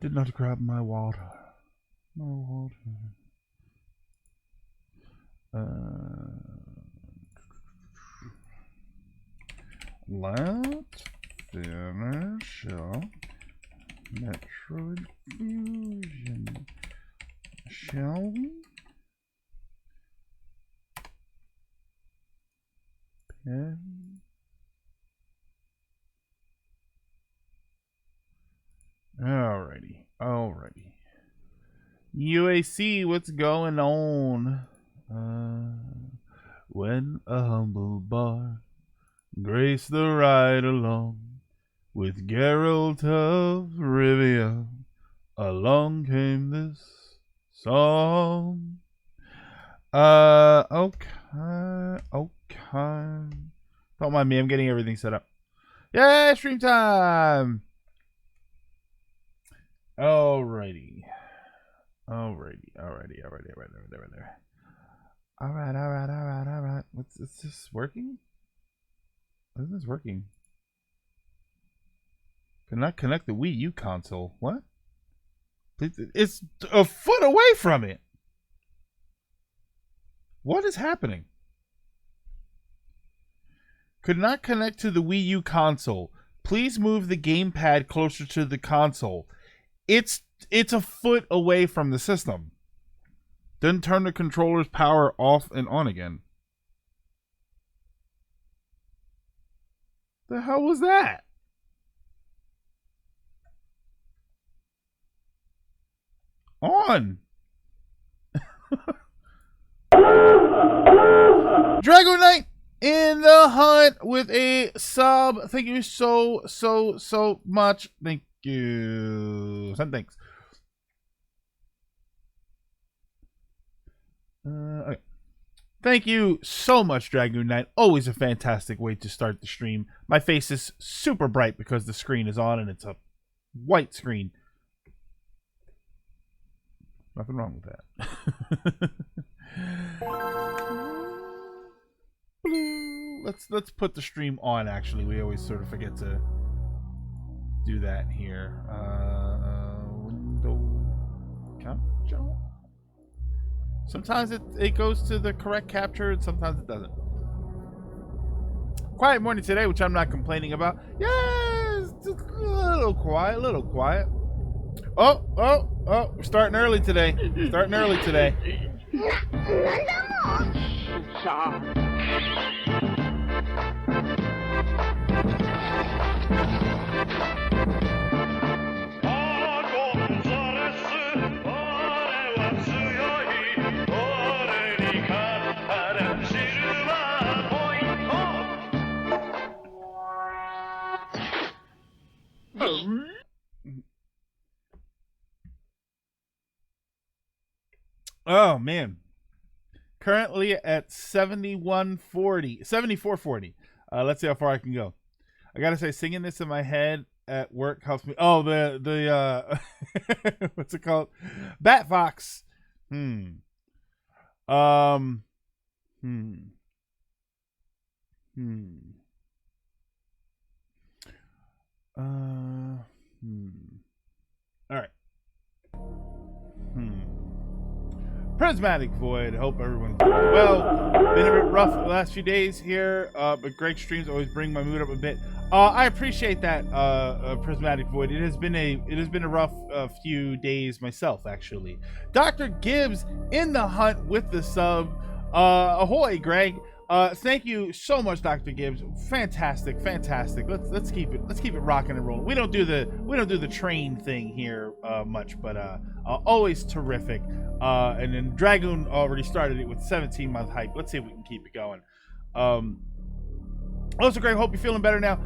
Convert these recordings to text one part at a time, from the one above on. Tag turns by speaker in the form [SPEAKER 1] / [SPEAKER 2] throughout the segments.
[SPEAKER 1] Did not grab my water. My water. Let's finish up Metroid Fusion. Shall we? Pen. Alrighty. UAC, what's going on? When a humble bar graced the ride along with Geralt of Rivia, along came this song. Okay. Don't mind me, I'm getting everything set up. Yeah, stream time! Alrighty. Alright. Is this working? Isn't this working? Cannot connect the Wii U console. What? It's a foot away from it. What is happening? Could not connect to the Wii U console. Please move the gamepad closer to the console. It's a foot away from the system. Then turn the controller's power off and on again. The hell was that? On. Drago Knight in the hunt with a sub. Thank you so much. Thank you. Some thanks. Okay. Thank you so much, Dragoon Knight. Always a fantastic way to start the stream. My face is super bright because the screen is on and it's a white screen. Nothing wrong with that. Let's put the stream on. Actually, we always sort of forget to do that here. Window capture. Sometimes it goes to the correct capture, and sometimes it doesn't. Quiet morning today, which I'm not complaining about. Yes, yeah, a little quiet. Oh, we're starting early today. Oh man, currently at 7440. Let's see how far I can go. I gotta say, singing this in my head at work helps me. Oh, the what's it called? Bat Fox. All right. Prismatic Void. Hope everyone's doing well. Been a bit rough the last few days here, but Greg streams always bring my mood up a bit. I appreciate that, Prismatic Void. It has been a rough few days myself, actually. Dr. Gibbs in the hunt with the sub. Ahoy, Greg. Thank you so much, Dr. Gibbs. Fantastic. Let's keep it rocking and rolling. We don't do the train thing here much, but always terrific. And then Dragoon already started it with 17-month hype. Let's see if we can keep it going. Also, Greg, hope you're feeling better now.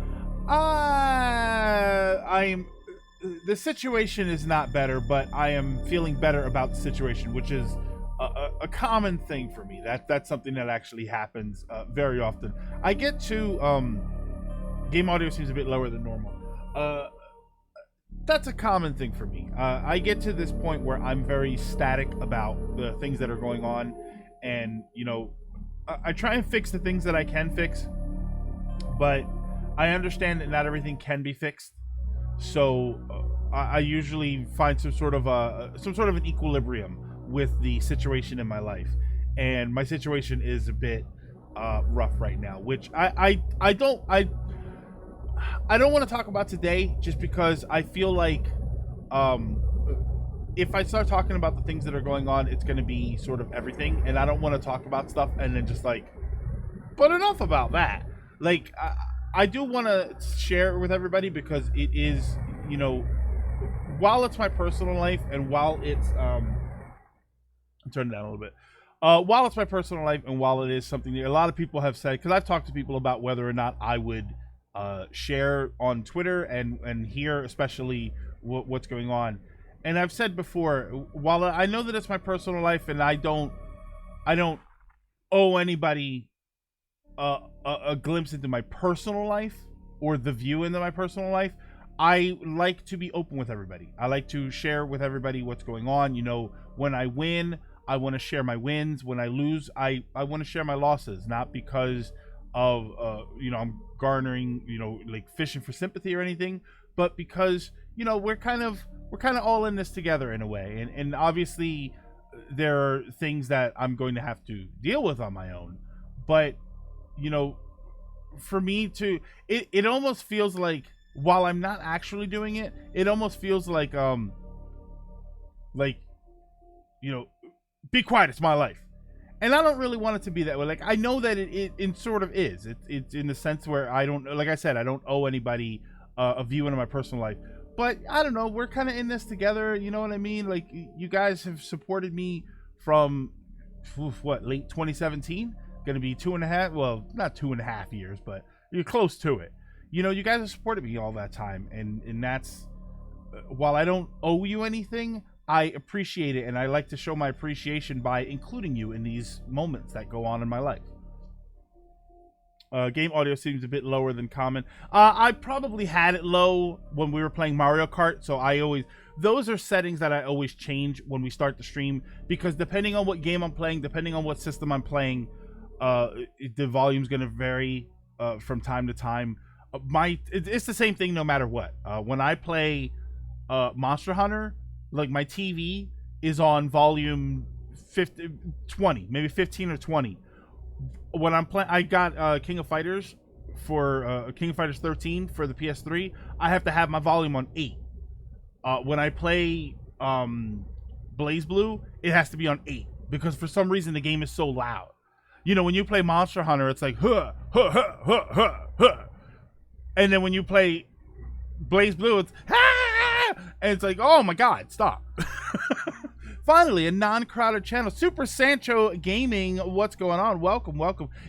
[SPEAKER 1] The situation is not better, but I am feeling better about the situation, which is a common thing for me. That's something that actually happens very often. I get to game audio seems a bit lower than normal. That's a common thing for me. I get to this point where I'm very static about the things that are going on, and I try and fix the things that I can fix, but I understand that not everything can be fixed. So I usually find some sort of an equilibrium with the situation in my life, and my situation is a bit rough right now, which I don't want to talk about today, just because I feel like um, if I start talking about the things that are going on, it's going to be sort of everything, and I don't want to talk about stuff and then just like, but enough about that. Like, I do want to share it with everybody, because it is, you know, while it's my personal life, and while it's turn it down a little bit. While it's my personal life, and while it is something that a lot of people have said, because I've talked to people about whether or not I would share on Twitter and here, especially what's going on. And I've said before, while I know that it's my personal life, and I don't owe anybody a glimpse into my personal life or the view into my personal life, I like to be open with everybody. I like to share with everybody what's going on. You know, when I win, I want to share my wins. When I lose, I want to share my losses, not because of you know, I'm garnering, you know, like fishing for sympathy or anything, but because, you know, we're kind of all in this together in a way, and obviously there are things that I'm going to have to deal with on my own, but you know, for me to it almost feels like, while I'm not actually doing it, it almost feels like you know, be quiet, it's my life. And I don't really want it to be that way. Like, I know that it sort of is. It's in the sense where I don't, like I said, I don't owe anybody a view into my personal life. But I don't know, we're kind of in this together, you know what I mean? Like, you guys have supported me from, what, late 2017? Gonna be 2.5, well, not 2.5 years, but you're close to it. You know, you guys have supported me all that time, and that's, while I don't owe you anything, I appreciate it, and I like to show my appreciation by including you in these moments that go on in my life. Game audio seems a bit lower than common. I probably had it low when we were playing Mario Kart, so those are settings that I always change when we start the stream, because depending on what game I'm playing, depending on what system I'm playing, the volume's going to vary from time to time. It's the same thing no matter what. When I play Monster Hunter, like, my TV is on volume 20, maybe 15 or 20. When I'm playing, I got King of Fighters for King of Fighters 13 for the PS3. I have to have my volume on 8. When I play Blaze Blue, it has to be on 8, because for some reason the game is so loud. You know, when you play Monster Hunter, it's like huh, huh, huh, huh, huh, huh. And then when you play Blaze Blue, it's and it's like, oh my god, stop. Finally, a non-crowded channel. Super Sancho Gaming, what's going on? Welcome.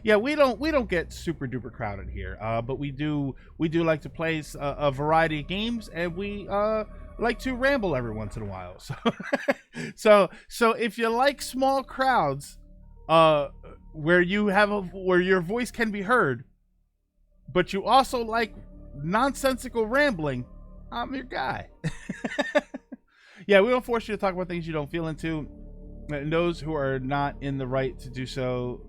[SPEAKER 1] Yeah, we don't get super duper crowded here, but we do like to play a variety of games, and we like to ramble every once in a while. So if you like small crowds, where your voice can be heard, but you also like nonsensical rambling, I'm your guy. Yeah, we don't force you to talk about things you don't feel into. And those who are not in the right to do so,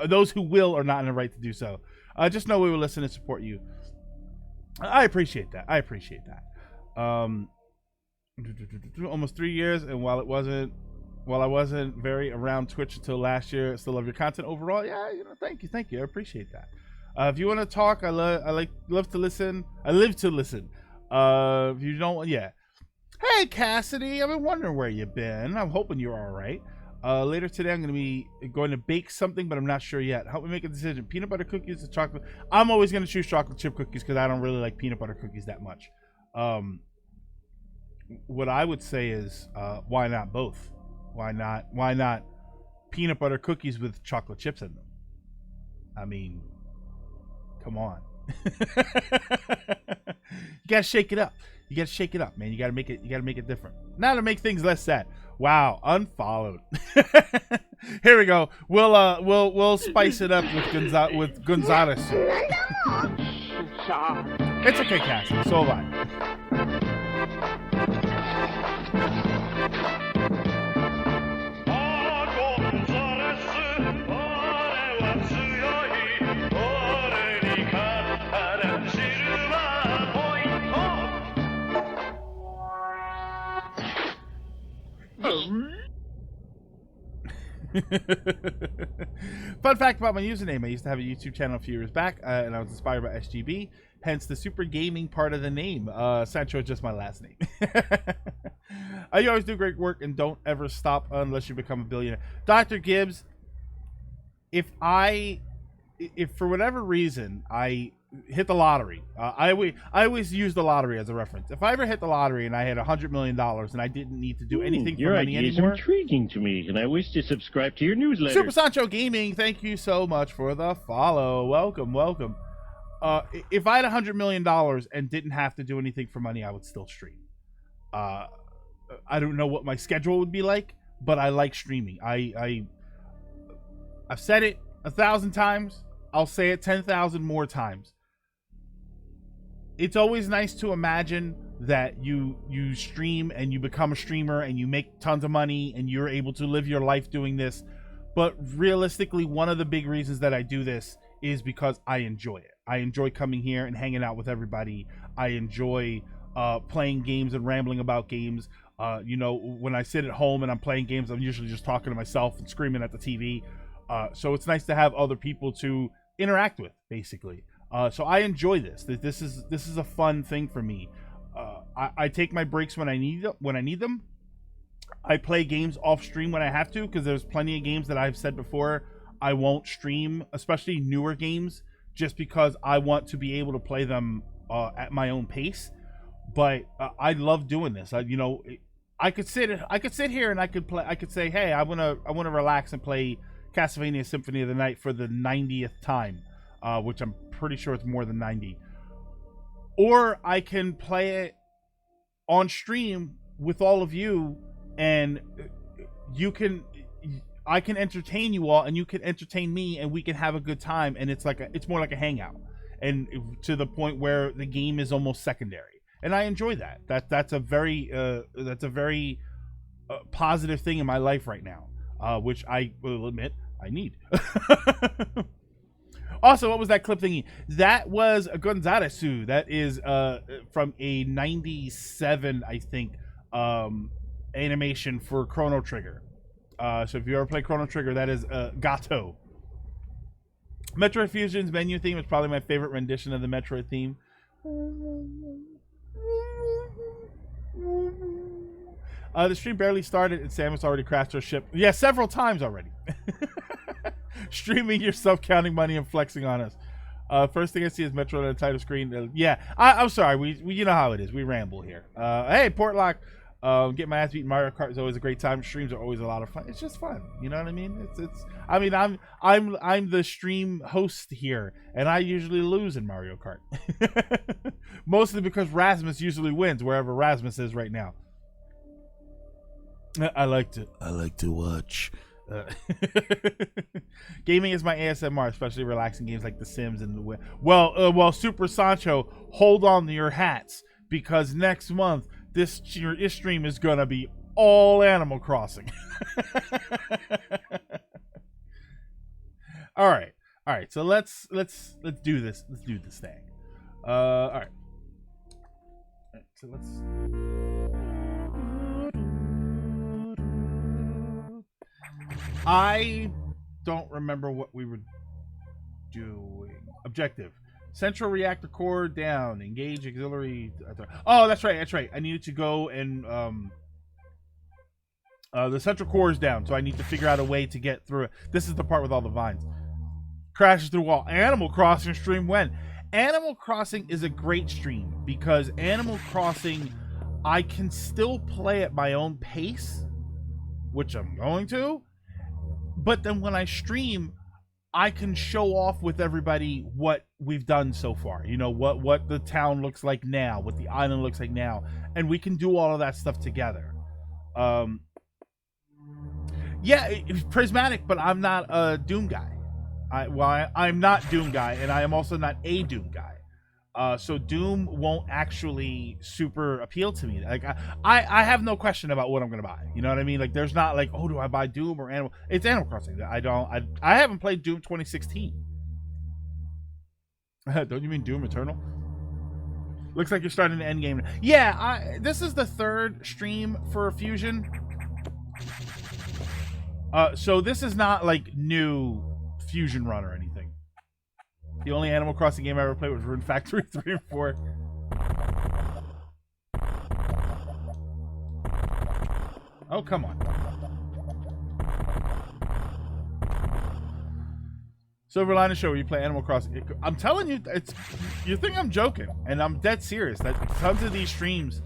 [SPEAKER 1] those who will are not in the right to do so. Just know we will listen and support you. I appreciate that. Almost 3 years, and while I wasn't very around Twitch until last year, I still love your content overall. Yeah, you know, thank you. I appreciate that. If you want to talk, I love to listen. I live to listen. If you don't, yeah. Hey, Cassidy, I've been wondering where you've been. I'm hoping you're all right. Later today, I'm going to bake something, but I'm not sure yet. Help me make a decision. Peanut butter cookies or chocolate? I'm always going to choose chocolate chip cookies, because I don't really like peanut butter cookies that much. What I would say is, why not both? Why not peanut butter cookies with chocolate chips in them? I mean, come on. You gotta shake it up. Man. You gotta make it different. Now to make things less sad. Wow, unfollowed. Here we go. We'll spice it up with Gonzalez soup. It's okay, Cassie. So am I. Fun fact about my username: I used to have a YouTube channel a few years back, and I was inspired by SGB. Hence the super gaming part of the name. Sancho is just my last name. You always do great work and don't ever stop unless you become a billionaire. Dr. Gibbs, if for whatever reason I hit the lottery, I always use the lottery as a reference. If I ever hit the lottery and I had $100 million and I didn't need to do anything for money anymore,
[SPEAKER 2] your idea is intriguing to me, and I wish to subscribe to your newsletter.
[SPEAKER 1] Super Sancho Gaming, thank you so much for the follow. Welcome, welcome. If I had $100 million and didn't have to do anything for money, I would still stream. I don't know what my schedule would be like, but I like streaming. I've said it 1,000 times. I'll say it 10,000 more times. It's always nice to imagine that you stream and you become a streamer and you make tons of money and you're able to live your life doing this. But realistically, one of the big reasons that I do this is because I enjoy it. I enjoy coming here and hanging out with everybody. I enjoy playing games and rambling about games. You know, when I sit at home and I'm playing games, I'm usually just talking to myself and screaming at the TV. So it's nice to have other people to interact with, basically. So I enjoy this. This is a fun thing for me. I take my breaks when I need them. I play games off stream when I have to, because there's plenty of games that I've said before I won't stream, especially newer games, just because I want to be able to play them at my own pace. But I love doing this. I could sit here and I could say, hey, I wanna relax and play Castlevania Symphony of the Night for the 90th time, which I'm pretty sure it's more than 90. Or I can play it on stream with all of you, and I can entertain you all, and you can entertain me, and we can have a good time. And it's more like a hangout, and to the point where the game is almost secondary. And I enjoy that. That's a very positive thing in my life right now, which I will admit I need. Also, what was that clip thingy? That was a Gonzalesu. That is from a 97, I think, animation for Chrono Trigger. So if you ever play Chrono Trigger, that is Gato. Metroid Fusion's menu theme is probably my favorite rendition of the Metroid theme. The stream barely started and Samus already crashed her ship. Yeah, several times already. Streaming yourself, counting money and flexing on us. First thing I see is Metroid on the title screen. Yeah, I'm sorry. We you know how it is. We ramble here. Hey, Portlock. Get my ass beat in Mario Kart is always a great time. Streams are always a lot of fun. It's just fun. You know what I mean? I mean, I'm the stream host here, and I usually lose in Mario Kart. Mostly because Rasmus usually wins wherever Rasmus is right now. I like to watch. Gaming is my ASMR, especially relaxing games like The Sims and the well, Super Sancho, hold on to your hats, because next month this stream is gonna be all Animal Crossing. all right. So let's do this. Let's do this thing. All right. So let's. I don't remember what we were doing. Objective. Central reactor core down. Engage auxiliary. Oh, that's right. I needed to go and the central core is down, so I need to figure out a way to get through it. This is the part with all the vines. Crashes through wall. Animal Crossing stream when? Animal Crossing is a great stream because Animal Crossing, I can still play at my own pace, which I'm going to. But then when I stream, I can show off with everybody what we've done so far. You know, what the town looks like now, what the island looks like now. And we can do all of that stuff together. Yeah, it's prismatic, but I'm not a Doom guy. I'm not Doom guy, and I am also not a Doom guy. So Doom won't actually super appeal to me. Like I have no question about what I'm gonna buy. You know what I mean? Like there's not like, oh, do I buy Doom or Animal? It's Animal Crossing. I haven't played Doom 2016. Don't you mean Doom Eternal? Looks like you're starting the end game. Yeah, this is the third stream for Fusion. So this is not like new Fusion Run or anything. The only Animal Crossing game I ever played was Rune Factory 3 and 4. Oh, come on. Silver Lining Show where you play Animal Crossing. I'm telling you, you think I'm joking, and I'm dead serious. That tons of these streams.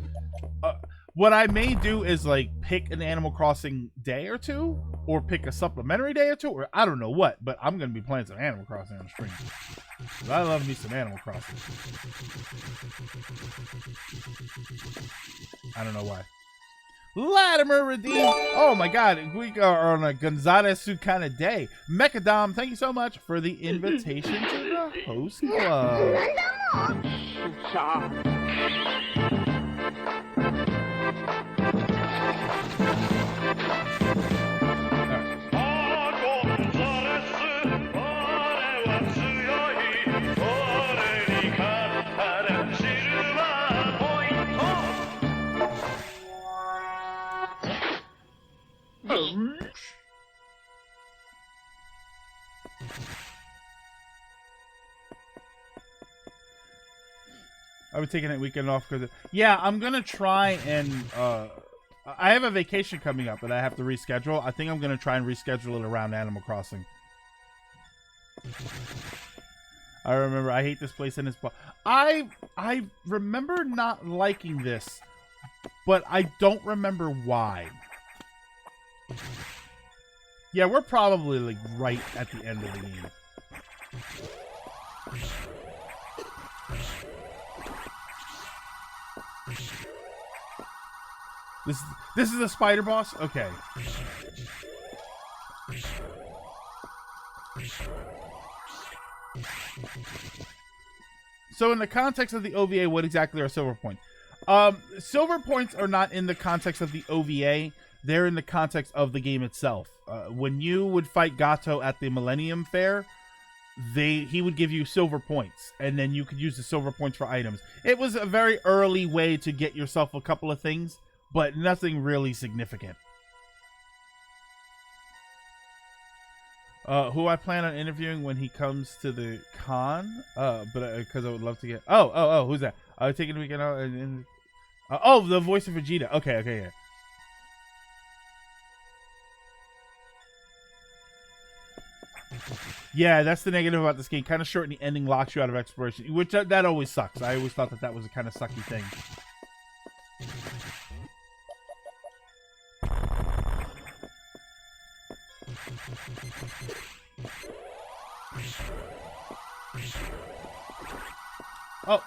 [SPEAKER 1] What I may do is like pick an Animal Crossing day or two, or pick a supplementary day or two, or I don't know what. But I'm gonna be playing some Animal Crossing on the stream. I love me some Animal Crossing. I don't know why. Latimer redeemed. Oh my God, we are on a Gonzales kind of day. Mechadom, thank you so much for the invitation to the host club. I was taking that weekend off because, yeah, I'm gonna try and I have a vacation coming up that I have to reschedule. I think I'm gonna try and reschedule it around Animal Crossing. I remember I hate this place and it's I remember not liking this, but I don't remember why. Yeah, we're probably like right at the end of the game. This is a spider boss? Okay. So in the context of the OVA, what exactly are silver points? Silver points are not in the context of the OVA. They're in the context of the game itself. When you would fight Gato at the Millennium Fair, he would give you silver points, and then you could use the silver points for items. It was a very early way to get yourself a couple of things, but nothing really significant. Who I plan on interviewing when he comes to the con, but because I would love to get. Who's that? Taking the weekend out and the voice of Vegeta. Okay, yeah. Yeah, that's the negative about this game. Kind of short, and the ending locks you out of exploration, which that always sucks. I always thought that was a kind of sucky thing. Oh.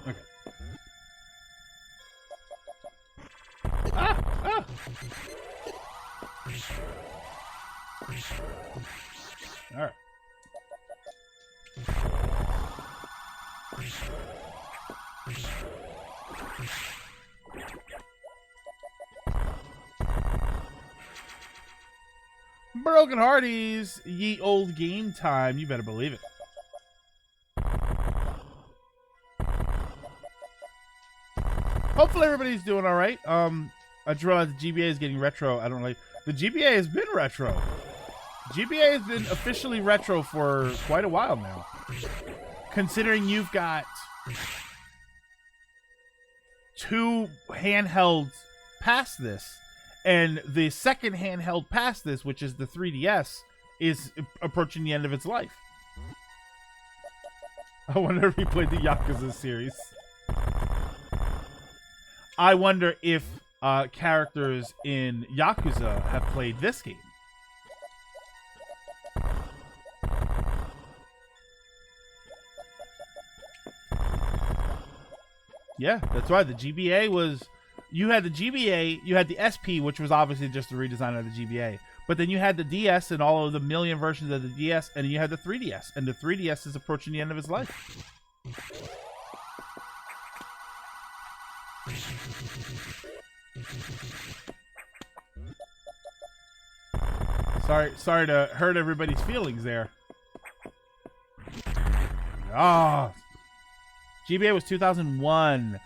[SPEAKER 1] Okay. Ah! All right. Broken Hearties, ye old game time. You better believe it. Hopefully everybody's doing all right. I just realized the GBA is getting retro. I don't like the GBA has been retro. GBA has been officially retro for quite a while now. Considering you've got 2 handhelds past this, and the second handheld past this, which is the 3DS, is approaching the end of its life. I wonder if he played the Yakuza series. I wonder if characters in Yakuza have played this game. Yeah, that's right. The GBA was... You had the GBA, you had the SP, which was obviously just a redesign of the GBA. But then you had the DS and all of the million versions of the DS, and you had the 3DS. And the 3DS is approaching the end of its life. Sorry to hurt everybody's feelings there. Ah, GBA was 2001.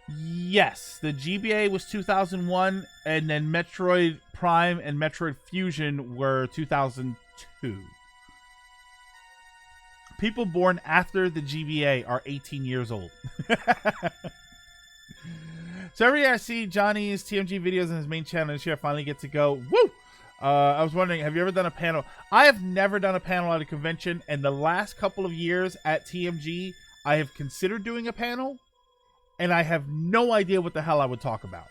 [SPEAKER 1] Yes, the GBA was 2001, and then Metroid Prime and Metroid Fusion were 2002. People born after the GBA are 18 years old. So every year I see Johnny's TMG videos on his main channel. This year I finally get to go. Woo! I was wondering, have you ever done a panel? I have never done a panel at a convention, and the last couple of years at TMG, I have considered doing a panel, and I have no idea what the hell I would talk about.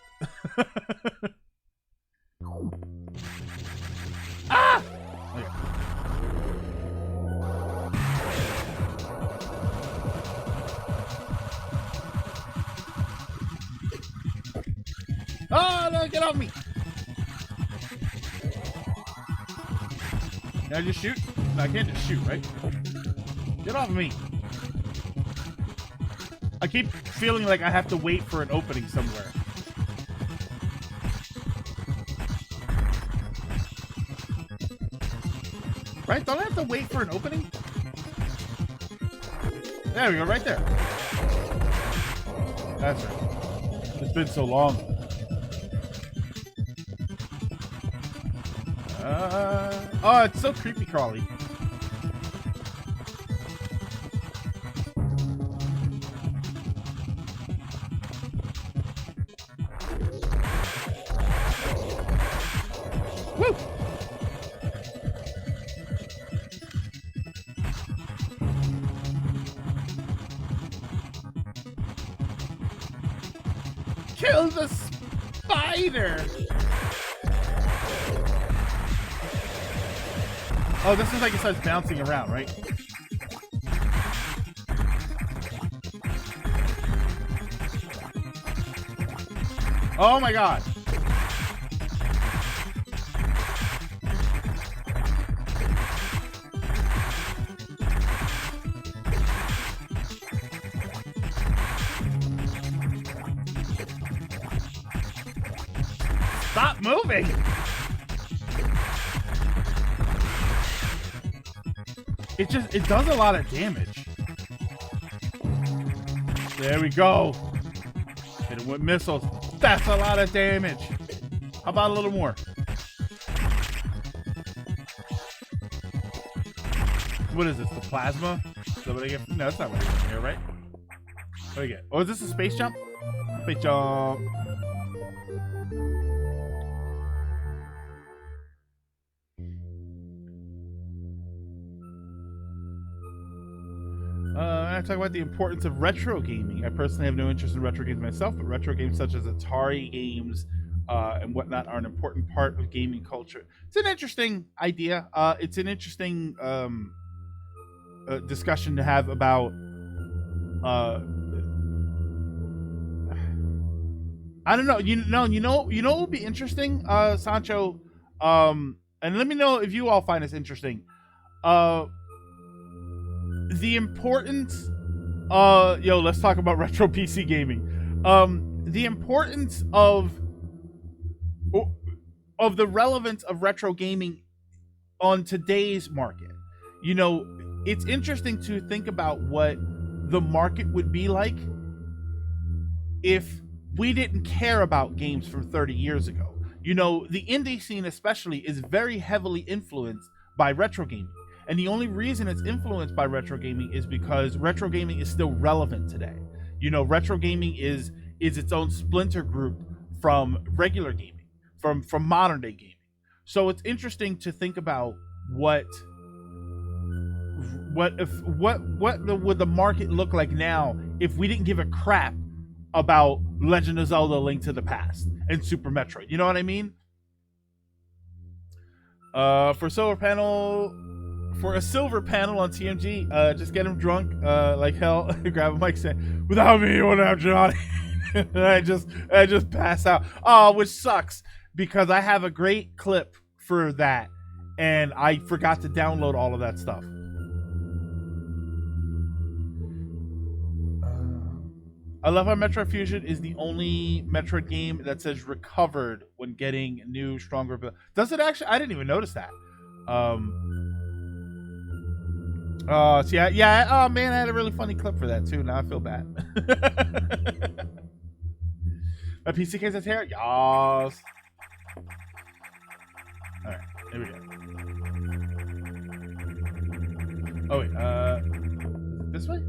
[SPEAKER 1] Ah! Okay. Oh, no, get off me! Can I just shoot? No, I can't just shoot, right? Get off of me. I keep feeling like I have to wait for an opening somewhere. Right? Don't I have to wait for an opening? There we go, right there. That's right. It's been so long. Oh, it's so creepy crawly. Woo! Kill the spider! Oh, this is like it starts bouncing around, right? Oh my god. Stop moving! It does a lot of damage. There we go. Hit him with missiles. That's a lot of damage. How about a little more? What is this? The plasma? Is that what I get? No, that's not what I get from here, right? What do I get? Oh, is this a space jump? Space jump. I talk about the importance of retro gaming. I personally have no interest in retro games myself, but retro games such as Atari games and whatnot are an important part of gaming culture. It's an interesting idea. It's an interesting discussion to have about. I don't know. You know what would be interesting, Sancho. And let me know if you all find this interesting. The importance, let's talk about retro PC gaming. The importance of the relevance of retro gaming on today's market. You know, it's interesting to think about what the market would be like if we didn't care about games from 30 years ago. You know, the indie scene especially is very heavily influenced by retro gaming. And the only reason it's influenced by retro gaming is because retro gaming is still relevant today. You know, retro gaming is its own splinter group from regular gaming, from modern day gaming. So it's interesting to think about what would the market look like now if we didn't give a crap about Legend of Zelda: Link to the Past and Super Metroid. You know what I mean? For a silver panel on TMG, just get him drunk like hell, grab a mic, say, "Without me, you wouldn't have Johnny." And I just pass out. Oh, which sucks because I have a great clip for that, and I forgot to download all of that stuff. I love how Metroid Fusion is the only Metroid game that says recovered when getting new, stronger. Does it actually? I didn't even notice that. Oh, so yeah. Oh man, I had a really funny clip for that too. Now I feel bad. My PC case has hair. Yas. All right, here we go. Oh wait, this way?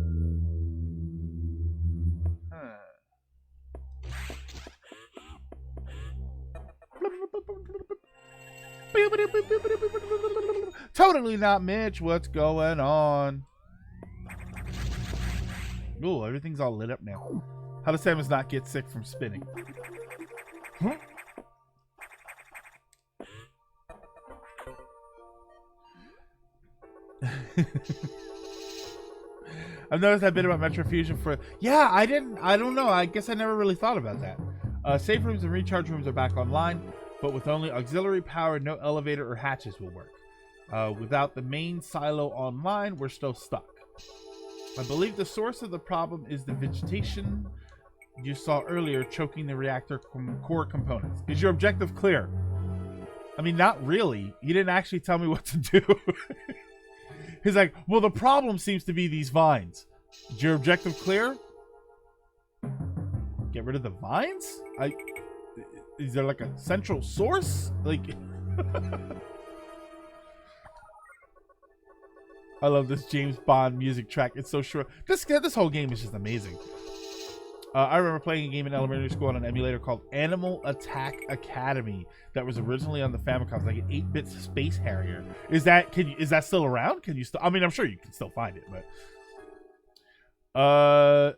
[SPEAKER 1] Totally not Mitch. What's going on? Ooh, everything's all lit up now. How does Samus not get sick from spinning? Huh? I've noticed that bit about Metro Fusion for... Yeah, I don't know. I guess I never really thought about that. Safe rooms and recharge rooms are back online, but with only auxiliary power, no elevator or hatches will work. Without the main silo online, we're still stuck. I believe the source of the problem is the vegetation you saw earlier choking the reactor core components. Is your objective clear? I mean, not really. You didn't actually tell me what to do. He's like, well, the problem seems to be these vines. Is your objective clear? Get rid of the vines? Is there like a central source? Like, I love this James Bond music track. It's so short. This whole game is just amazing. I remember playing a game in elementary school on an emulator called Animal Attack Academy that was originally on the Famicom. It's like an 8-bit space harrier. Is that still around? Can you still? I mean, I'm sure you can still find it, but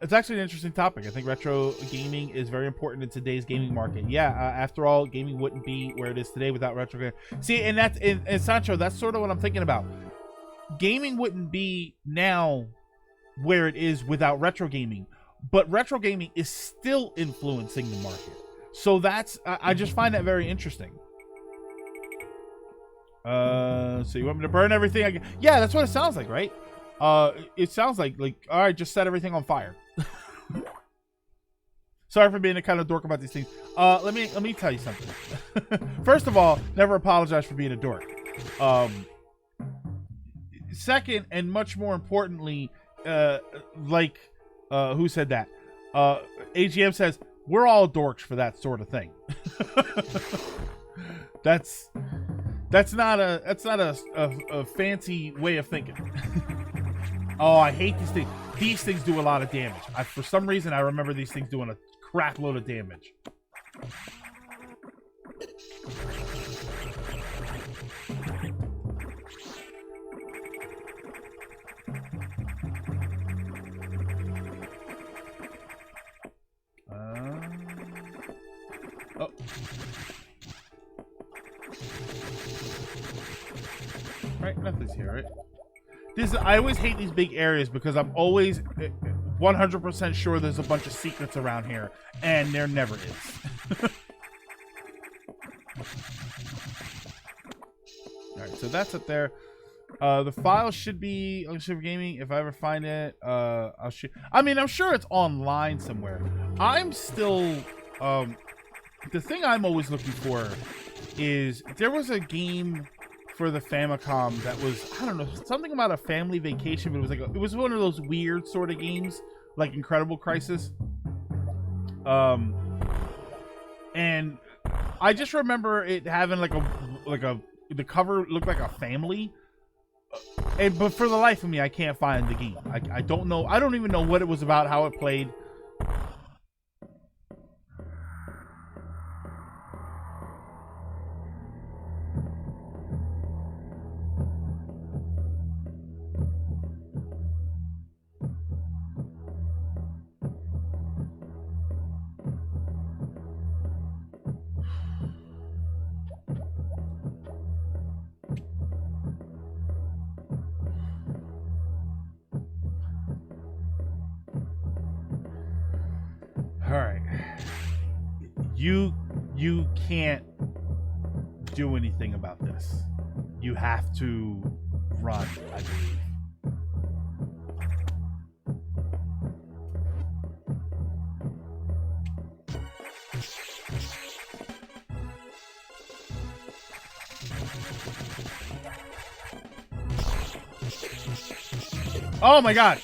[SPEAKER 1] it's actually an interesting topic. I think retro gaming is very important in today's gaming market. Yeah, after all, gaming wouldn't be where it is today without retro gaming. See, and that's and Sancho, that's sort of what I'm thinking about. Gaming wouldn't be now where it is without retro gaming. But retro gaming is still influencing the market. So that's, I just find that very interesting. So you want me to burn everything? Yeah, that's what it sounds like, right? It sounds like, all right, just set everything on fire. Sorry for being a kind of dork about these things. Let me tell you something. First of all, never apologize for being a dork. Second, and much more importantly, who said that? AGM says we're all dorks for that sort of thing. that's not a fancy way of thinking. Oh, I hate these things. These things do a lot of damage. For some reason, I remember these things doing a crap load of damage. Oh. Right, nothing's here, right? I always hate these big areas because I'm always 100% sure there's a bunch of secrets around here, and there never is. Alright, so that's up there. The file should be on Super Gaming. If I ever find it, I'll shoot. I mean, I'm sure it's online somewhere. I'm still, the thing I'm always looking for is there was a game for the Famicom that was, I don't know, something about a family vacation, but it was one of those weird sort of games, like Incredible Crisis. And I just remember it having the cover looked like a family. But for the life of me, I can't find the game. I don't know. I don't even know what it was about, how it played. You can't do anything about this. You have to run, I believe. Oh my god.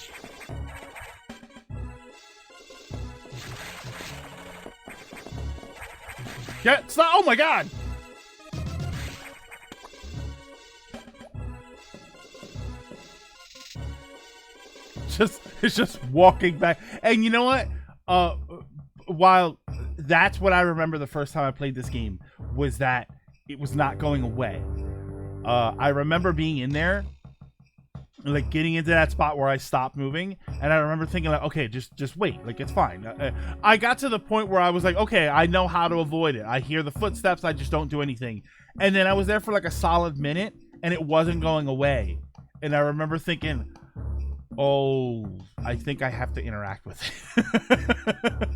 [SPEAKER 1] Get stop. Oh my god. It's just walking back. And you know what? While that's what I remember the first time I played this game was that it was not going away. I remember being in there, like getting into that spot where I stopped moving, and I remember thinking like, okay, just wait, like it's fine. I got to the point where I was like, okay, I know how to avoid it. I hear the footsteps, I just don't do anything. And then I was there for like a solid minute, and it wasn't going away. And I remember thinking, oh, I think I have to interact with it.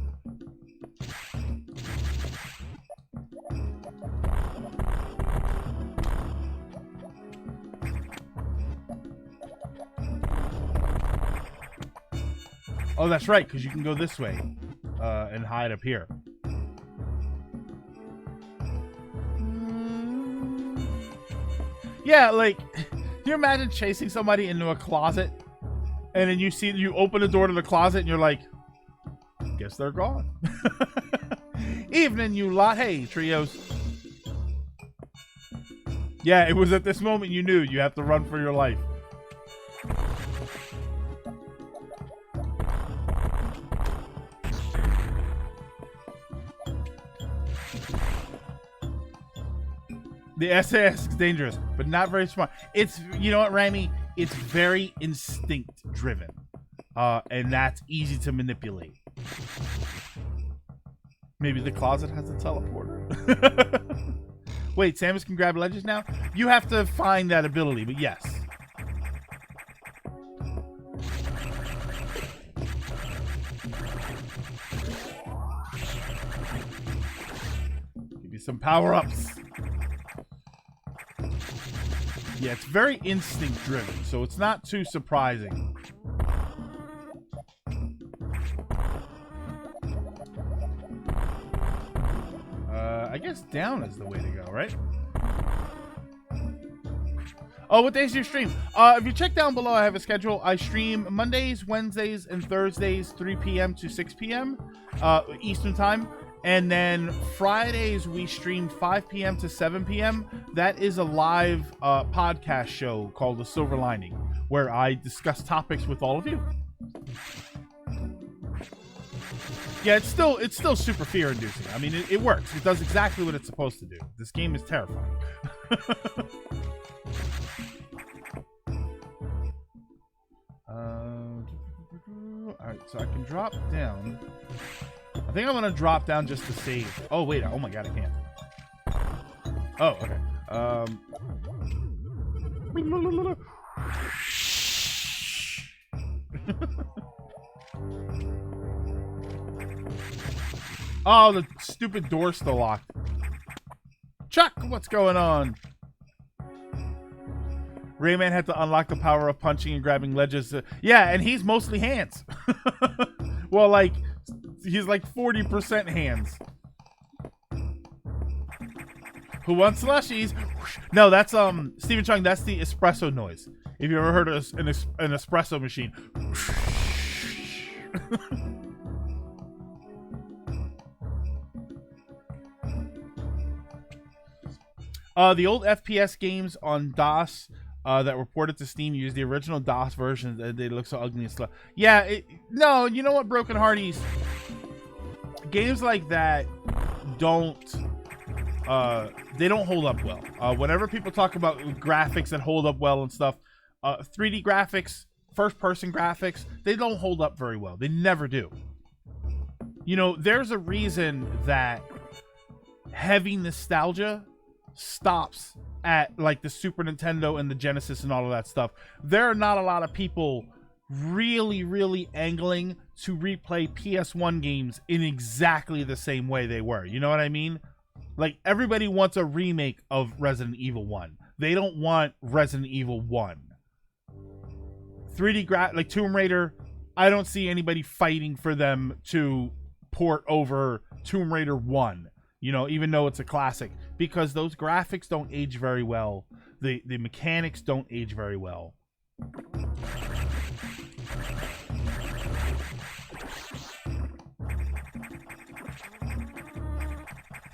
[SPEAKER 1] Oh, that's right, because you can go this way and hide up here. Yeah, like, can you imagine chasing somebody into a closet, and then you open the door to the closet, and you're like, guess they're gone. Evening, you lot. Hey, trios. Yeah, it was at this moment you knew you have to run for your life. The SAS is dangerous, but not very smart. It's, you know what, Rami? It's very instinct driven. And that's easy to manipulate. Maybe the closet has a teleporter. Wait, Samus can grab ledges now? You have to find that ability, but yes. Give you some power-ups. Yeah, it's very instinct driven, so it's not too surprising. I guess down is the way to go, right? Oh, what days do you stream? If you check down below, I have a schedule. I stream Mondays, Wednesdays, and Thursdays, 3 p.m. to 6 p.m. Eastern time. And then Fridays, we stream 5 p.m. to 7 p.m. That is a live podcast show called The Silver Lining, where I discuss topics with all of you. Yeah, it's still super fear-inducing. I mean, it works. It does exactly what it's supposed to do. This game is terrifying. Alright, so I can drop down. I think I'm gonna drop down just to save. Oh wait, oh my god, I can't. Oh, okay. Oh, the stupid door's still locked. Chuck, what's going on? Rayman had to unlock the power of punching and grabbing ledges. Yeah, and he's mostly hands. Well, like, he's like 40% hands. Who wants slushies? No, that's Stephen Chung. That's the espresso noise. If you ever heard of an espresso machine. The old FPS games on DOS that were ported to Steam use the original DOS version. They look so ugly and slow. Yeah, no, you know what, Broken Hearties? Games like that they don't hold up well. Whenever people talk about graphics that hold up well and stuff, 3D graphics, first-person graphics, they don't hold up very well. They never do. You know, there's a reason that heavy nostalgia stops at like the Super Nintendo and the Genesis and all of that stuff. There are not a lot of people really angling to replay PS1 games in exactly the same way they were. You know what I mean? Like, everybody wants a remake of Resident Evil 1. They don't want Resident Evil 1. 3D like Tomb Raider, I don't see anybody fighting for them to port over Tomb Raider 1. You know, even though it's a classic, because those graphics don't age very well. The mechanics don't age very well.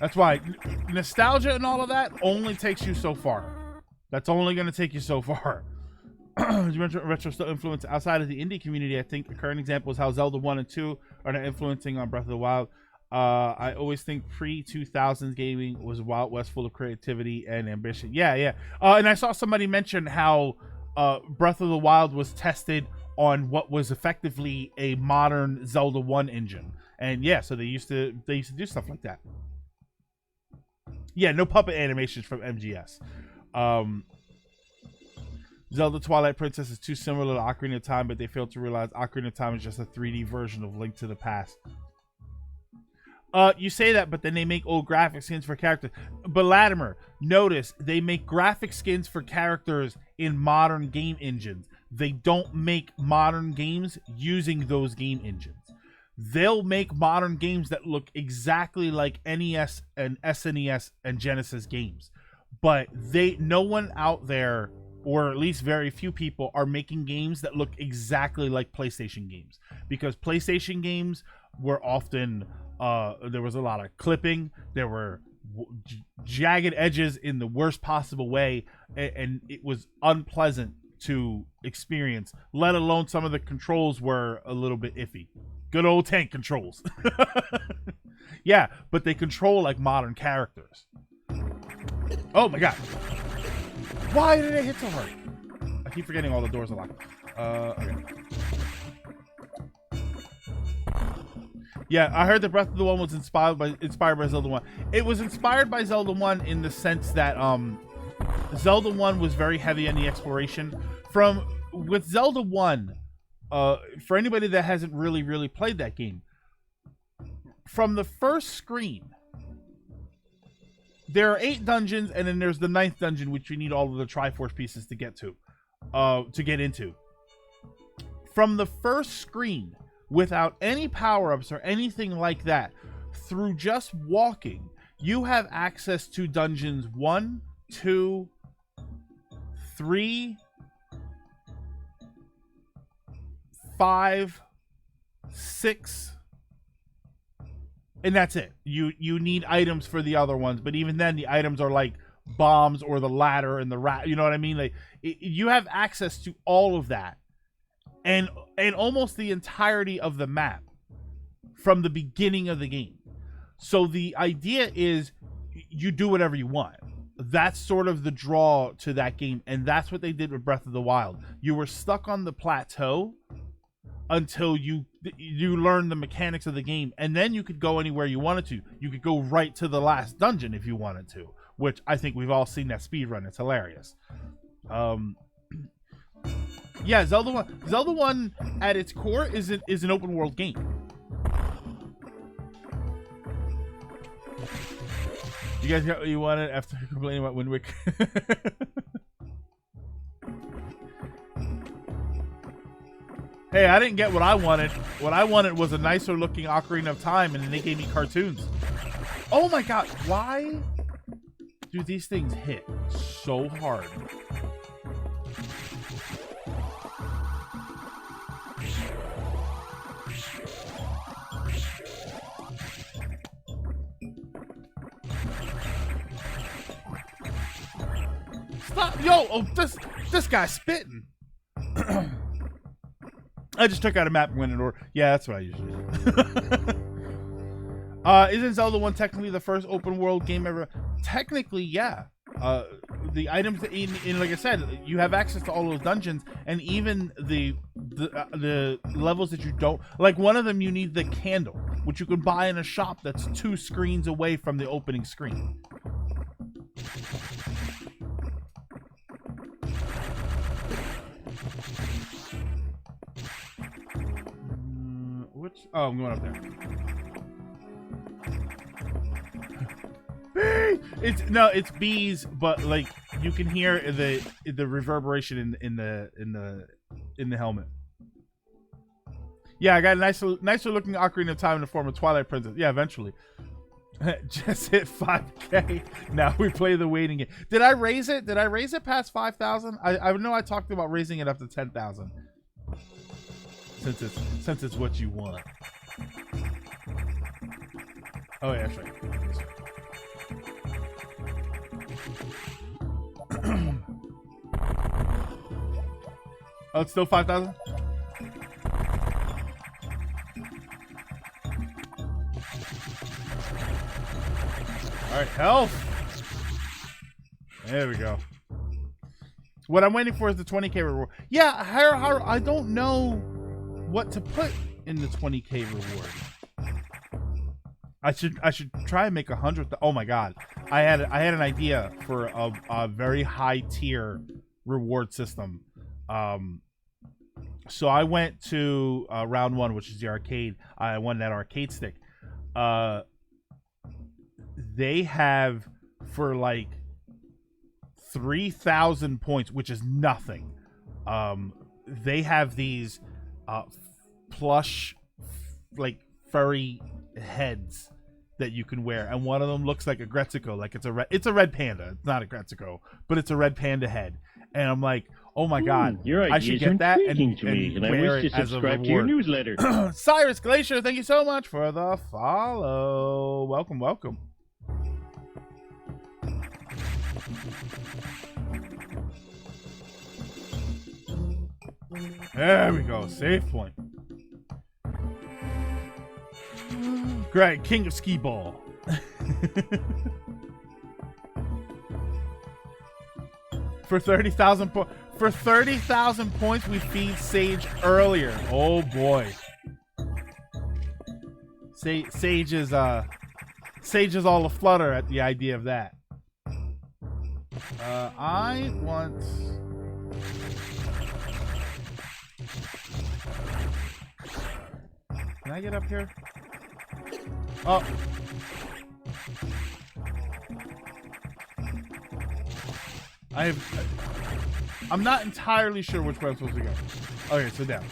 [SPEAKER 1] That's why nostalgia and all of that only takes you so far. That's only going to take you so far. Retro still influence outside of the indie community. I think the current example is how Zelda 1 and 2 are now influencing on Breath of the Wild. I always think pre-2000s gaming was Wild West, full of creativity and ambition. Yeah. And I saw somebody mention how Breath of the Wild was tested on what was effectively a modern Zelda 1 engine. And yeah, so they used to do stuff like that. Yeah, no puppet animations from MGS. Zelda Twilight Princess is too similar to Ocarina of Time, but they failed to realize Ocarina of Time is just a 3D version of Link to the Past. You say that, but then they make old graphic skins for characters. But Latimer, notice they make graphic skins for characters in modern game engines. They don't make modern games using those game engines. They'll make modern games that look exactly like NES and SNES and Genesis games. But no one out there, or at least very few people, are making games that look exactly like PlayStation games. Because PlayStation games were often, there was a lot of clipping, there were jagged edges in the worst possible way, and it was unpleasant to experience, let alone some of the controls were a little bit iffy. Good old tank controls. Yeah, but they control like modern characters. Oh my god. Why did it hit so hard? I keep forgetting all the doors are locked. Okay. Yeah, I heard that Breath of the Wild was inspired by Zelda 1. It was inspired by Zelda 1 in the sense that Zelda 1 was very heavy on the exploration. With Zelda 1, for anybody that hasn't really played that game, from the first screen, there are 8 dungeons, and then there's the 9th dungeon, which you need all of the Triforce pieces to get into. From the first screen, without any power-ups or anything like that, through just walking, you have access to dungeons 1, 2, 3, 5, 6, and that's it. You need items for the other ones, but even then the items are like bombs or the ladder and the rat, you know what I mean? Like you have access to all of that and almost the entirety of the map from the beginning of the game. So the idea is you do whatever you want. That's sort of the draw to that game, and that's what they did with Breath of the Wild. You were stuck on the plateau until you learn the mechanics of the game, and then you could go anywhere you wanted to. You could go right to the last dungeon if you wanted to, which I think we've all seen that speed run. It's hilarious. Yeah, Zelda 1 at its core is an open world game. You guys got what you wanted after complaining about Wind Waker? Hey, I didn't get what I wanted. What I wanted was a nicer looking Ocarina of Time, and then they gave me cartoons. Oh my god, why do these things hit so hard? Stop! Yo, oh, this guy's spitting. I just took out a map and went in order. Yeah, that's what I usually do. Isn't Zelda 1 technically the first open world game ever? Technically, yeah. The items in like I said, you have access to all those dungeons, and even the levels that you don't like. One of them, you need the candle, which you can buy in a shop that's 2 screens away from the opening screen. Oh, I'm going up there. It's bees, but like you can hear the reverberation in the helmet. Yeah, I got a nicer looking Ocarina of Time in the form of Twilight Princess. Yeah, eventually. Just hit 5K. Now we play the waiting game. Did I raise it? Did I raise it past 5,000? I know I talked about raising it up to 10,000. Since it's what you want. Oh yeah, that's right. Oh, it's still 5,000? Alright, health! There we go. What I'm waiting for is the 20k reward. Yeah, I don't know what to put in the 20k reward. I should try and make 100. Oh my god. I had an idea for a very high tier reward system. So I went to round 1, which is the arcade. I won that arcade stick. They have for like 3,000 points, which is nothing. They have these plush, like furry heads that you can wear, and one of them looks like a Gretzico, like it's a red panda. It's not a Gretzico, but it's a red panda head. And I'm like, oh my god,
[SPEAKER 2] your
[SPEAKER 1] I should get that and
[SPEAKER 2] I
[SPEAKER 1] wear
[SPEAKER 2] wish
[SPEAKER 1] it
[SPEAKER 2] to
[SPEAKER 1] as a
[SPEAKER 2] subscribe to your
[SPEAKER 1] reward.
[SPEAKER 2] newsletter.
[SPEAKER 1] Cyrus Glacier, thank you so much for the follow. Welcome, welcome. There we go, save point. Great, King of Skee Ball. For 30,000 points, we feed Sage earlier. Oh boy, Sage is all aflutter at the idea of that. I want. Can I get up here? Oh. I'm not entirely sure which way I'm supposed to go. Okay, so down.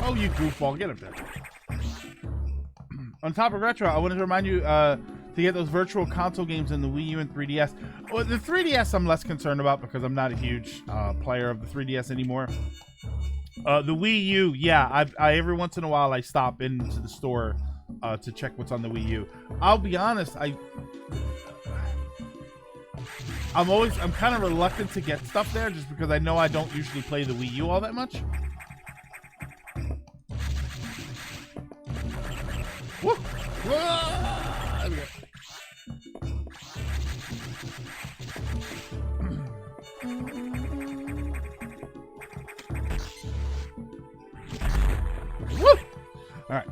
[SPEAKER 1] Oh, you goofball, get up there. On top of retro, I wanted to remind you to get those virtual console games in the Wii U and 3DS. Well, the 3DS I'm less concerned about because I'm not a huge player of the 3DS anymore. The Wii U, yeah, I every once in a while I stop into the store to check what's on the Wii U. I'll be honest, I'm kind of reluctant to get stuff there just because I know I don't usually play the Wii U all that much. Woo! There we go. Woo! All right.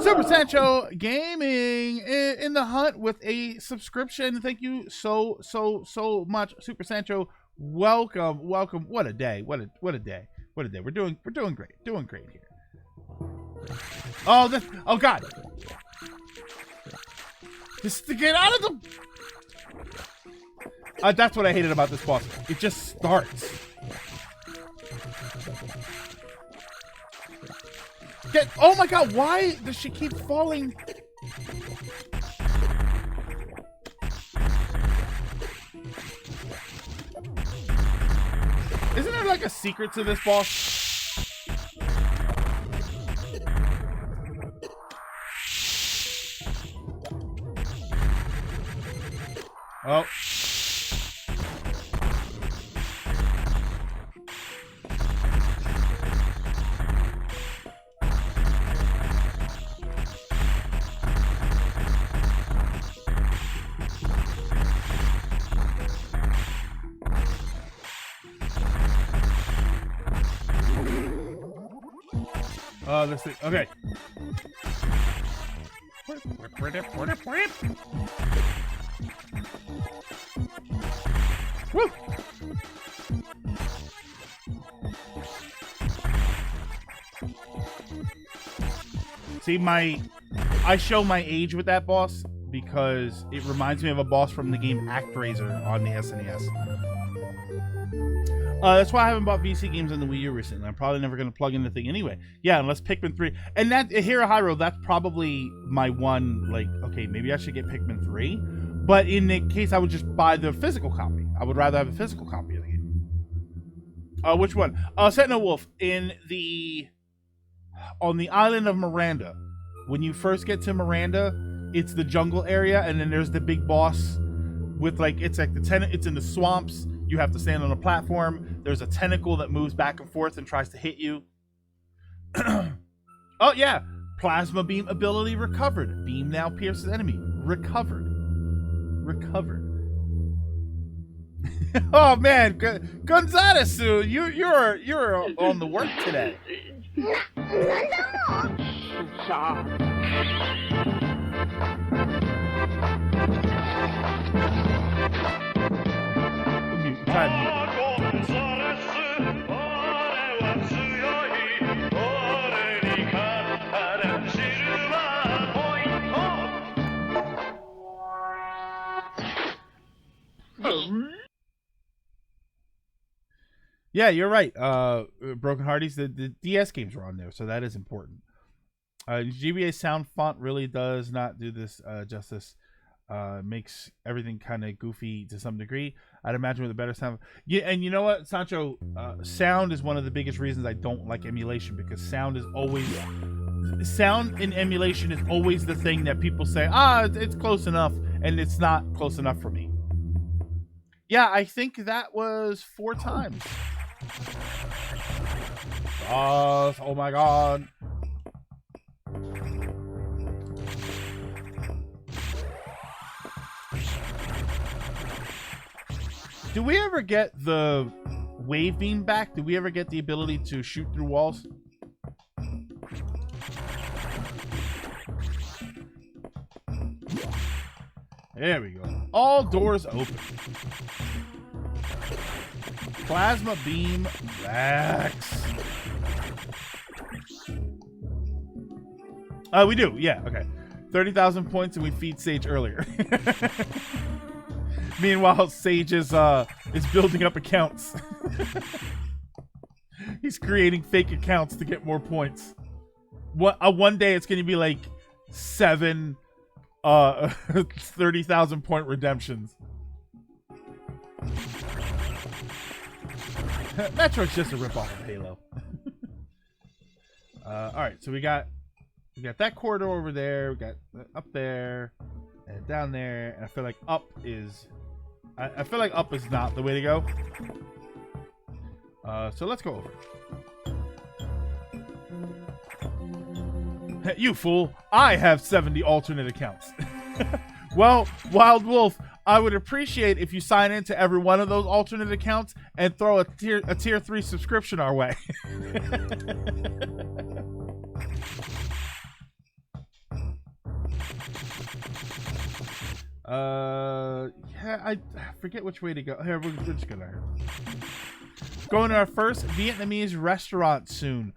[SPEAKER 1] Super Sancho Gaming in the hunt with a subscription. Thank you so much, Super Sancho. Welcome. What a day. What a day. What a day. We're doing great. Doing great here. Oh god. Just to get out of the. That's what I hated about this boss. It just starts. Oh my god, why does she keep falling? Isn't there like a secret to this boss? Oh. Oh, this thing. Okay. Woo! See, I show my age with that boss because it reminds me of a boss from the game ActRaiser on the SNES. That's why I haven't bought VC games on the Wii U recently. I'm probably never going to plug in the thing anyway. Yeah, unless Pikmin 3. And that Hero Hyrule, that's probably my one, like, okay, maybe I should get Pikmin 3. But in the case, I would just buy the physical copy. I would rather have a physical copy of the game. Which one? Sentinel Wolf on the island of Miranda. When you first get to Miranda, it's the jungle area, and then there's the big boss with it's in the swamps. You have to stand on a platform. There's a tentacle that moves back and forth and tries to hit you. Oh yeah, plasma beam ability recovered. Beam now pierces enemy. Recovered. Oh man, Gonzalez, you're on the work today. Yeah, you're right. Broken Hearties, the DS games were on there, so that is important. GBA sound font really does not do this justice. Makes everything kind of goofy to some degree. I'd imagine with a better sound. Yeah, and you know what, Sancho? Sound is one of the biggest reasons I don't like emulation, because sound in emulation is always the thing that people say, it's close enough, and it's not close enough for me. Yeah, I think that was 4 times. Oh my god. Do we ever get the wave beam back? Do we ever get the ability to shoot through walls? There we go. All doors open. Plasma beam relax. We do, yeah, okay. 30,000 points and we feed Sage earlier. Meanwhile, Sage is building up accounts. He's creating fake accounts to get more points. One day it's going to be like 7 30,000 point redemptions. Metroid's just a ripoff of Halo. All right, so we got that corridor over there. We got up there and down there, and I feel like up is. I feel like up is not the way to go. So let's go over. You fool! I have 70 alternate accounts. Well, Wild Wolf, I would appreciate if you sign into every one of those alternate accounts and throw a tier 3 subscription our way. Yeah, I forget which way to go. Here, we're just gonna going to our first Vietnamese restaurant soon.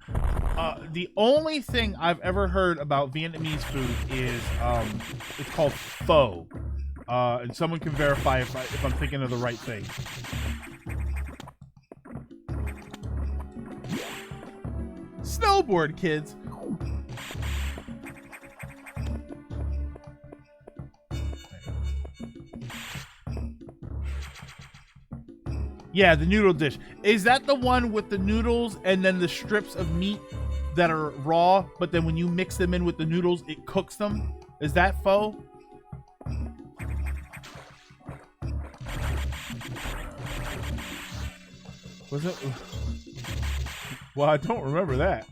[SPEAKER 1] The only thing I've ever heard about Vietnamese food is it's called pho. And someone can verify if I'm thinking of the right thing. Snowboard, kids. Yeah, the noodle dish. Is that the one with the noodles and then the strips of meat that are raw, but then when you mix them in with the noodles, it cooks them? Is that pho? Was it? Well, I don't remember that.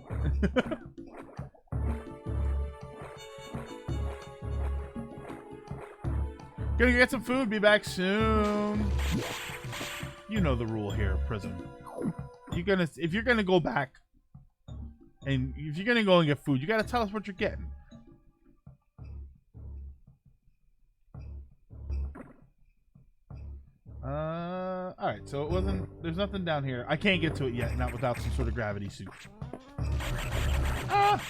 [SPEAKER 1] Gonna get some food, be back soon. You know the rule here, prison. If you're gonna go back, and if you're gonna go and get food, you gotta tell us what you're getting. All right. So it wasn't. There's nothing down here. I can't get to it yet, not without some sort of gravity suit. Ah!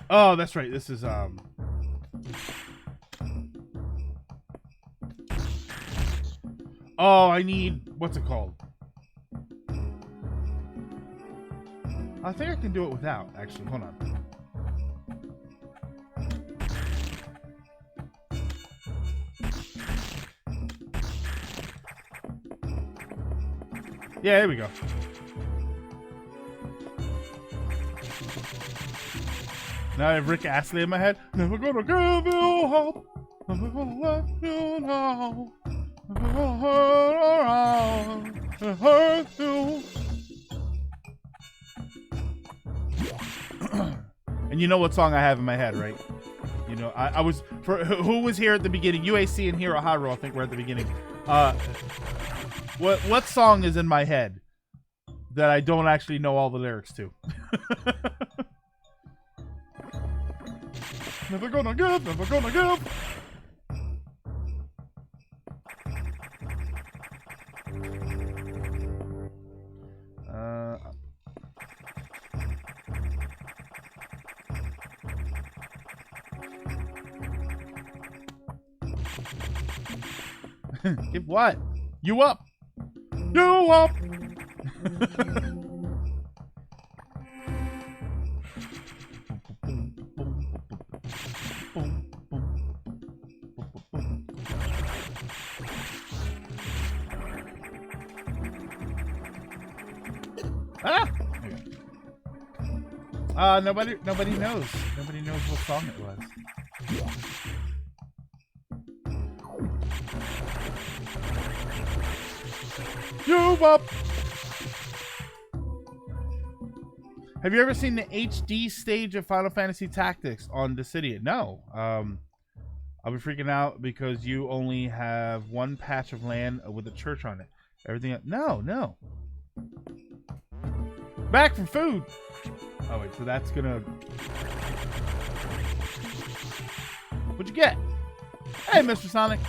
[SPEAKER 1] Oh, that's right. This is Oh, I need, what's it called? I think I can do it without, actually. Hold on. Yeah, there we go. Now I have Rick Astley in my head. Never gonna give you up. Never gonna let you know. Never gonna hurt around and hurt you. And you know what song I have in my head, right? You know, I was for who was here at the beginning. UAC and Hero Hyrule, I think, were at the beginning. What song is in my head that I don't actually know all the lyrics to? Never gonna give, never gonna give. Give what? You up? You up? Ah! Nobody knows. Nobody knows what song it was. You up? Have you ever seen the HD stage of Final Fantasy Tactics on Dissidia? No. I'll be freaking out because you only have one patch of land with a church on it. Everything else, no. Back from food. Oh wait, so that's gonna. What'd you get? Hey, Mr. Sonic.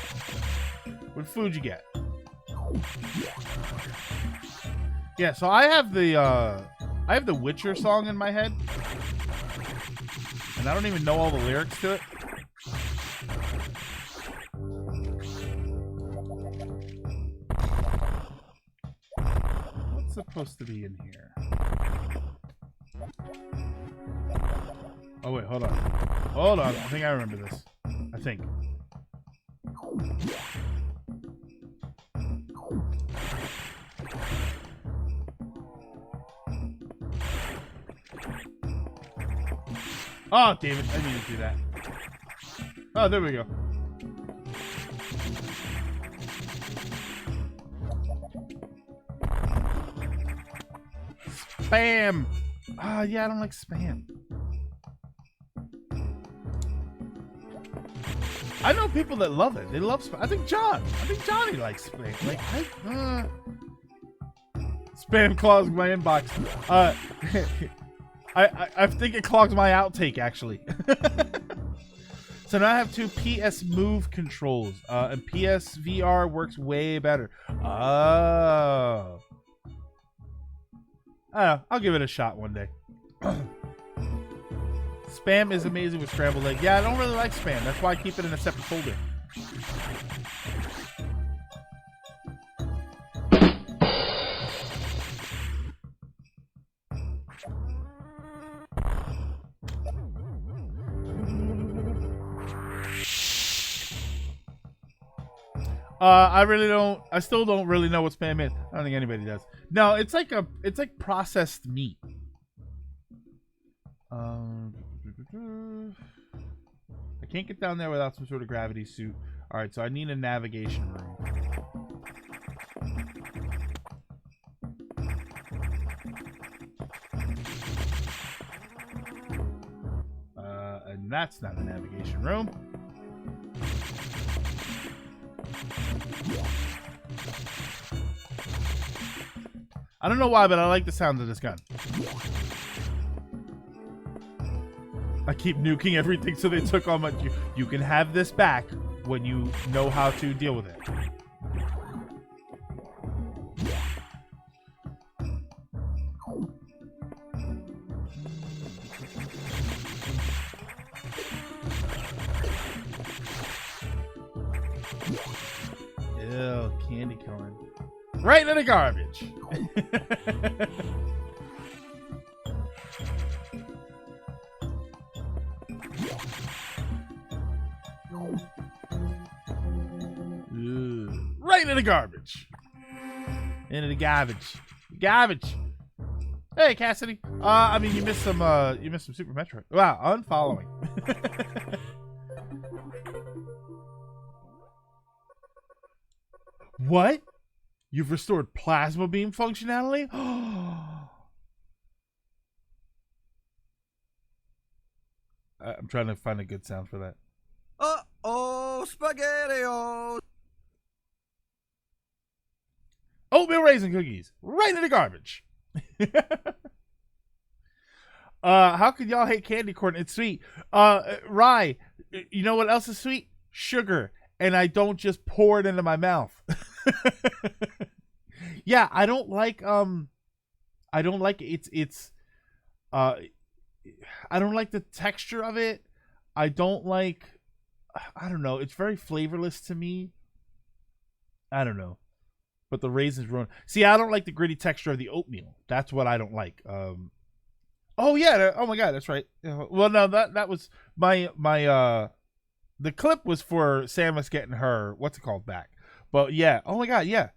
[SPEAKER 1] What food you get? Yeah, so I have the Witcher song in my head, and I don't even know all the lyrics to it. What's supposed to be in here? Oh wait, hold on. I think I remember this. I think. Oh, damn it. I didn't do that. Oh, there we go. Spam! Ah, yeah, I don't like spam. I know people that love it. They love spam. I think Johnny likes spam. Like, spam clogs my inbox. I think it clogs my outtake, actually. So now I have two PS Move controls, and PS VR works way better. Oh. I don't know. I'll give it a shot one day. Spam is amazing with scrambled egg. Yeah, I don't really like spam. That's why I keep it in a separate folder. I still don't really know what spam is. I don't think anybody does. No, it's like processed meat. I can't get down there without some sort of gravity suit. All right, so I need a navigation room. And that's not a navigation room. I don't know why, but I like the sound of this gun. I keep nuking everything so they took all my... You can have this back when you know how to deal with it. Ew, candy corn. Right in the garbage. Ew. Right in the garbage. Into the garbage. Garbage. Hey, Cassidy. I mean, you missed some Super Metroid. Wow, unfollowing. What? You've restored plasma beam functionality? I'm trying to find a good sound for that.
[SPEAKER 3] Uh-oh, SpaghettiOs!
[SPEAKER 1] Oatmeal raisin cookies. Right in the garbage. How could y'all hate candy corn? It's sweet. Rye, you know what else is sweet? Sugar. And I don't just pour it into my mouth. Yeah, I don't like I don't like the texture of it. I don't know, it's very flavorless to me. I don't know. But the raisins ruin. See, I don't like the gritty texture of the oatmeal. That's what I don't like. Oh yeah, oh my god, that's right. Well, no, that was my the clip was for Samus getting her what's it called back. But yeah, oh my god, yeah.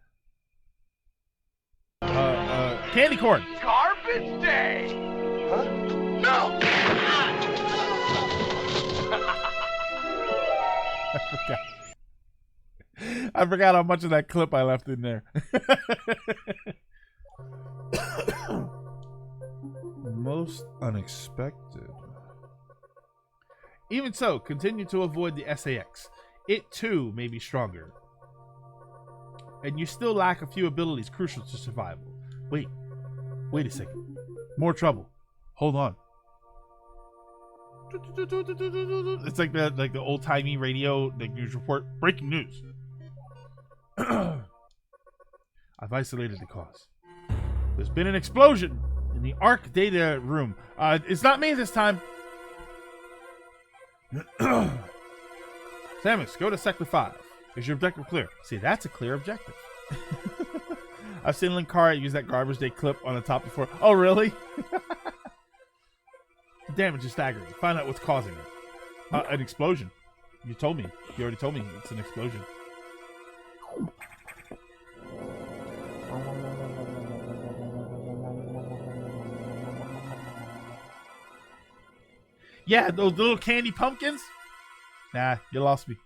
[SPEAKER 1] Candy corn.
[SPEAKER 4] Garbage day! Huh? No!
[SPEAKER 1] I forgot how much of that clip I left in there. Most unexpected. Even so, continue to avoid the SAX. It too may be stronger. And you still lack a few abilities crucial to survival. Wait a second. More trouble. Hold on. It's like the old-timey radio news report. Breaking news. I've isolated the cause. There's been an explosion in the ARC data room. It's not me this time. Samus, go to Sector 5. Is your objective clear? See, that's a clear objective. I've seen Linkara use that garbage day clip on the top before. Oh, really? The damage is staggering. Find out what's causing it. An explosion. You told me. You already told me it's an explosion. Yeah, those little candy pumpkins? Nah, you lost me.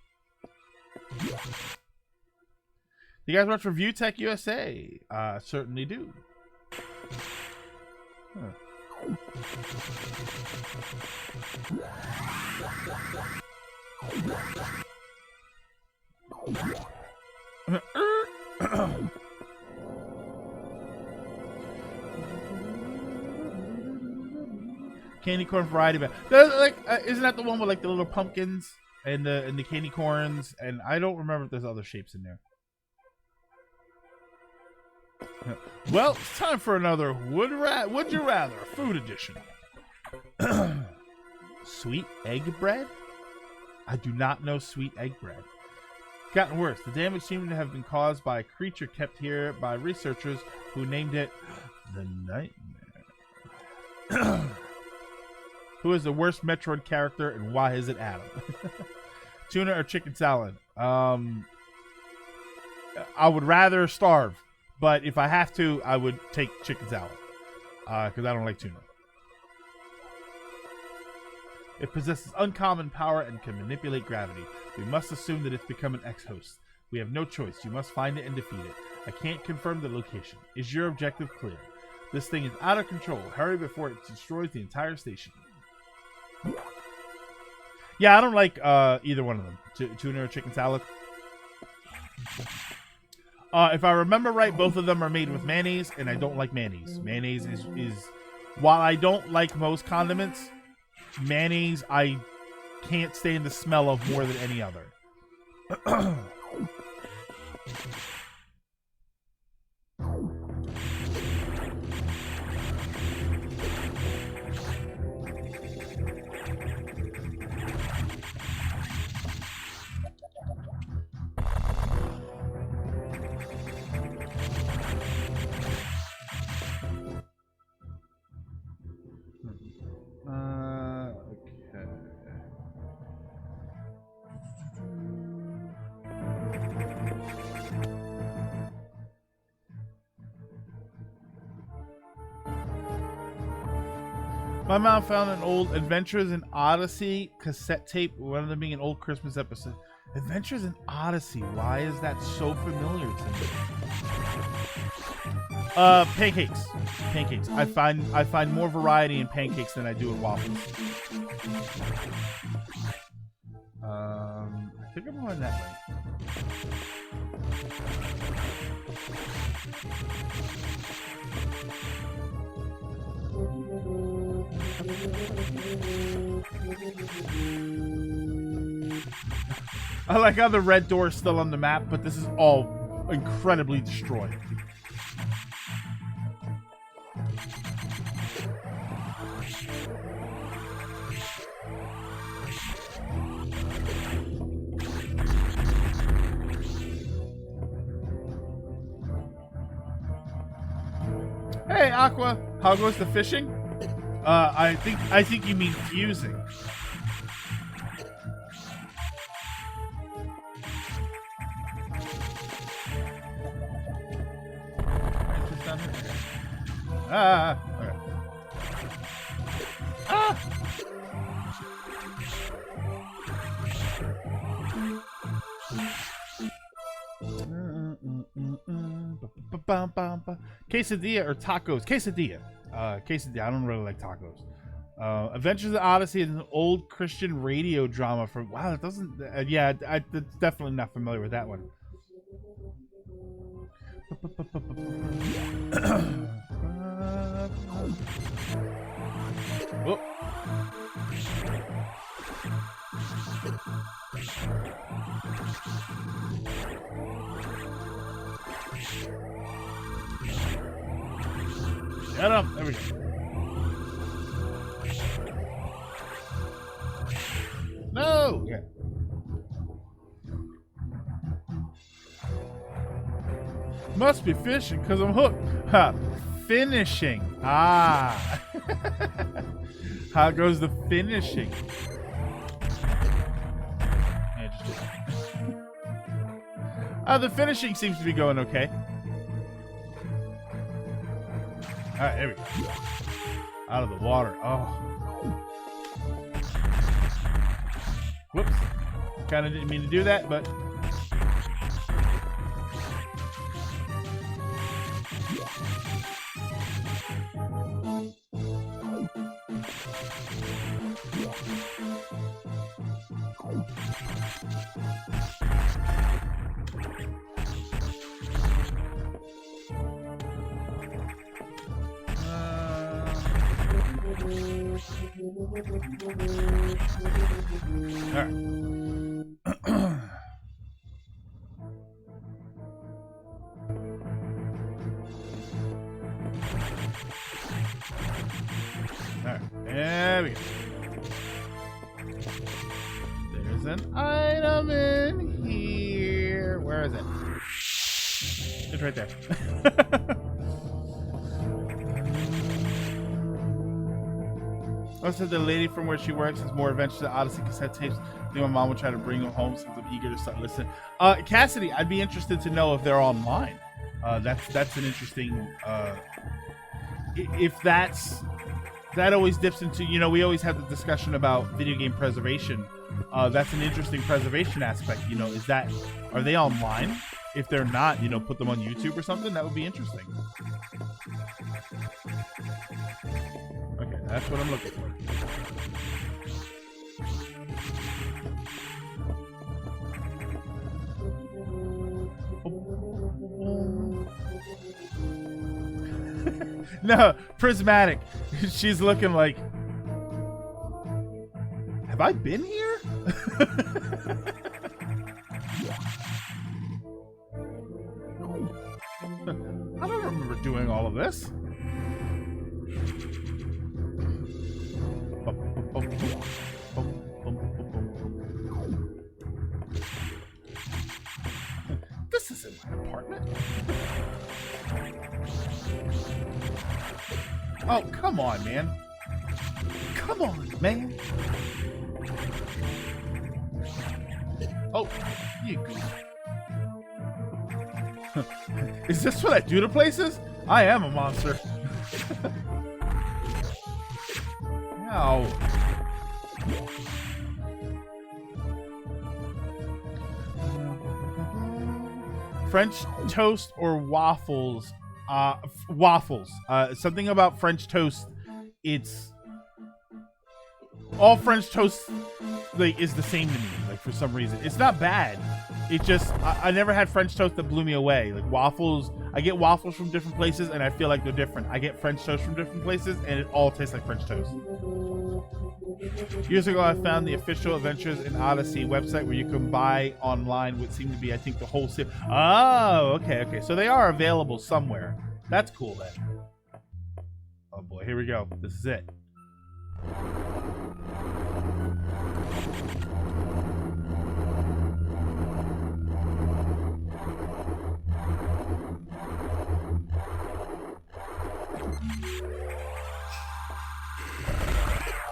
[SPEAKER 1] You guys watch Review Tech USA? Certainly do. Huh. Candy corn variety bag. Like, isn't that the one with like the little pumpkins and the candy corns? And I don't remember if there's other shapes in there. Well, it's time for another Would You Rather food edition. Sweet egg bread? I do not know sweet egg bread. Gotten worse. The damage seemed to have been caused by a creature kept here by researchers who named it the Nightmare. Who is the worst Metroid character and why is it Adam? Tuna or chicken salad? I would rather starve. But if I have to, I would take chicken salad. Because I don't like tuna. It possesses uncommon power and can manipulate gravity. We must assume that it's become an ex-host. We have no choice. You must find it and defeat it. I can't confirm the location. Is your objective clear? This thing is out of control. Hurry before it destroys the entire station. Yeah, I don't like either one of them. Tuna or chicken salad. If I remember right, both of them are made with mayonnaise, and I don't like mayonnaise. Mayonnaise is while I don't like most condiments, mayonnaise I can't stand the smell of more than any other. My mom found an old Adventures in Odyssey cassette tape, one of them being an old Christmas episode. Adventures in Odyssey. Why is that so familiar to me? Pancakes. Pancakes. I find more variety in pancakes than I do in waffles. I think I'm going that way. I like how the red door is still on the map, but this is all incredibly destroyed. Hey, Aqua, how goes the fishing? I think you mean fusing. Okay. Ah! Quesadilla or tacos? Quesadilla. Quesadilla. I don't really like tacos. Adventures of Odyssey is an old Christian radio drama from. Wow, that doesn't. Yeah, that's definitely not familiar with that one. Whoop. Shut up. There we go. No. Yeah. Must be fishing because I'm hooked. Ha. Finishing. Ah. How goes the finishing? Yeah, the finishing seems to be going okay. All right, there we go. Out of the water. Oh. Whoops. Kind of didn't mean to do that, but. There we go. There's an item in here. Where is it? It's right there. Also, the lady from where she works has more Adventures of Odyssey cassette tapes. I think my mom will try to bring them home since I'm eager to start listening. Cassidy, I'd be interested to know if they're online. That's an interesting. If that always dips into, we always have the discussion about video game preservation. That's an interesting preservation aspect. Are they online? If they're not, put them on YouTube or something. That would be interesting. Okay, that's what I'm looking for. No, Prismatic. She's looking like, have I been here? I don't remember doing all of this. This isn't my apartment. Oh, come on, man. Come on, man. Oh, you goof. Is this what I do to places? I am a monster. Ow. French toast or waffles? Waffles. Something about French toast. It's all French toast like is the same to me. Like for some reason, it's not bad. It just I never had French toast that blew me away. Like waffles, I get waffles from different places and I feel like they're different. I get French toast from different places and it all tastes like French toast. Years ago, I found the official Adventures in Odyssey website where you can buy online what seemed to be, I think, the whole series. Oh, okay. So they are available somewhere. That's cool then. Oh boy, here we go. This is it.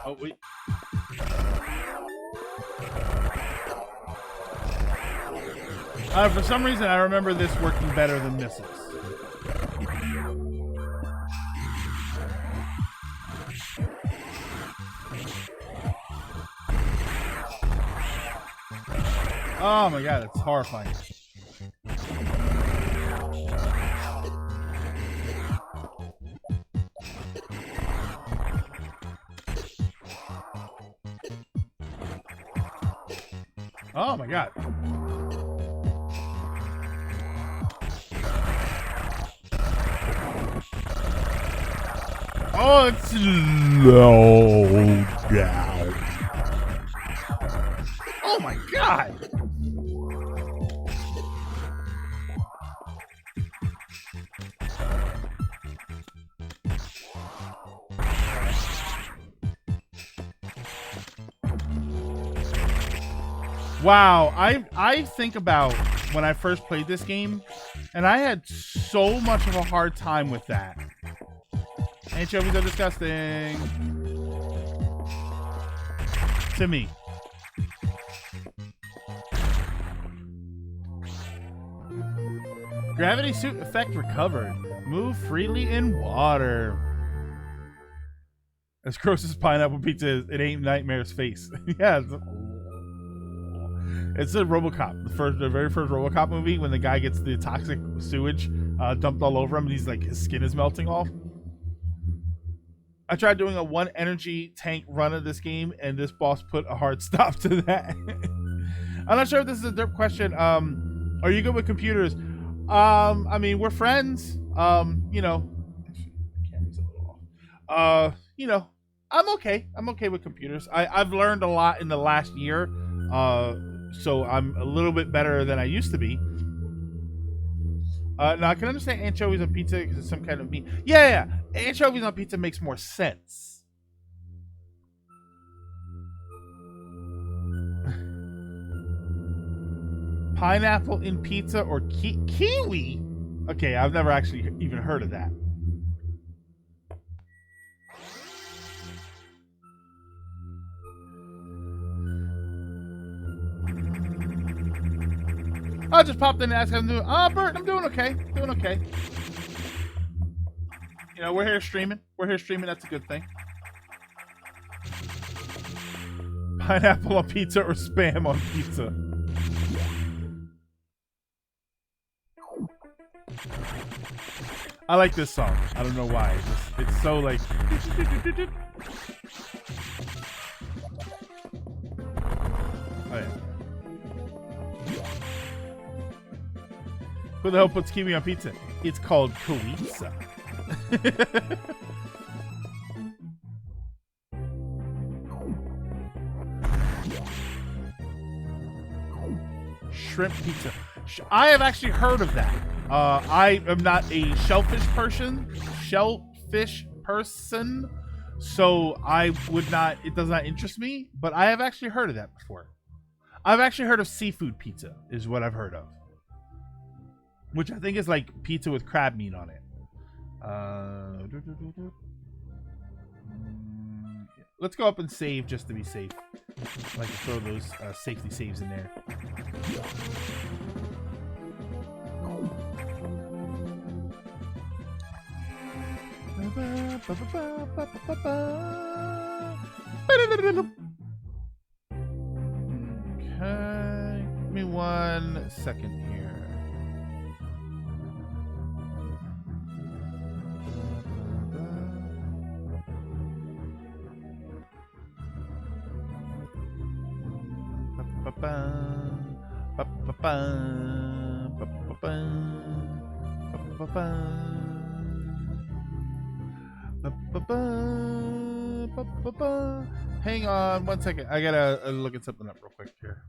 [SPEAKER 1] Oh, wait. For some reason, I remember this working better than Misses. Oh my god, it's horrifying. Oh my god. Oh, it's slow down. Oh my god. Wow, I think about when I first played this game, and I had so much of a hard time with that. Anchovies are disgusting. To me. Gravity suit effect recovered. Move freely in water. As gross as pineapple pizza is, it ain't Nightmare's face. Yeah. It's a RoboCop, the very first RoboCop movie when the guy gets the toxic sewage dumped all over him, and he's like his skin is melting off. I tried doing a 1 energy tank run of this game, and this boss put a hard stop to that. I'm not sure if this is a derp question. Are you good with computers? I mean, we're friends. You know, camera's a little off. You know, I'm okay. I'm okay with computers. I've learned a lot in the last year. So I'm a little bit better than I used to be. Now I can understand anchovies on pizza because it's some kind of meat. Yeah. Anchovies on pizza makes more sense. Pineapple in pizza or kiwi? Okay, I've never actually even heard of that. I just popped in and asked how I'm doing. Oh, Bert, I'm doing okay. Doing okay. You know, we're here streaming. That's a good thing. Pineapple on pizza or spam on pizza? I like this song. I don't know why. It's so like... Oh, yeah. Who the hell puts kiwi on pizza? It's called Kowitsa. Shrimp pizza. I have actually heard of that. I am not a shellfish person, so I would not. It does not interest me. But I have actually heard of that before. I've actually heard of seafood pizza. Is what I've heard of. Which I think is like pizza with crab meat on it. Let's go up and save just to be safe. I like to throw those safety saves in there. Okay, give me 1 second here. Hang on 1 second. I gotta look at something up real quick here.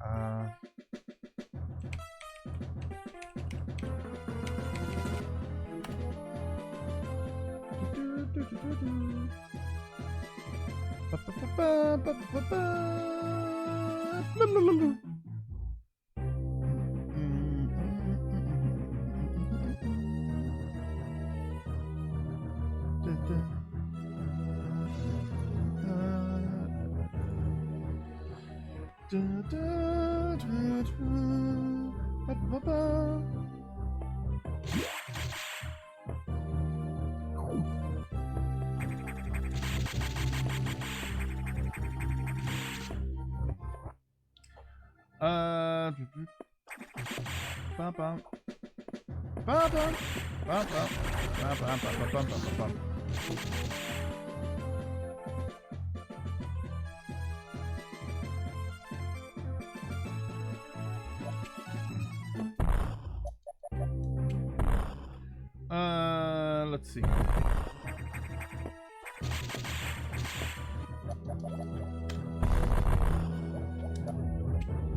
[SPEAKER 1] Let's see.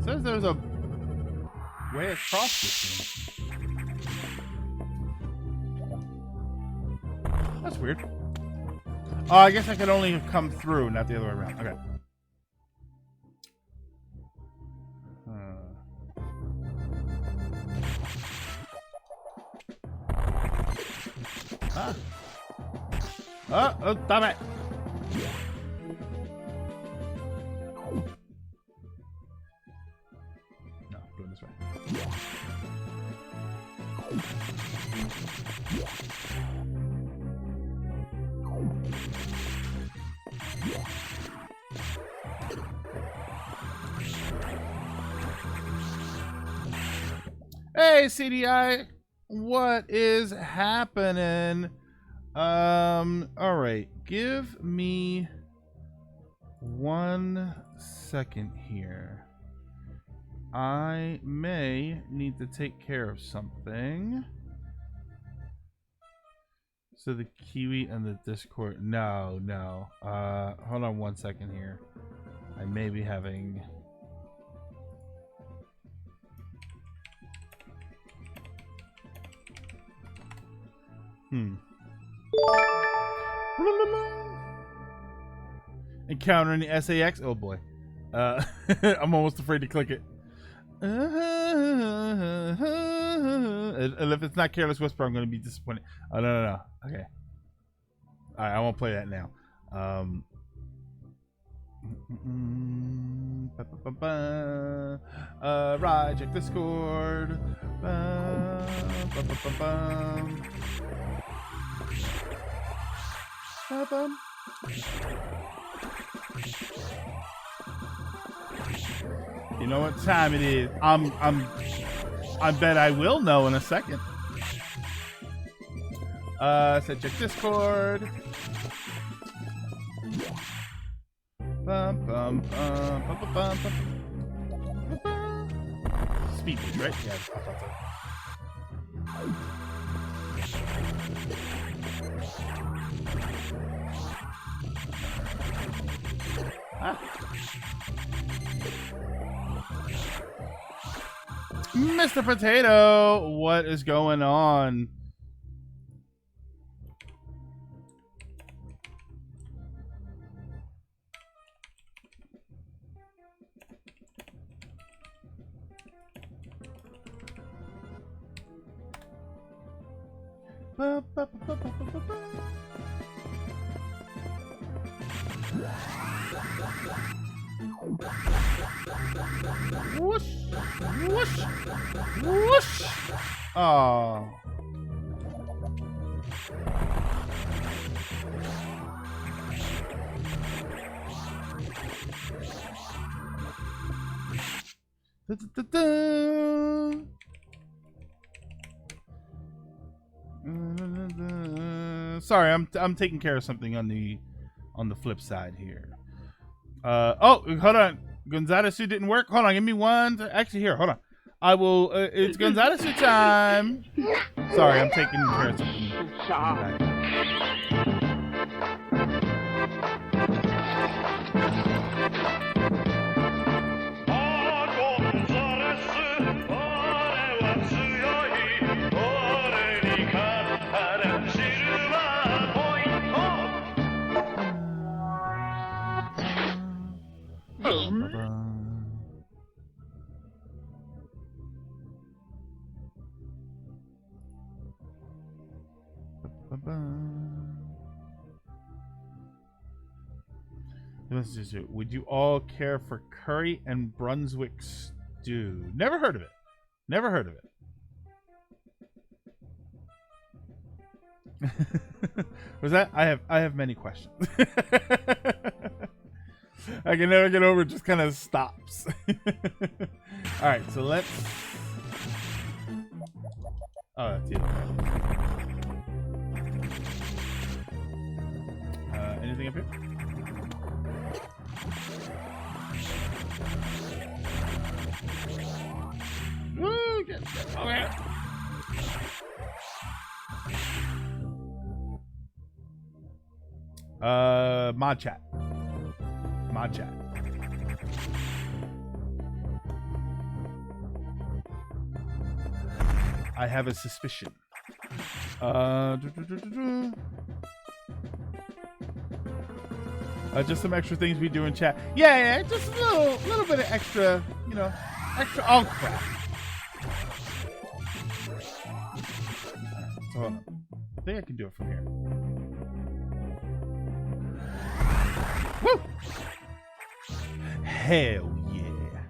[SPEAKER 1] Says there's a way across this thing. That's weird. Oh, I guess I could only have come through, not the other way around. Okay. Oh, damn it. No, going this way. Hey, CDI. What is happening? All right. Give me 1 second here. I may need to take care of something. So the Kiwi and the Discord. No. Hold on 1 second here. I may be having. Encountering the SAX. Oh boy. I'm almost afraid to click it. And if it's not Careless Whisper, I'm going to be disappointed. Oh, no. Okay. Alright, I won't play that now. Right, check Discord. You know what time it is? I bet I will know in a second. So check Discord. Speed boost, right? Yeah. Mr. Potato, what is going on? Whoosh, whoosh, whoosh. Oh. Sorry, I'm taking care of something on the flip side here. Oh, hold on. Gonzalesu didn't work. Hold on, give me one. Actually, here, hold on. I will. It's Gonzalesu time. Sorry, I'm taking care of something. Would you all care for curry and Brunswick stew? Never heard of it. Never heard of it. Was that? I have many questions. I can never get over it. Just kind of stops. All right, so let's. Oh, that's it. Anything up here? Ooh, get okay. Mod chat. Mod chat. I have a suspicion. Just some extra things we do in chat. Yeah, just a little bit of extra, you know, extra. Oh crap! So hold on. I think I can do it from here. Woo! Hell yeah!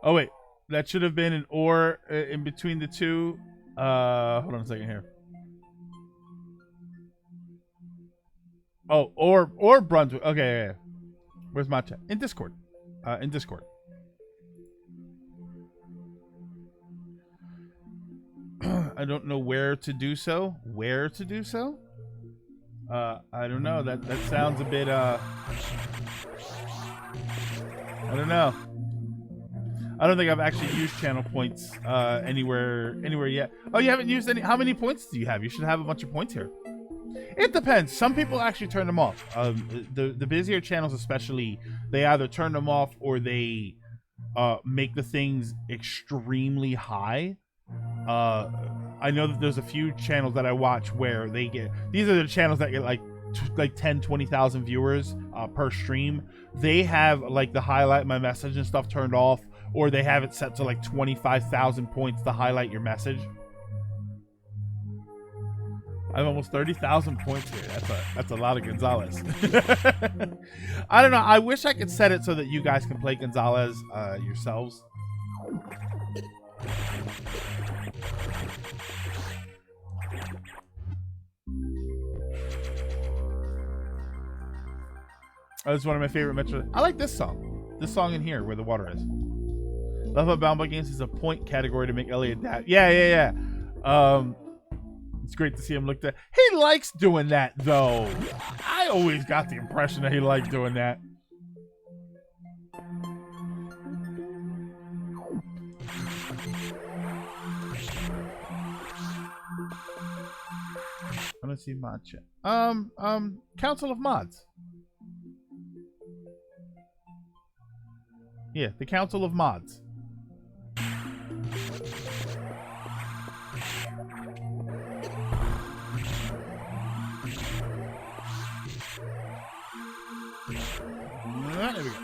[SPEAKER 1] Oh wait, that should have been an or in between the two. Hold on a second here. Oh, or Brunswick. Okay, yeah. Where's my chat? In Discord. In Discord. I don't know where to do so. Where to do so? I don't know. That sounds a bit. I don't know. I don't think I've actually used channel points anywhere yet. Oh, you haven't used any? How many points do you have? You should have a bunch of points here. It depends. Some people actually turn them off. The busier channels especially, they either turn them off or they make the things extremely high. I know that there's a few channels that I watch where they get, these are the channels that get like 10, 20,000 viewers per stream. They have like the highlight my message and stuff turned off, or they have it set to like 25,000 points to highlight your message. I have almost 30,000 points here. That's a lot of Gonzalez. I don't know. I wish I could set it so that you guys can play Gonzalez yourselves. Oh, this is one of my favorite Metroid. I like this song. This song in here where the water is. Love how Bound by Games is a point category to make Elliot adapt. Yeah. It's great to see him look at. He likes doing that though. I always got the impression that he liked doing that. I don't see mod chat. Council of Mods. Yeah, the Council of Mods. There we go.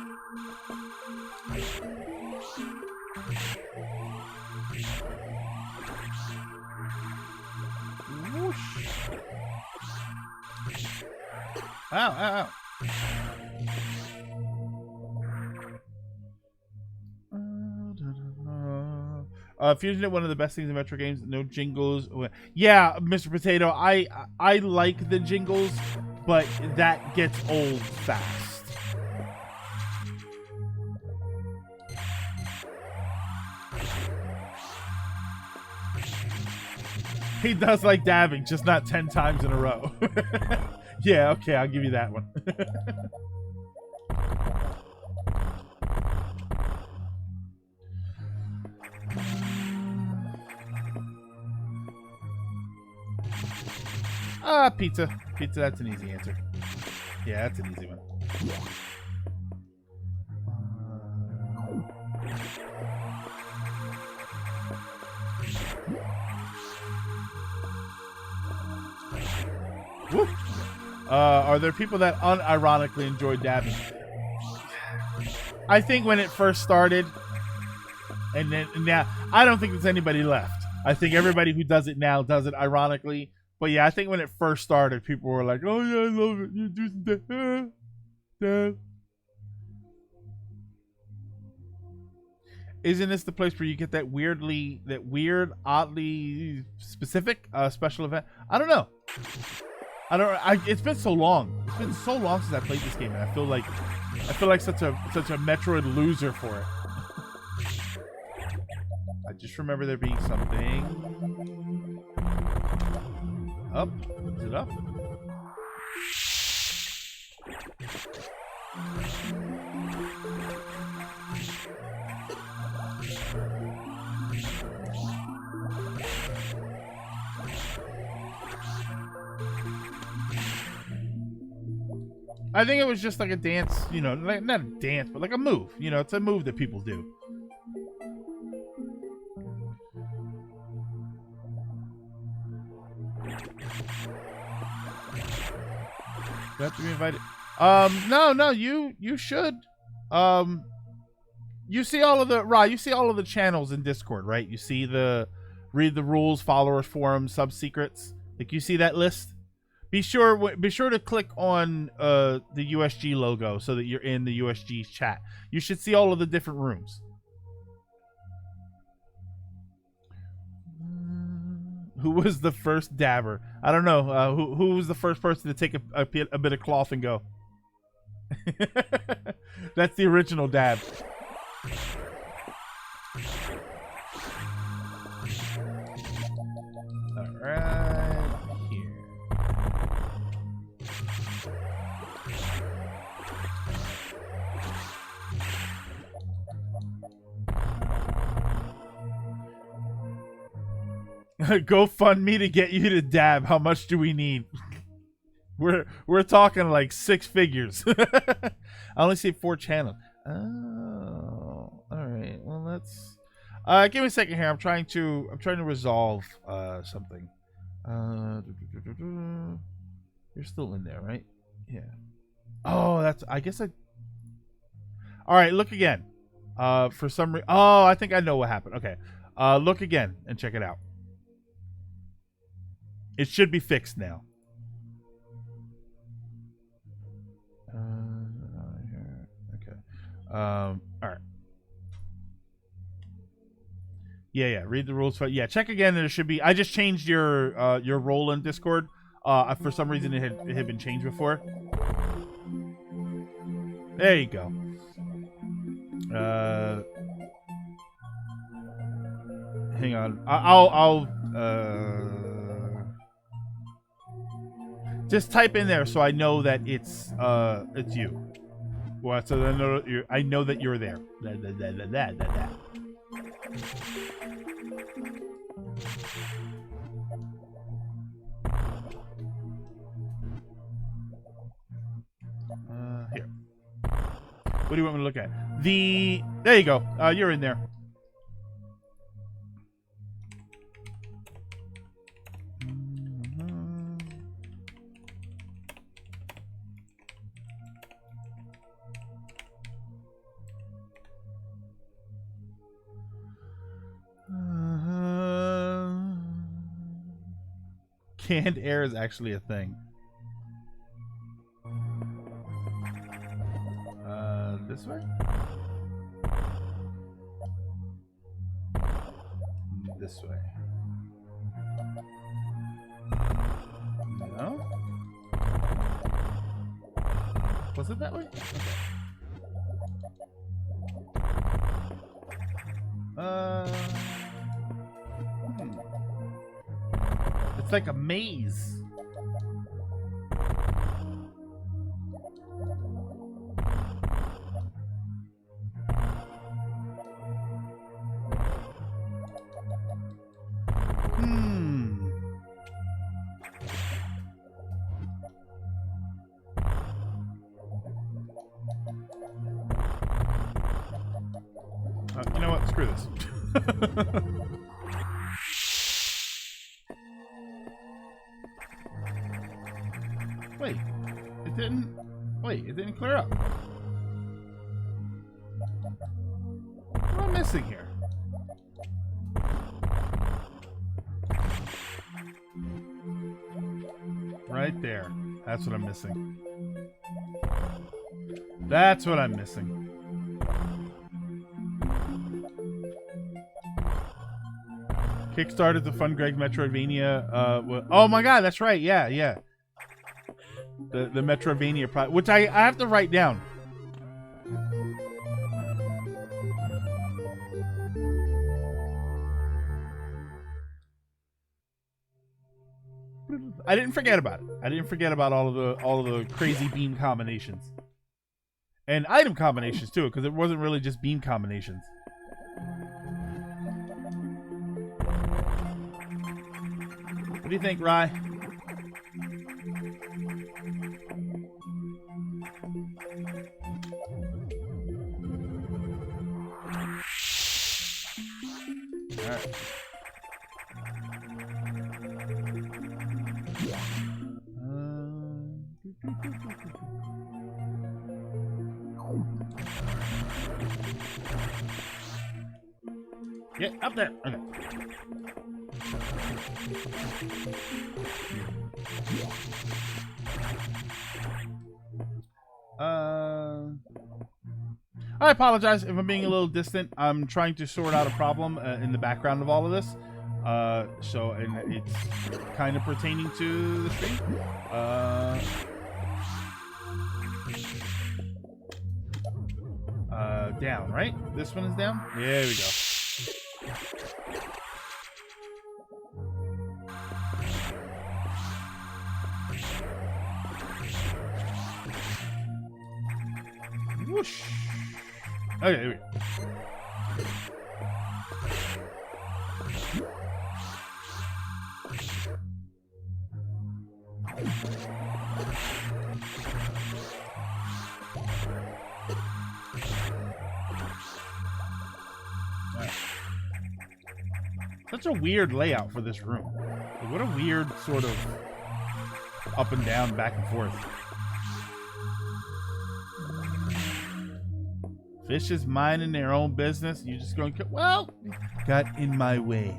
[SPEAKER 1] Whoosh. Ow. Fusion, one of the best things in Metro games. No jingles. Yeah, Mr. Potato. I like the jingles, but that gets old fast. He does like dabbing, just not 10 times in a row. Yeah, okay, I'll give you that one. Pizza. Pizza, that's an easy answer. Yeah, that's an easy one. Woo. Are there people that unironically enjoy dabbing? I think when it first started, and then now, I don't think there's anybody left. I think everybody who does it now does it ironically. But yeah, I think when it first started, people were like, "Oh yeah, I love it. You do that." Isn't this the place where you get that weird, oddly specific special event? I don't know. It's been so long. It's been so long since I played this game, and I feel like such a Metroid loser for it. I just remember there being something up. Is it up? I think it was just like a dance, you know, like, not a dance, but like a move. You know, it's a move that people do. You have to be invited. No, you should. You see all of the channels in Discord, right? You see the read the rules, followers, forums, sub secrets. Like, you see that list. Be sure to click on the USG logo so that you're in the USG chat. You should see all of the different rooms. Who was the first dabber? I don't know. Who was the first person to take a bit of cloth and go? That's the original dab. All right, here. GoFundMe to get you to dab. How much do we need? We're talking like 6 figures. I only see 4 channels. Oh, all right. Well, let's give me a second here. I'm trying to resolve something. You're still in there, right? Yeah. Oh, that's. I guess I. All right. Look again. For some reason. Oh, I think I know what happened. Okay. Look again and check it out. It should be fixed now. Okay. All right. Yeah. Read the rules. Yeah. Check again, and it should be. I just changed your role in Discord. For some reason, it had been changed before. There you go. Hang on. I'll just type in there so I know that it's you. Well, so I know that you're there. Here. What do you want me to look at? There you go. You're in there. Canned air is actually a thing. This way? this way. No? Was it that way? Okay. It's like a maze. You know what? Screw this. Wait, it didn't. Wait, it didn't clear up. What am I missing here? Right there. That's what I'm missing. That's what I'm missing. Kickstarted the Fun Greg Metroidvania. Oh my god, that's right. Yeah, yeah. The Metroidvania project, which I have to write down. I didn't forget about it. I didn't forget about all of the crazy beam combinations and item combinations too, because it wasn't really just beam combinations. What do you think, Rye? All right. Get up there. Okay. I apologize if I'm being a little distant. I'm trying to sort out a problem in the background of all of this. And it's kind of pertaining to the stream. Down, right? This one is down? There we go. Whoosh. Okay, here we go. Right. Such a weird layout for this room. Like, what a weird sort of up and down, back and forth. Fish is minding their own business. You just going, well, got in my way.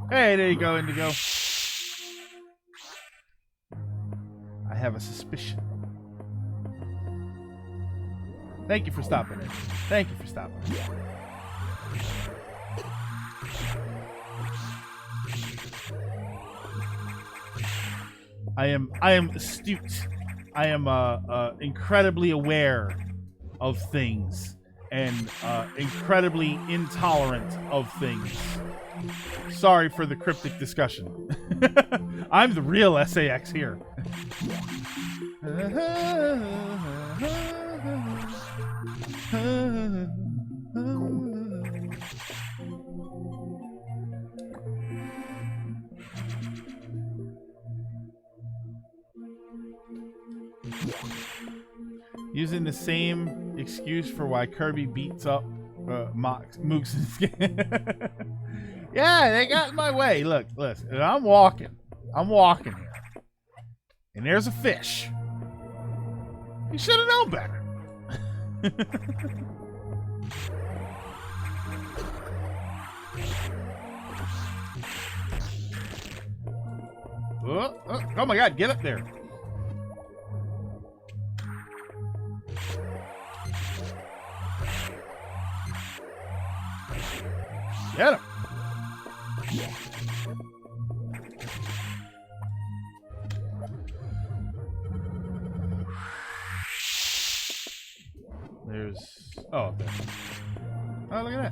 [SPEAKER 1] Hey, there you go, Indigo. I have a suspicion. Thank you for stopping in. Thank you for stopping in. I am astute. I am incredibly aware of things and incredibly intolerant of things. Sorry for the cryptic discussion. I'm the real SAX here. Using the same excuse for why Kirby beats up Mooks in this game. Yeah, they got in my way. Look, listen, I'm walking here. And there's a fish. You should have known better. Oh my god, get up there. Get him. There's... Oh, up there. Oh, look at that.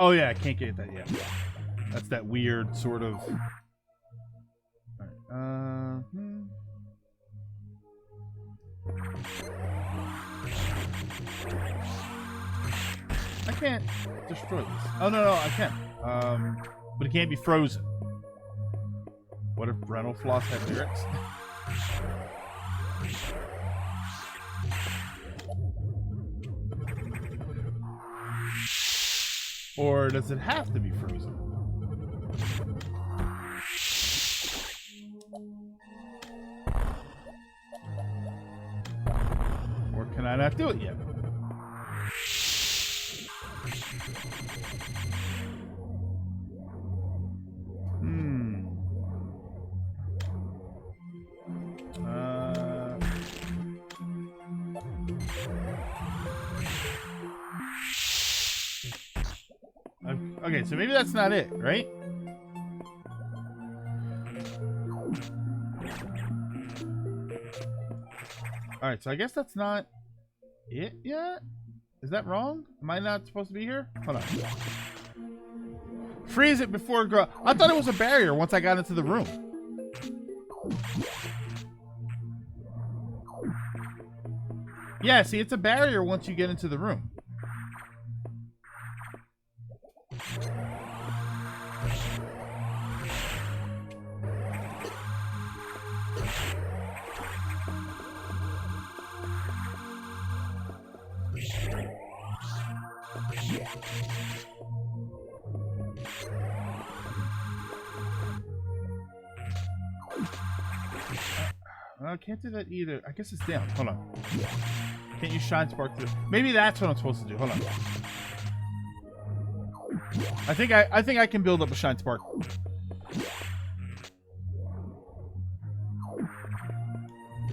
[SPEAKER 1] Oh yeah, I can't get that yet. That's that weird sort of... Alright, I can't destroy this. Oh, no, I can. But it can't be frozen. What if Brental Floss had lyrics? Or does it have to be frozen? Or can I not do it yet? Okay, so maybe that's not it, right? Alright, so I guess that's not it yet? Is that wrong? Am I not supposed to be here? Hold on. Freeze it before it grows. I thought it was a barrier once I got into the room. Yeah, see, it's a barrier once you get into the room. I can't do that either. I guess it's down. Hold on. Can't use Shine Spark to... Maybe that's what I'm supposed to do. Hold on. I think I can build up a Shine Spark.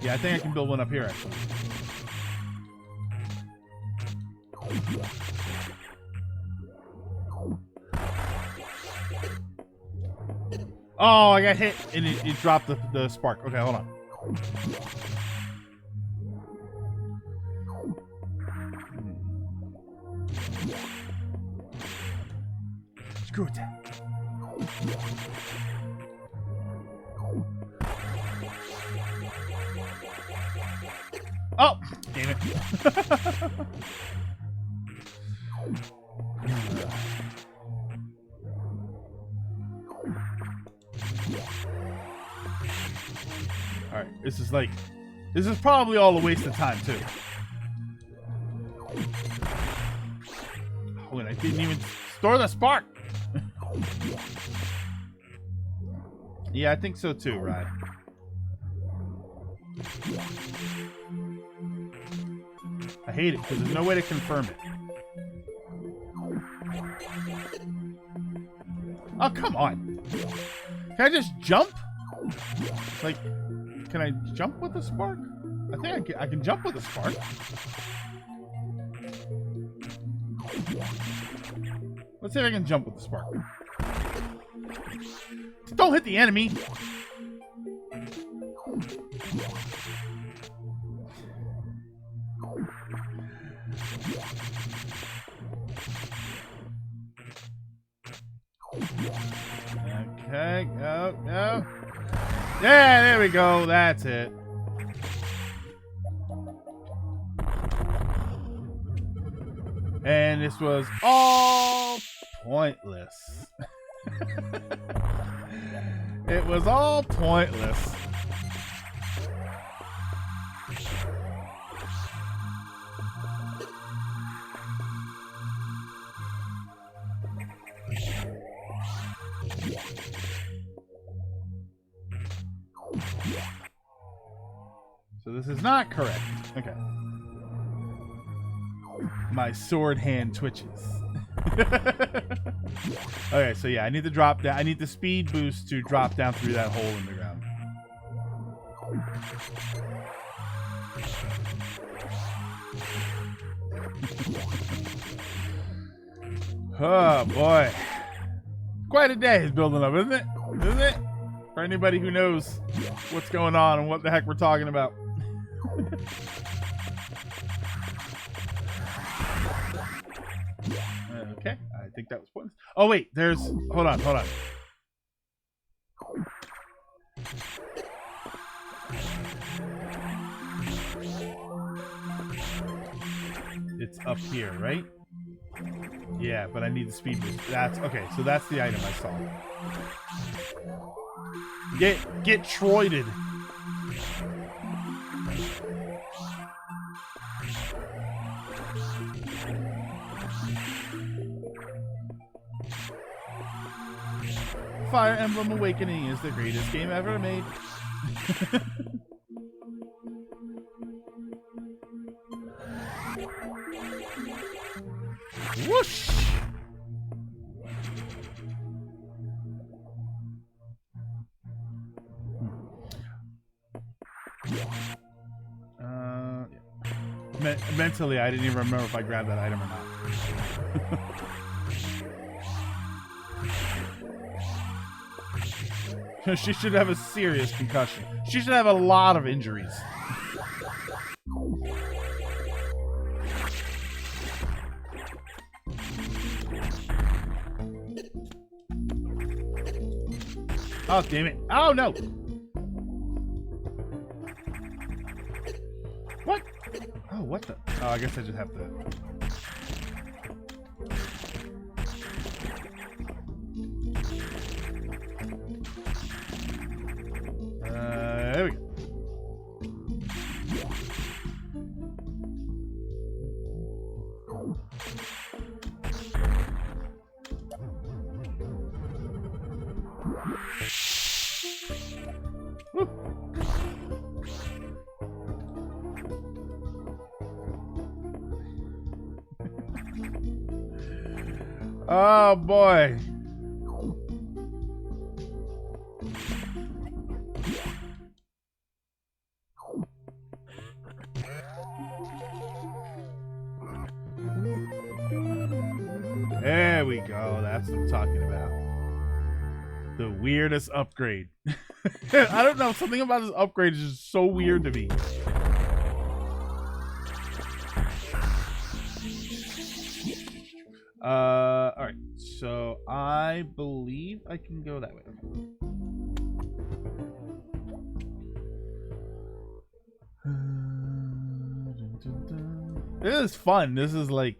[SPEAKER 1] Yeah, I think I can build one up here, actually. Oh, I got hit and it dropped the spark. Okay, hold on. Screw it. Oh, damn it. Alright, this is probably all a waste of time, too. Oh, and I didn't even store the spark! Yeah, I think so, too, Ryan. I hate it, because there's no way to confirm it. Oh, come on! Can I just jump? Like... Can I jump with the spark? I think I can jump with the spark. Let's see if I can jump with the spark. Don't hit the enemy! Okay, go. Yeah, there we go. That's it. And this was all pointless. It was all pointless. So this is not correct. Okay. My sword hand twitches. Okay, so yeah, I need to drop down. I need the speed boost to drop down through that hole in the ground. Oh boy. Quite a day is building up, isn't it? Isn't it? For anybody who knows what's going on and what the heck we're talking about. Okay, I think that was pointless. Oh wait, there's... Hold on. It's up here, right? Yeah, but I need the speed boost. That's okay. So that's the item I saw. Get Troided. Fire Emblem Awakening is the greatest game ever made. Whoosh! Mentally, I didn't even remember if I grabbed that item or not. She should have a serious concussion. She should have a lot of injuries. Oh, damn it. Oh, no. What? Oh, what the? Oh, I guess I just have to... There we go. Woo. Oh boy. There we go. That's what I'm talking about. The weirdest upgrade. I don't know. Something about this upgrade is just so weird to me. All right. So I believe I can go that way. This is fun. This is like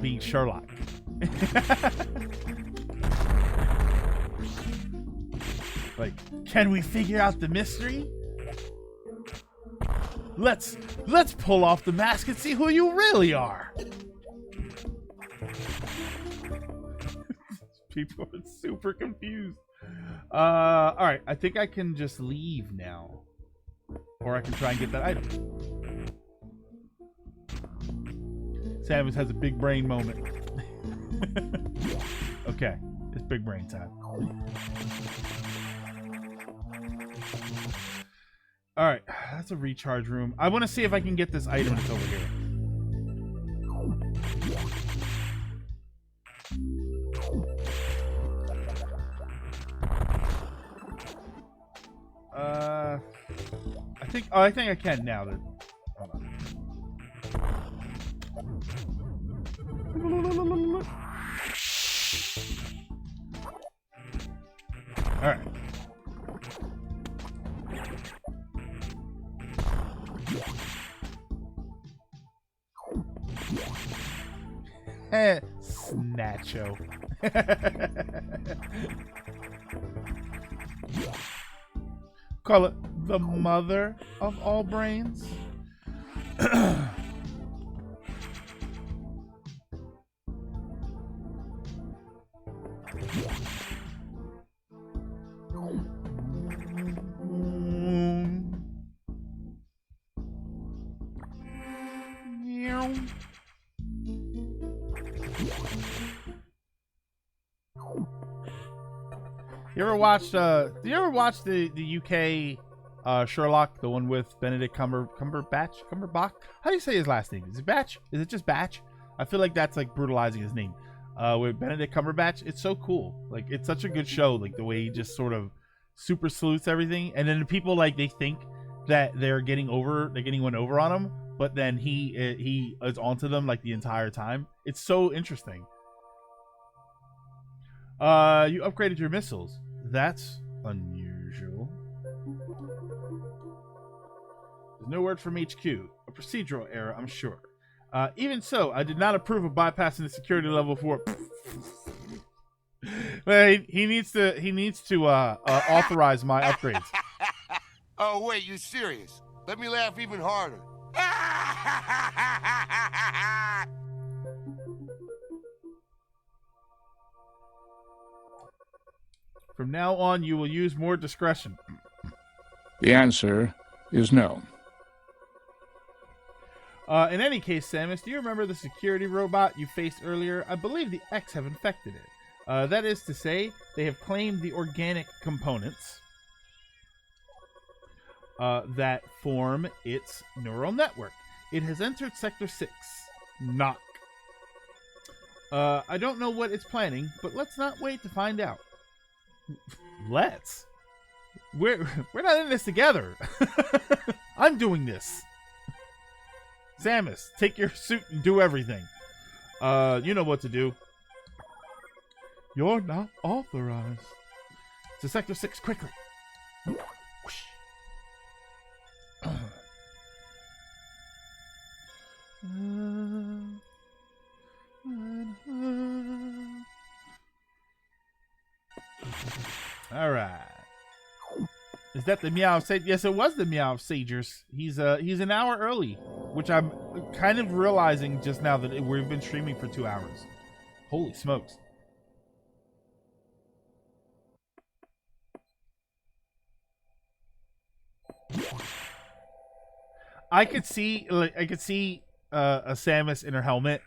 [SPEAKER 1] being Sherlock. Like, can we figure out the mystery? Let's pull off the mask and see who you really are. People are super confused. All right, I think I can just leave now, or I can try and get that item. Samus has a big brain moment. Okay, it's big brain time. All right, that's a recharge room. I want to see if I can get this item that's over here. I think I can now. That, hold on. All right. Snatcho. Call it the mother of all brains. You ever watch do you ever watch the UK Sherlock, the one with Benedict Cumberbatch. How do you say his last name? Is it Batch? Is it just Batch? I feel like that's like brutalizing his name. With Benedict Cumberbatch, it's so cool. Like, it's such a good show. Like the way he just sort of super salutes everything, and then the people like they think that they're getting one over on him, but then he is onto them like the entire time. It's so interesting. You upgraded your missiles. That's unusual. There's no word from HQ. A procedural error, I'm sure. Even so, I did not approve of bypassing the security level 4. Well, he needs to authorize my upgrades.
[SPEAKER 4] Oh, wait, you serious? Let me laugh even harder.
[SPEAKER 1] From now on, you will use more discretion.
[SPEAKER 5] The answer is no.
[SPEAKER 1] In any case, Samus, do you remember the security robot you faced earlier? I believe the X have infected it. That is to say, they have claimed the organic components that form its neural network. It has entered Sector 6. Knock. I don't know what it's planning, but let's not wait to find out. Let's? We're not in this together. I'm doing this. Samus, take your suit and do everything. You know what to do. You're not authorized. To Sector 6, quickly. All right. Is that the Meow Sage? Yes, it was the Meow Sagers. He's an hour early, which I'm kind of realizing just now that we've been streaming for 2 hours. Holy smokes. I could see a Samus in her helmet,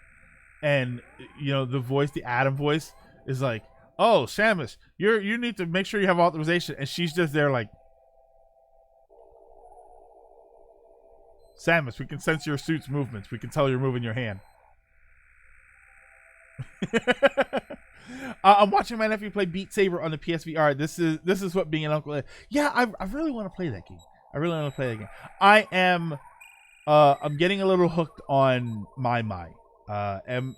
[SPEAKER 1] and you know the voice, the Adam voice, is like, "Oh, Samus, you need to make sure you have authorization," and she's just there like, "Samus, we can sense your suit's movements. We can tell you're moving your hand." I'm watching my nephew play Beat Saber on the PSVR. This is what being an uncle is. Yeah, I really want to play that game. I am. I'm getting a little hooked on My. Yeah, I'm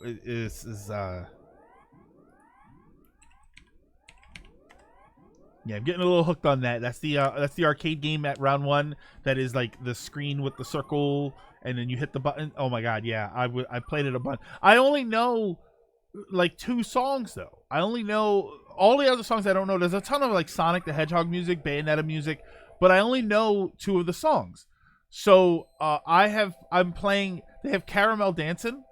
[SPEAKER 1] getting a little hooked on that. That's the arcade game at round 1. That is like the screen with the circle, and then you hit the button. Oh my god, yeah, I played it a bunch. I only know like 2 songs though. I only know all the other songs. I don't know. There's a ton of like Sonic the Hedgehog music, Bayonetta music, but I only know 2 of the songs. So I'm playing. They have Caramel Dancin',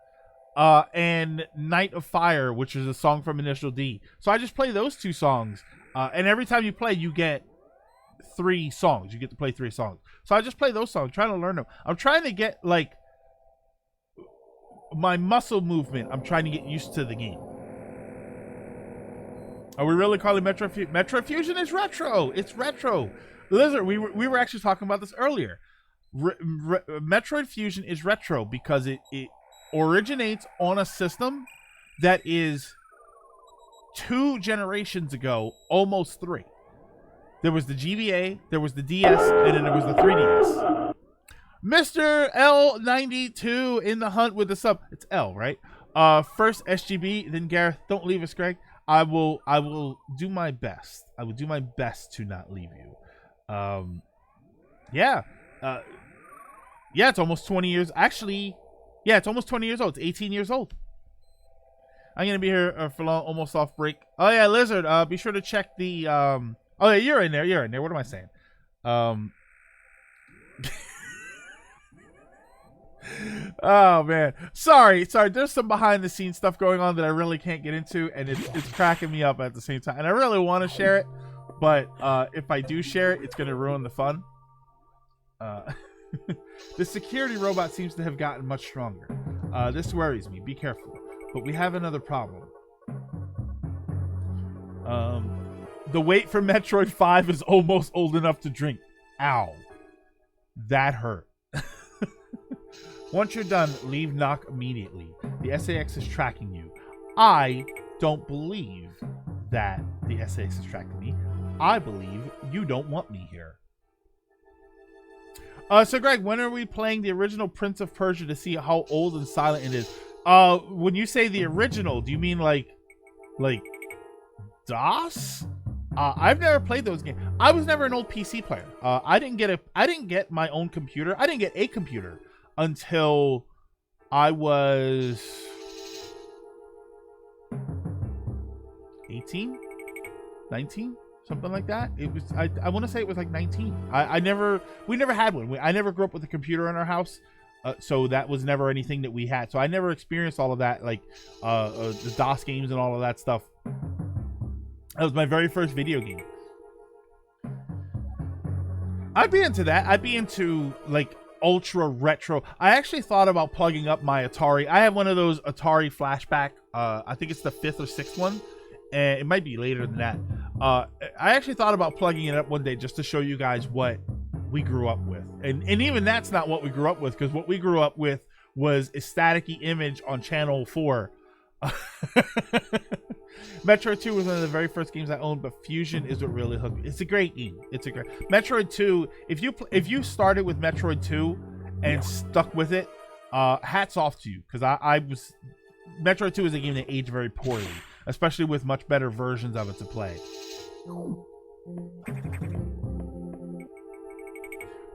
[SPEAKER 1] and Night of Fire, which is a song from Initial D. So I just play those 2 songs, and every time you play, you get 3 songs. You get to play 3 songs. So I just play those songs, trying to learn them. I'm trying to get like my muscle movement. I'm trying to get used to the game. Are we really calling Metroid Fusion? Metroid Fusion is retro. It's retro. Lizard, we were actually talking about this earlier. Metroid Fusion is retro because it originates on a system that is 2 generations ago, almost 3. There was the GBA, there was the DS, and then there was the 3DS. Mr. L92 in the hunt with the sub. It's L, right? First SGB, then Gareth. Don't leave us, Greg. I will do my best. I will do my best to not leave you. Yeah. Yeah, it's almost 20 years. Actually, yeah, it's almost 20 years old. It's 18 years old. I'm going to be here for long, almost off break. Oh, yeah, Lizard, be sure to check the... Oh, yeah, you're in there. What am I saying? Oh, man. Sorry. There's some behind-the-scenes stuff going on that I really can't get into, and it's cracking me up at the same time. And I really want to share it, but if I do share it, it's going to ruin the fun. The security robot seems to have gotten much stronger. This worries me. Be careful. But we have another problem. The wait for Metroid 5 is almost old enough to drink. Ow. That hurt. Once you're done, leave knock immediately. The SAX is tracking you. I don't believe that the SAX is tracking me. I believe you don't want me here. So Greg, when are we playing the original Prince of Persia to see how old and silent it is? When you say the original, do you mean like DOS? I've never played those games. I was never an old PC player. I didn't get my own computer. I didn't get a computer until I was 18, 19, something like that. It was I want to say it was like 19. We never had one. I never grew up with a computer in our house. So that was never anything that we had. So I never experienced all of that, like the DOS games and all of that stuff. That was my very first video game. I'd be into that. I'd be into like ultra retro. I actually thought about plugging up my Atari. I have one of those Atari flashback. I think it's the 5th or 6th one. And it might be later than that. I actually thought about plugging it up one day just to show you guys what we grew up with. And even that's not what we grew up with, because what we grew up with was a staticky image on channel 4. Metroid 2 was one of the very first games I owned, but Fusion is what really hooked me. It's a great game. It's a great Metroid 2. If you started with Metroid 2 and stuck with it, hats off to you, because Metroid 2 is a game that aged very poorly, especially with much better versions of it to play.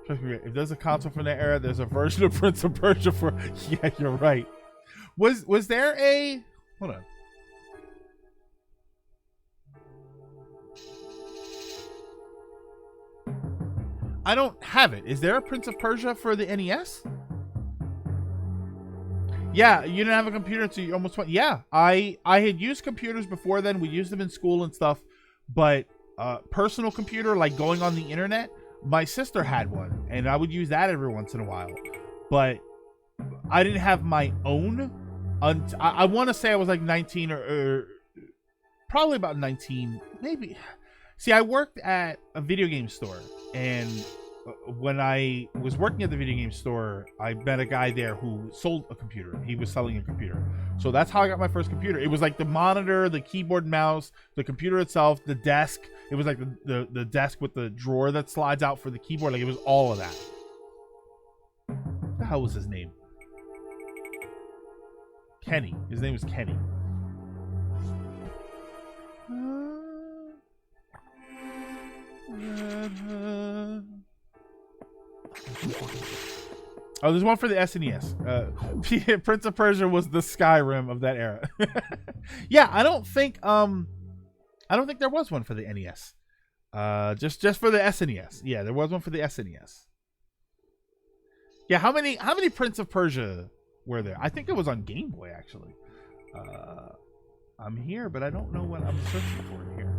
[SPEAKER 1] If there's a console from that era, there's a version of Prince of Persia for. Yeah, you're right. Was there a? Hold on. I don't have it. Is there a Prince of Persia for the NES? Yeah, you didn't have a computer until you almost went. Yeah, I had used computers before then. We used them in school and stuff, but personal computer, like going on the internet, my sister had one, and I would use that every once in a while. But I didn't have my own. I want to say I was like 19 or probably about 19, maybe. See, I worked at a video game store, and when I was working at the video game store, I met a guy there who sold a computer. He was selling a computer. So that's how I got my first computer. It was like the monitor, the keyboard, mouse, the computer itself, the desk. It was like the desk with the drawer that slides out for the keyboard. Like, it was all of that. What the hell was his name? Kenny. His name was Kenny. Oh, there's one for the SNES. Prince of Persia was the Skyrim of that era. Yeah, I don't think there was one for the NES. Just for the SNES. Yeah, there was one for the SNES. Yeah, how many Prince of Persia were there? I think it was on Game Boy, actually. I'm here, but I don't know what I'm searching for here.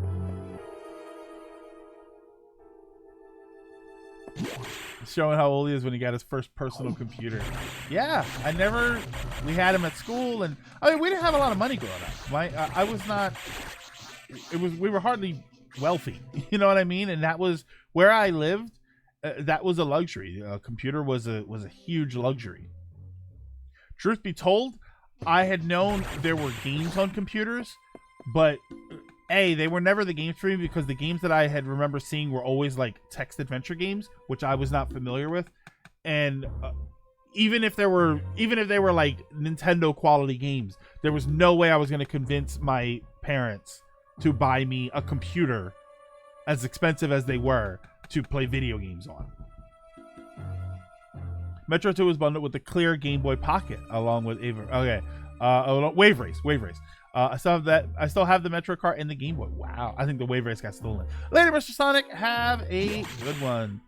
[SPEAKER 1] Showing how old he is when he got his first personal computer. Yeah, we had him at school, and I mean, we didn't have a lot of money growing up. I was not. We were hardly wealthy. You know what I mean? And that was where I lived. That was a luxury. A computer was a huge luxury. Truth be told, I had known there were games on computers, but they were never the games for me, because the games that I had remember seeing were always like text adventure games, which I was not familiar with. And even if they were like Nintendo quality games, there was no way I was going to convince my parents to buy me a computer, as expensive as they were, to play video games on. Metro 2 was bundled with the clear Game Boy Pocket along with Wave Race. I still have the Metro cart and the Game Boy. Wow, I think the Wave Race got stolen. Later, Mr. Sonic. Have a good one.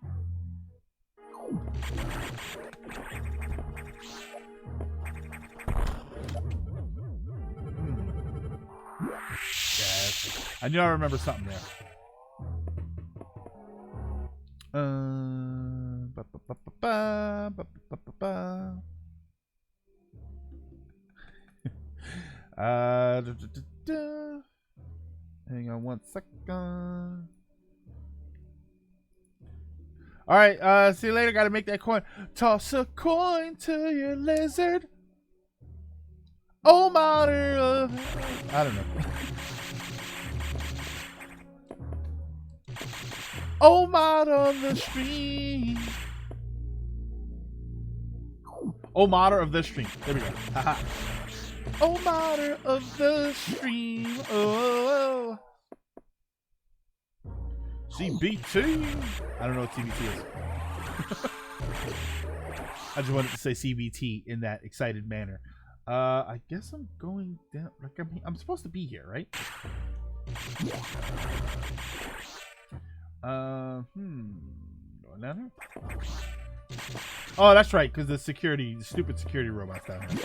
[SPEAKER 1] Yes, I knew I remember something there. Hang on one second. All right, see you later. Got to make that coin. Toss a coin to your lizard. Oh, mater of... I don't know. Oh, mater on the stream. Oh, mater of the stream. There we go. Haha. Oh, mater of the stream. Oh. CBT. I don't know what CBT is. I just wanted to say CBT in that excited manner. I guess I'm going down. Like I'm supposed to be here, right? Going down here? Oh, that's right, because the stupid security robots down here.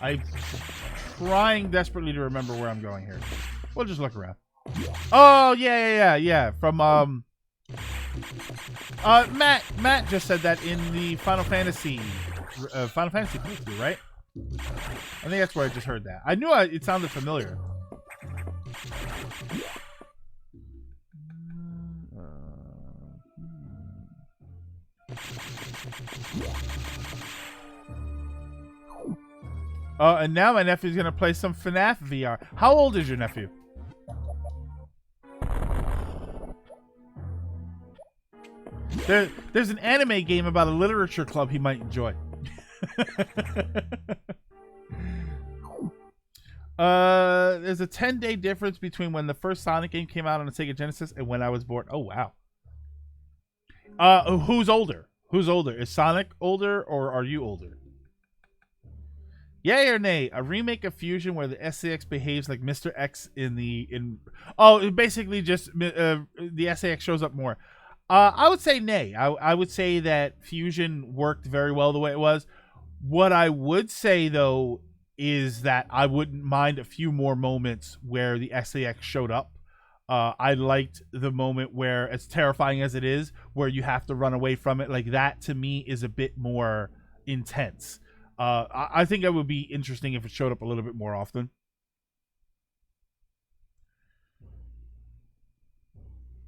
[SPEAKER 1] I'm trying desperately to remember where I'm going here. We'll just look around. Oh yeah. From Matt just said that in the Final Fantasy playthrough, right? I think that's where I just heard that. I knew it sounded familiar. And now my nephew's gonna play some FNAF VR. How old is your nephew? There's an anime game about a literature club he might enjoy. There's a 10-day difference between when the first Sonic game came out on the Sega Genesis and when I was born. Oh wow. Who's older? Who's older? Is Sonic older or are you older? Yay or nay? A remake of Fusion where the SAX behaves like Mr. X it basically just the SAX shows up more. I would say nay. I would say that Fusion worked very well the way it was. What I would say though is that I wouldn't mind a few more moments where the SAX showed up. I liked the moment where, as terrifying as it is, where you have to run away from it. Like that to me is a bit more intense. I think it would be interesting if it showed up a little bit more often.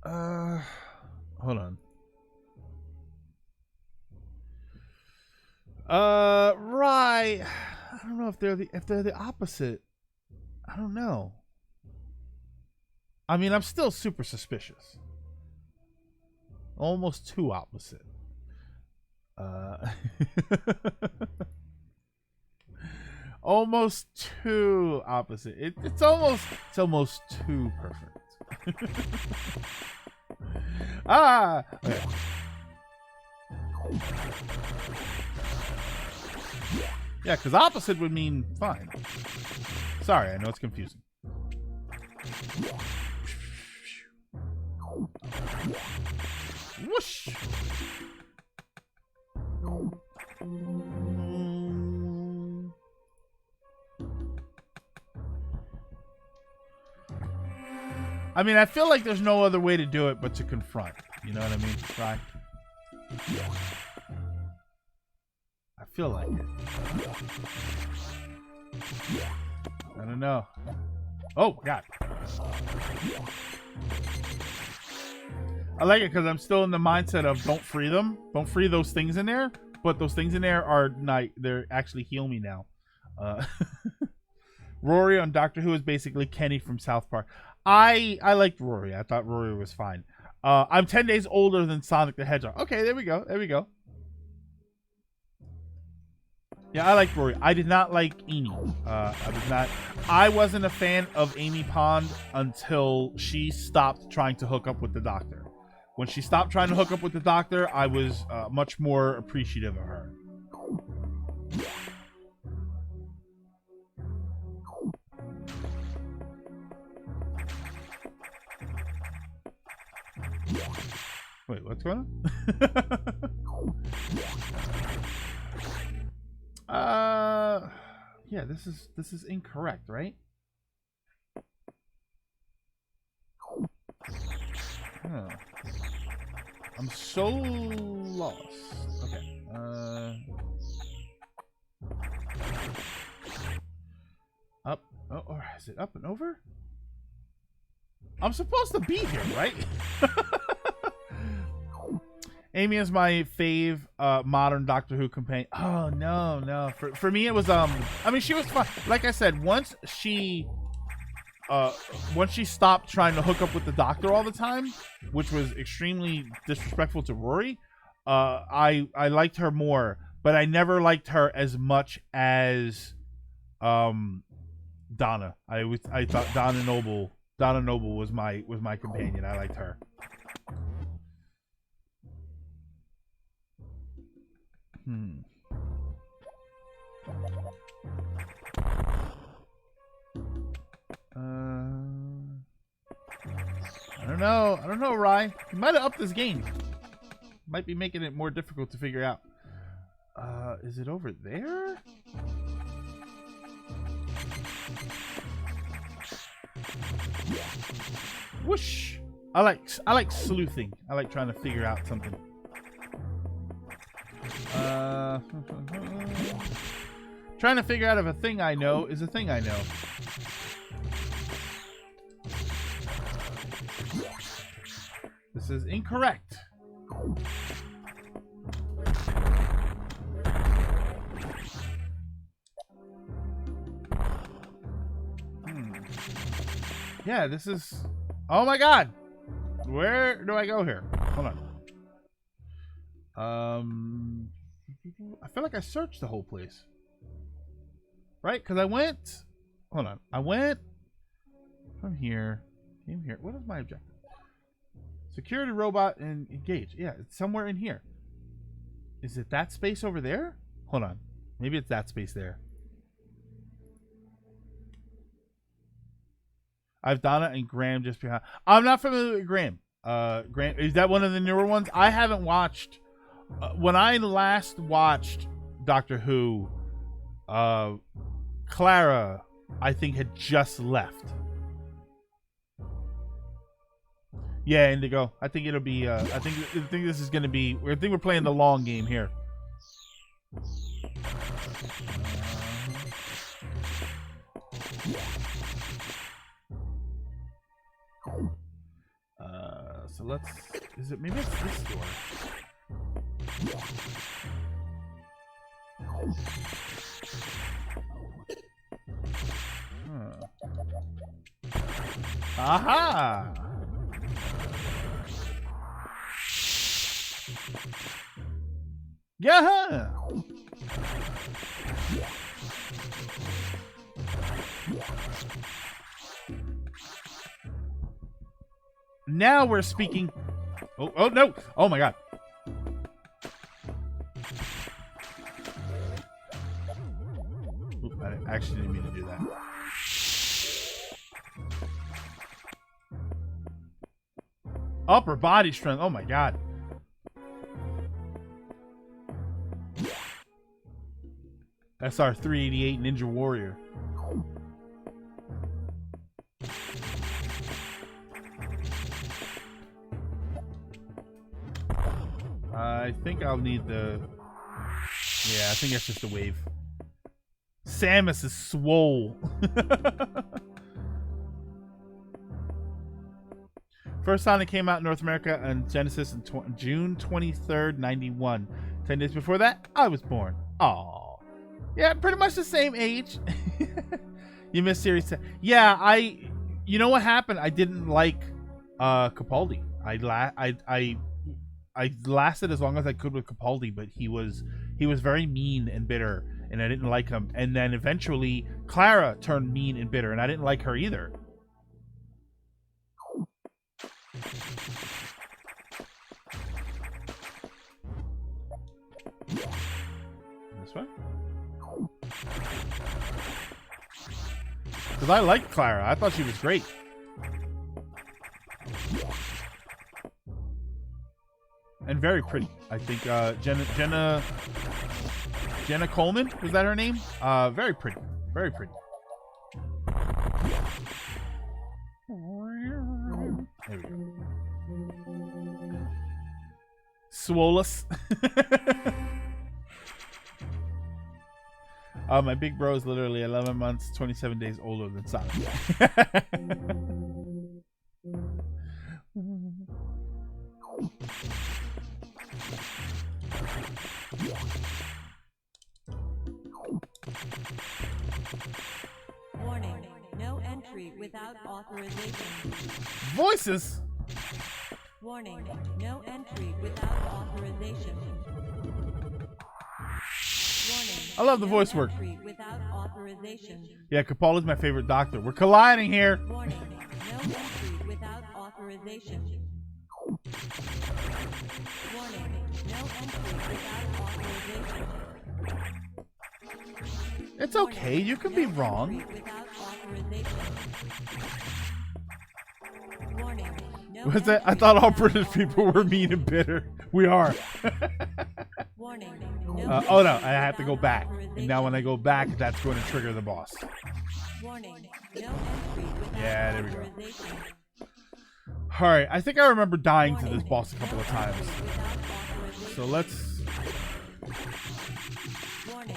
[SPEAKER 1] Hold on. Right. I don't know if they're the opposite. I don't know. I mean, I'm still super suspicious. Almost too opposite. Almost too opposite. It's almost too perfect. Okay. Yeah, because opposite would mean fine. Sorry, I know it's confusing. Whoosh! I mean, I feel like there's no other way to do it but to confront. You know what I mean? Right? I feel like it. I don't know. Oh, God. I like it because I'm still in the mindset of don't free them. Don't free those things in there. But those things in there are they're actually heal me now. Rory on Doctor Who is basically Kenny from South Park. I liked Rory. I thought Rory was fine. I'm 10 days older than Sonic the Hedgehog. Okay, there we go. There we go. Yeah, I like Rory. I did not like Amy. I wasn't a fan of Amy Pond until she stopped trying to hook up with the Doctor. When she stopped trying to hook up with the Doctor, I was much more appreciative of her. Wait, what's going on? Yeah, this is incorrect, right? Huh. I'm so lost. Okay. Up. Oh, or is it up and over? I'm supposed to be here, right? Amy is my fave modern Doctor Who companion. Oh no. For me it was I mean she was fun. Like I said, once she stopped trying to hook up with the Doctor all the time, which was extremely disrespectful to Rory, I liked her more, but I never liked her as much as Donna. I thought Donna Noble was my companion. I liked her. I don't know, Rye. You might have upped this game. Might be making it more difficult to figure out. Is it over there? Whoosh! I like sleuthing. I like trying to figure out something. Trying to figure out if a thing I know is a thing I know. This is incorrect. Yeah, this is... Oh my god! Where do I go here? Hold on. I feel like I searched the whole place. Right? Because I went... Hold on. I went from here. Came here. What is my objective? Security robot and engage. Yeah, it's somewhere in here. Is it that space over there? Hold on. Maybe it's that space there. I have Donna and Graham just behind. I'm not familiar with Graham. Graham, is that one of the newer ones? I haven't watched. When I last watched Doctor Who, Clara, I think, had just left. Yeah, Indigo. I think it'll be. I think this is gonna be. I think we're playing the long game here. So let's. Is it maybe it's this door? Aha! Yeah. Now we're speaking. Oh no! Oh my god! Oop, I actually didn't mean to do that. Upper body strength. Oh my god! SR 388 Ninja Warrior. I think I'll need the... Yeah, I think that's just the wave. Samus is swole. First Sonic came out in North America on Genesis in June 23rd, 91. 10 days before that, I was born. Aww. Yeah, pretty much the same age. You missed Series 10. Yeah, you know what happened? I didn't like Capaldi. I lasted as long as I could with Capaldi, but he was very mean and bitter, and I didn't like him. And then eventually Clara turned mean and bitter, and I didn't like her either. This way? Because I liked Clara. I thought she was great. And very pretty. I think Jenna Coleman, was that her name? Very pretty. Very pretty. There we go. Swolus. My big bro is literally 11 months, 27 days older than Sonic.
[SPEAKER 6] Warning, no entry without authorization.
[SPEAKER 1] Voices?
[SPEAKER 6] Warning, no entry without authorization. Warning,
[SPEAKER 1] I love the
[SPEAKER 6] no
[SPEAKER 1] voice work.
[SPEAKER 6] entry without authorization.
[SPEAKER 1] Yeah, Capaldi's my favorite doctor. We're colliding here.
[SPEAKER 6] Warning, no entry without authorization. Warning, no entry without authorization.
[SPEAKER 1] It's okay. You can be wrong.
[SPEAKER 6] Without authorization. Warning, no
[SPEAKER 1] What's that? I thought all British people were mean and bitter. We are.
[SPEAKER 6] Warning,
[SPEAKER 1] Oh no, I have to go back. And now when I go back, that's going to trigger the boss.
[SPEAKER 6] Warning, no entry without
[SPEAKER 1] Yeah, there we go.
[SPEAKER 6] authorization.
[SPEAKER 1] Alright, I think I remember dying to this boss a couple of times. So let's...
[SPEAKER 6] Warning,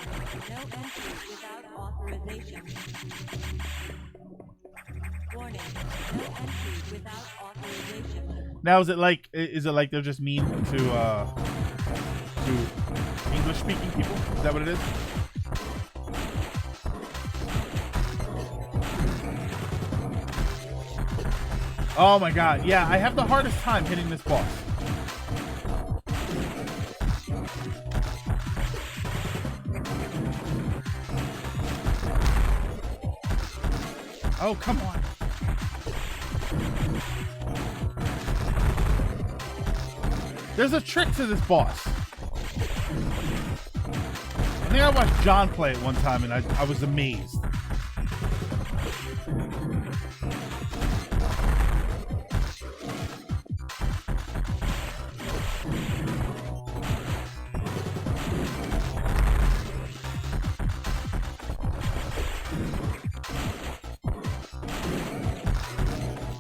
[SPEAKER 6] no entry without authorization. Warning, no entry without authorization.
[SPEAKER 1] Now is it like they're just mean to English speaking people? Is that what it is? Oh my god, yeah, I have the hardest time hitting this boss. Oh, come on. There's a trick to this boss. I think I watched John play it one time and I was amazed.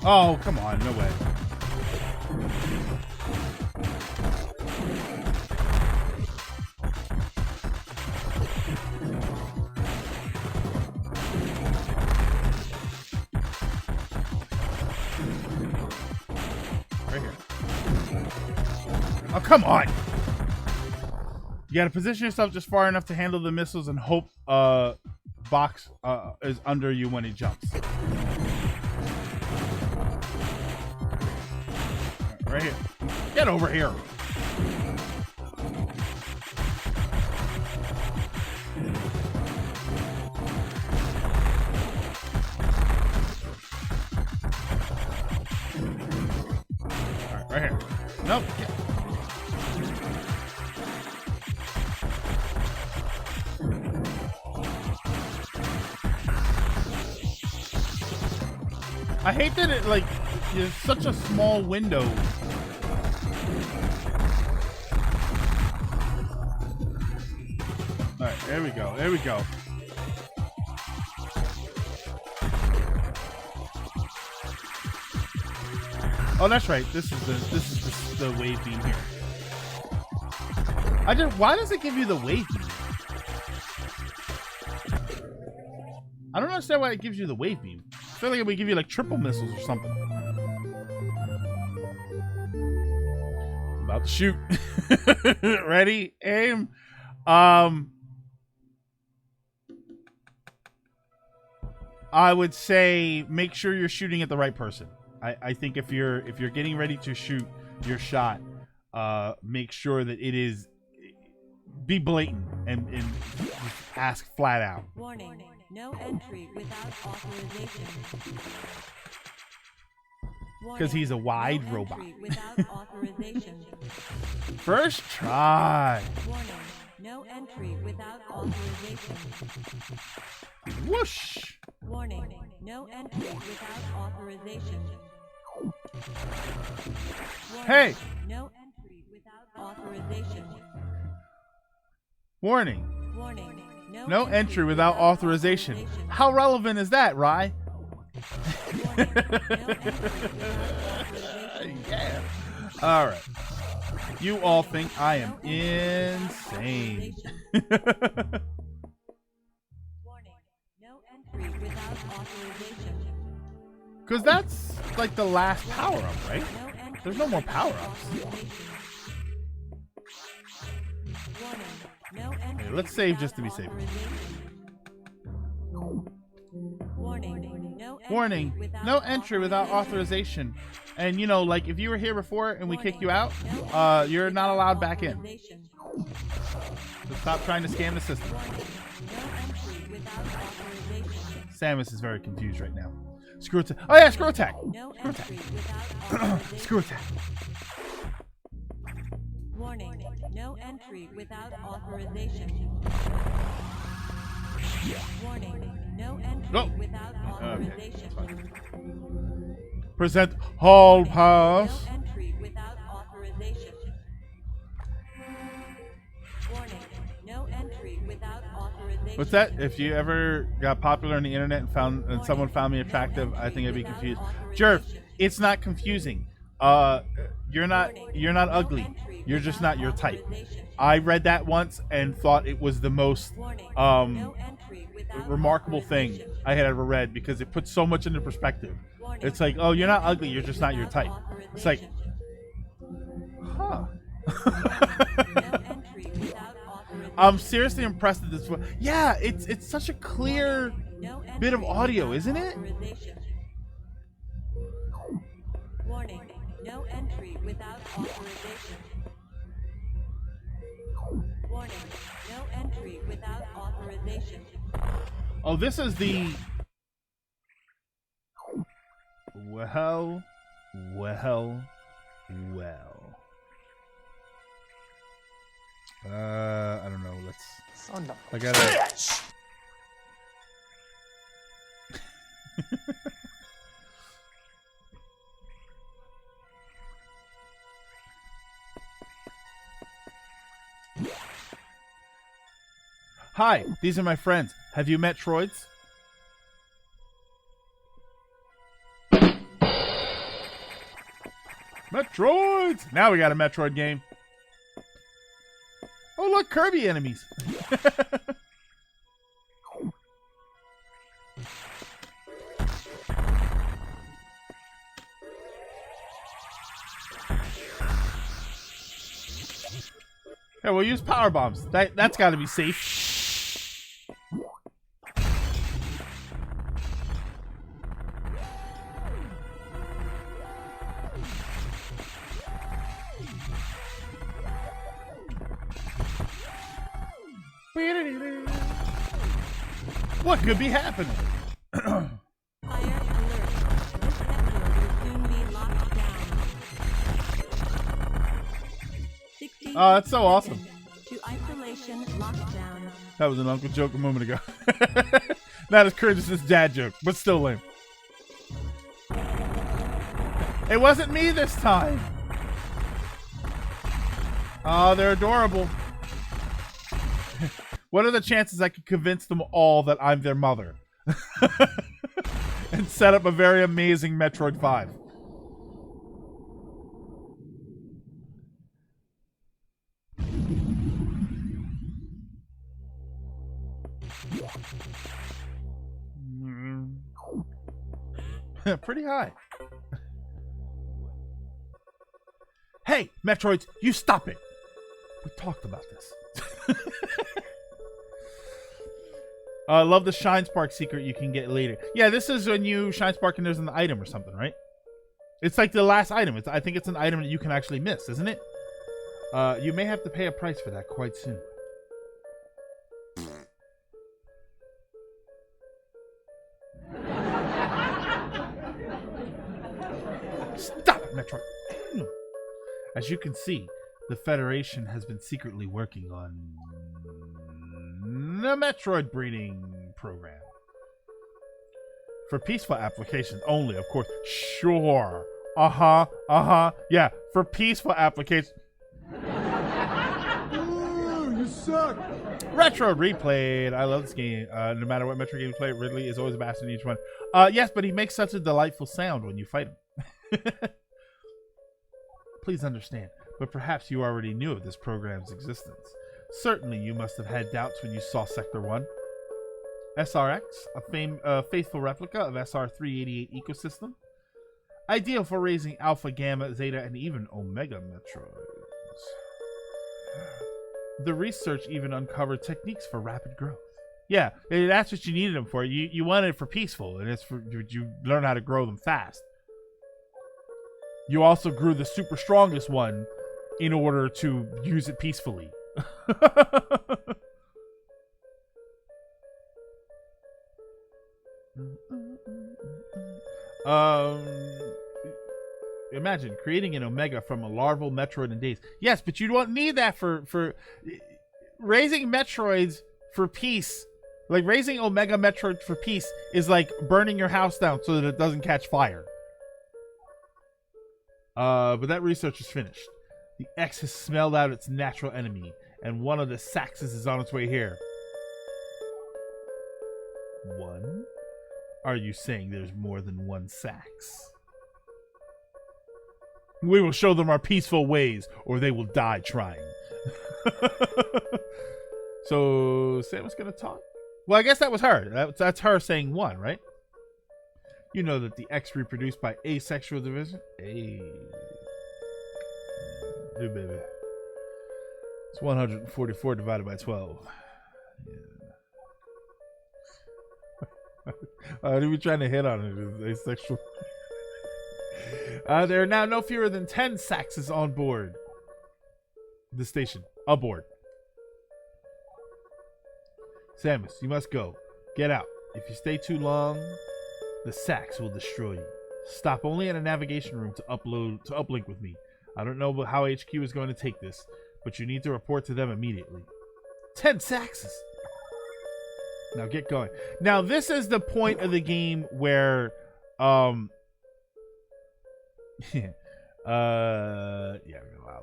[SPEAKER 1] Oh, come on, no way. Right here. Oh, come on! You gotta position yourself just far enough to handle the missiles and hope box is under you when he jumps. Right here. Get over here. Alright, right here. Nope. I hate that it like is such a small window. Alright, there we go. There we go. Oh, that's right. This is the wave beam here. Why does it give you the wave beam? I don't understand why it gives you the wave beam. I feel like it would give you like triple missiles or something. I'm about to shoot. Ready? Aim. I would say make sure you're shooting at the right person. I think if you're getting ready to shoot your shot, make sure that it is be blatant and just ask flat out.
[SPEAKER 6] Warning, no entry without authorization.
[SPEAKER 1] Because he's a wide
[SPEAKER 6] no
[SPEAKER 1] robot.
[SPEAKER 6] entry without authorization.
[SPEAKER 1] First try.
[SPEAKER 6] Warning, no entry without authorization.
[SPEAKER 1] Whoosh.
[SPEAKER 6] Warning, no entry without authorization. Warning,
[SPEAKER 1] Hey.
[SPEAKER 6] no entry without authorization.
[SPEAKER 1] Warning.
[SPEAKER 6] Warning,
[SPEAKER 1] No entry without authorization. How relevant is that, Rye?
[SPEAKER 6] Warning, no entry without authorization.
[SPEAKER 1] Yeah. All right. You all think I am insane.
[SPEAKER 6] Warning. No entry without authorization.
[SPEAKER 1] Because that's like the last power-up, right?
[SPEAKER 6] No entry
[SPEAKER 1] There's no more
[SPEAKER 6] without
[SPEAKER 1] power-ups.
[SPEAKER 6] authorization. Warning. No entry
[SPEAKER 1] let's save
[SPEAKER 6] without
[SPEAKER 1] just to be safe.
[SPEAKER 6] authorization. Warning.
[SPEAKER 1] Warning, no entry without authorization. And you know, like if you were here before and we kick you out, you're not allowed back in. So stop trying to scam the system. Samus is very confused right now. Screw attack. Oh yeah, screw attack. Screw attack. Screw attack.
[SPEAKER 6] Warning, no entry without authorization. Warning, no entry
[SPEAKER 1] Oh.
[SPEAKER 6] without authorization.
[SPEAKER 1] Present hall
[SPEAKER 6] No
[SPEAKER 1] pass.
[SPEAKER 6] entry without authorization. Warning, no entry without authorization.
[SPEAKER 1] What's that? If you ever got popular on the internet and someone found me attractive, I think I'd be confused. Jerv, it's not confusing. You're not ugly. You're just not your type. I read that once and thought it was the most remarkable thing I had ever read because it puts so much into perspective. It's like, oh, you're not ugly. You're just not your type. It's like, huh. I'm seriously impressed at this. Yeah, it's such a clear bit of audio, isn't it?
[SPEAKER 6] Warning, no entry without authorization. Warning, no entry without authorization.
[SPEAKER 1] Oh, this is the... Well. I don't know. Let's...
[SPEAKER 7] Son of
[SPEAKER 1] I gotta...
[SPEAKER 7] bitch!
[SPEAKER 1] Hi, these are my friends. Have you met Metroids? Metroids! Now we got a Metroid game. Oh, look, Kirby enemies. Yeah, we'll use power bombs. That's got to be safe. What could be happening?
[SPEAKER 6] Fire alert. This sector will soon be locked down. 60
[SPEAKER 1] Oh, that's so awesome.
[SPEAKER 6] to isolation lockdown.
[SPEAKER 1] That was an uncle joke a moment ago. Not as cringe as his dad joke, but still lame. It wasn't me this time. Oh, they're adorable. What are the chances I could convince them all that I'm their mother? And set up a very amazing Metroid 5. Pretty high. Hey, Metroids, you stop it. We talked about this. I love the Shine Spark secret you can get later. Yeah, this is when you Shine Spark and there's an item or something, right? It's like the last item. I think it's an item that you can actually miss, isn't it? You may have to pay a price for that quite soon. Stop it, Metroid! As you can see, the Federation has been secretly working on a Metroid breeding program. For peaceful applications only, of course. Sure. Yeah, for peaceful applications.
[SPEAKER 3] You suck.
[SPEAKER 1] Retro replayed. I love this game. No matter what Metro game you play, Ridley is always a master in each one. Yes, but he makes such a delightful sound when you fight him. Please understand. But perhaps you already knew of this program's existence. Certainly you must have had doubts when you saw Sector 1. SRX, a faithful replica of SR-388 ecosystem. Ideal for raising Alpha, Gamma, Zeta, and even Omega Metroids. The research even uncovered techniques for rapid growth. Yeah, that's what you needed them for. You wanted it for peaceful, and it's for you learn how to grow them fast. You also grew the super strongest one in order to use it peacefully. Imagine creating an Omega from a larval Metroid in days. Yes, but you don't need that for raising Metroids for peace. Like raising Omega Metroid for peace is like burning your house down so that it doesn't catch fire. But that research is finished. The X has smelled out its natural enemy, and one of the Saxes is on its way here. One? Are you saying there's more than one Sax? We will show them our peaceful ways, or they will die trying. So, Samus gonna talk? Well, I guess that was her. That's her saying one, right? You know that the X reproduced by asexual division? Hey, baby. It's 144 divided by 12. Yeah. What are we trying to hit on it? Is asexual. There are now no fewer than 10 Saxes on board the station. Aboard. Samus, you must go. Get out. If you stay too long, the Sax will destroy you. Stop only at a navigation room to uplink with me. I don't know how HQ is going to take this, but you need to report to them immediately. 10 Saxes! Now get going. Now this is the point of the game where yeah, we're gonna allow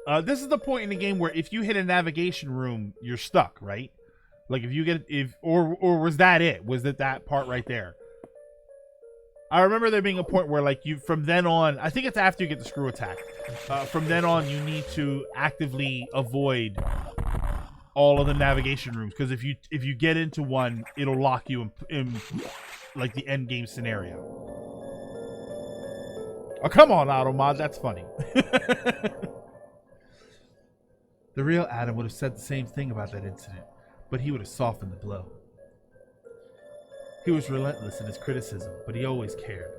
[SPEAKER 1] that. This is the point in the game where if you hit a navigation room, you're stuck, right? Like if you get or was that it? Was it that part right there? I remember there being a point where like you from then on, I think it's after you get the screw attack. From then on, you need to actively avoid all of the navigation rooms because if you get into one, it'll lock you in like the end game scenario. Oh come on, Automod, that's funny. The real Adam would have said the same thing about that incident, but he would have softened the blow. He was relentless in his criticism, but he always cared.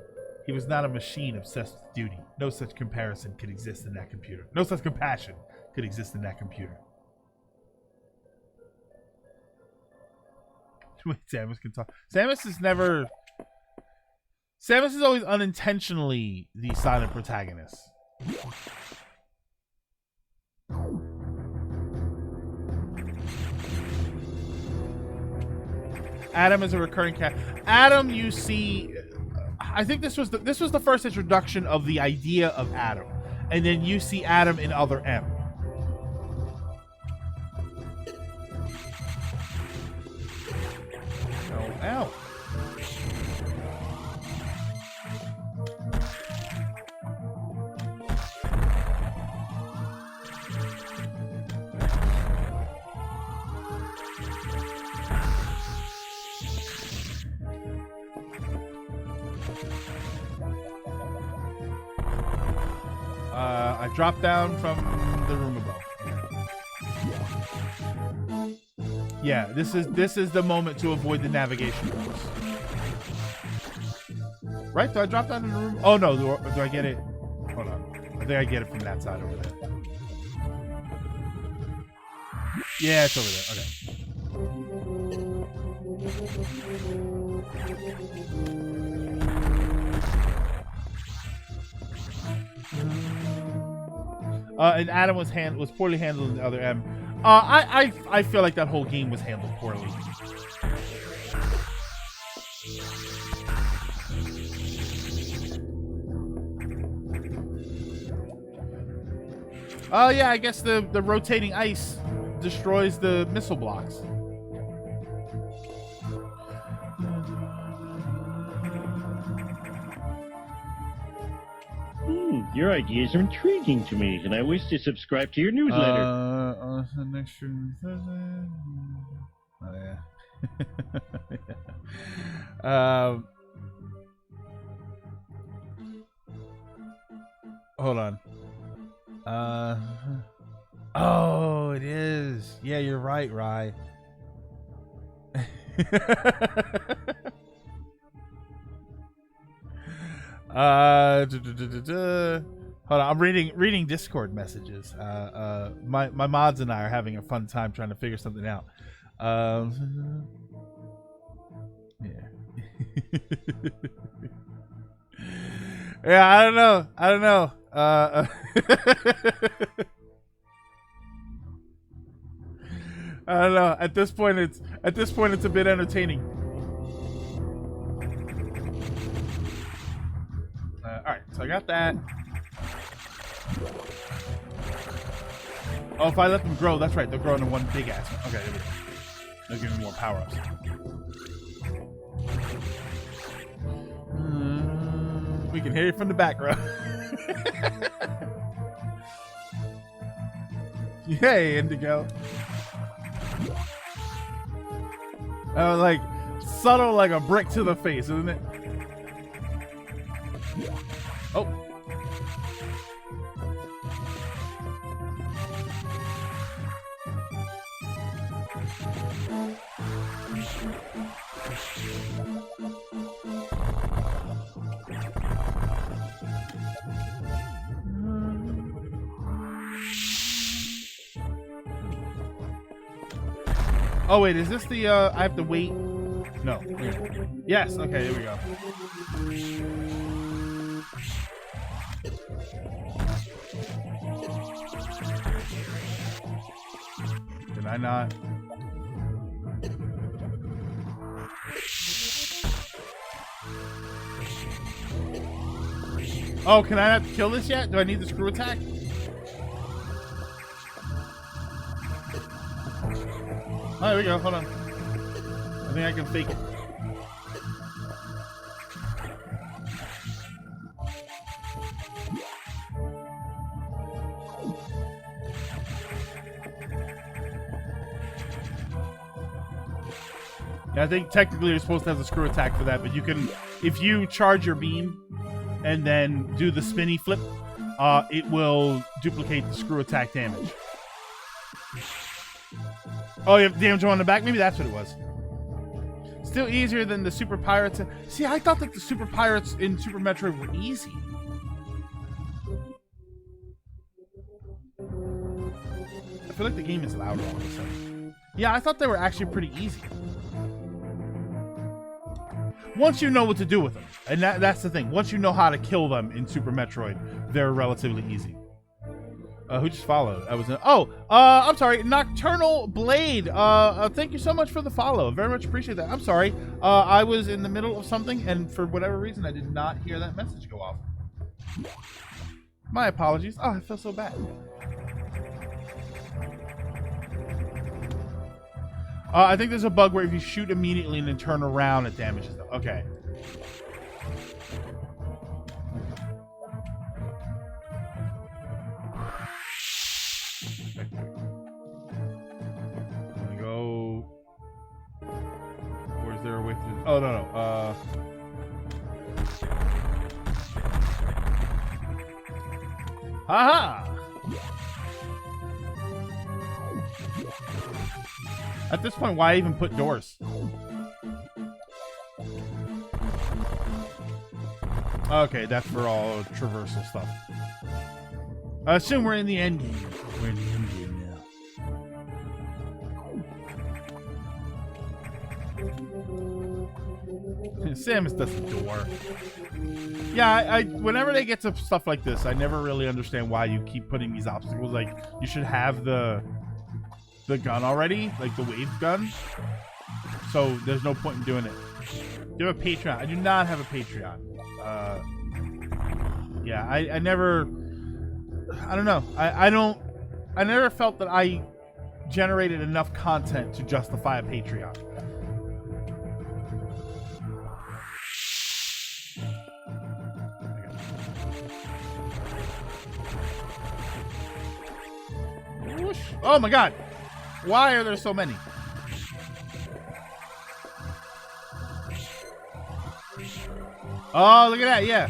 [SPEAKER 1] He was not a machine obsessed with duty. No such comparison could exist in that computer. No such compassion could exist in that computer. Wait, Samus can talk. Samus is always unintentionally the silent protagonist. Adam is a recurring character. Adam, you see, I think this was the first introduction of the idea of Adam, and then you see Adam in Other M. Oh, ow. I dropped down from the room above. Yeah, this is the moment to avoid the navigation rooms. Right? Do I drop down in the room? Oh no, do I get it? Hold on. I think I get it from that side over there. Yeah, it's over there. Okay. And Adam was poorly handled in the Other M. I feel like that whole game was handled poorly. Yeah, I guess the rotating ice destroys the missile blocks.
[SPEAKER 2] Your ideas are intriguing to me, and I wish to subscribe to your newsletter.
[SPEAKER 1] Next Thursday. Oh yeah. Hold on. Oh, it is. Yeah, you're right, Rye. Hold on, I'm reading Discord messages. My mods and I are having a fun time trying to figure something out. Yeah. Yeah, I don't know. I don't know. At this point, it's a bit entertaining. All right, so I got that. Oh, if I let them grow, that's right. They'll grow into one big ass one. Okay, there we go. They'll give me more power-ups. We can hear you from the back row. Yay, Indigo. Like, subtle like a brick to the face, isn't it? Oh. Oh wait, is this the I have to wait? No. Here. Yes, okay, here we go. Did I not? Oh, can I not kill this yet? Do I need the screw attack? Oh, there we go. Hold on. I think I can fake it. Yeah, I think technically you're supposed to have the screw attack for that, but you can, if you charge your beam and then do the spinny flip, it will duplicate the screw attack damage. Oh, you have damage on the back? Maybe that's what it was. Still easier than the Super Pirates. See, I thought that the Super Pirates in Super Metroid were easy. I feel like the game is louder all of a sudden. Yeah, I thought they were actually pretty easy. Once you know what to do with them. And that's the thing. Once you know how to kill them in Super Metroid, they're relatively easy. Who just followed? I was in. Oh, I'm sorry. Nocturnal Blade. Thank you so much for the follow. Very much appreciate that. I'm sorry. I was in the middle of something, and for whatever reason, I did not hear that message go off. My apologies. Oh, I feel so bad. I think there's a bug where if you shoot immediately and then turn around, it damages them. Okay. Is there a way through? Oh, no. Haha! At this point, why even put doors? Okay, that's for all traversal stuff. I assume we're in the end game. We're in the end game now. Samus does the door. Yeah, I whenever they get to stuff like this, I never really understand why you keep putting these obstacles. Like, you should have the gun already, like the wave gun. So there's no point in doing it. Do you have a Patreon? I do not have a Patreon. Yeah, I never. I don't know. I never felt that I generated enough content to justify a Patreon. Whoosh. Oh my god. Why are there so many? Oh, look at that. Yeah.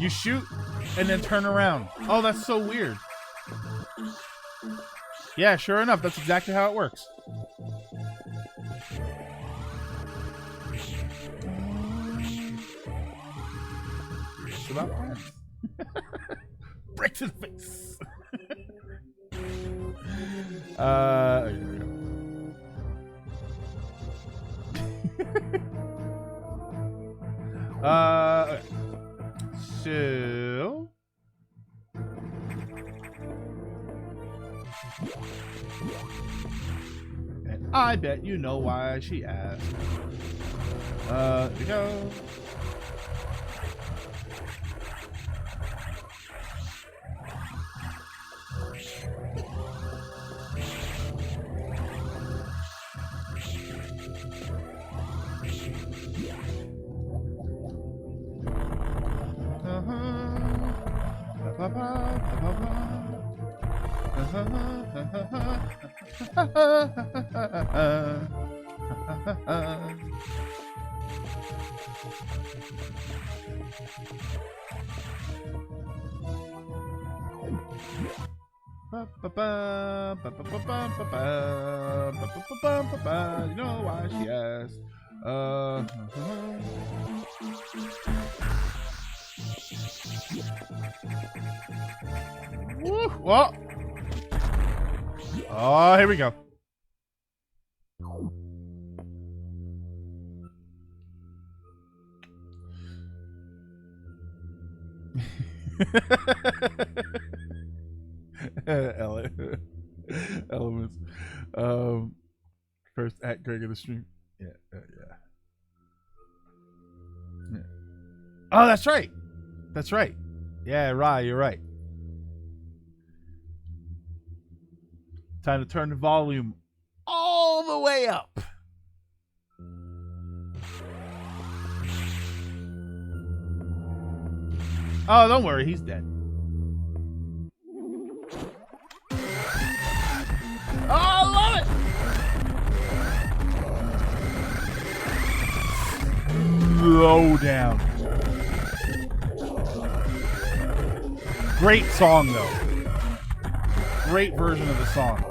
[SPEAKER 1] You shoot and then turn around. Oh, that's so weird. Yeah, sure enough. That's exactly how it works. It's about friends. Break to the face. Okay. So and I bet you know why she asked. There we go. You know why she asked. Woo, well. Oh, here we go. Elements. First at Greg in the stream. Yeah. Oh, that's right. That's right. Yeah, right. You're right. Time to turn the volume all the way up. Oh, don't worry. He's dead. Oh, I love it! Slow down. Great song, though. Great version of the song.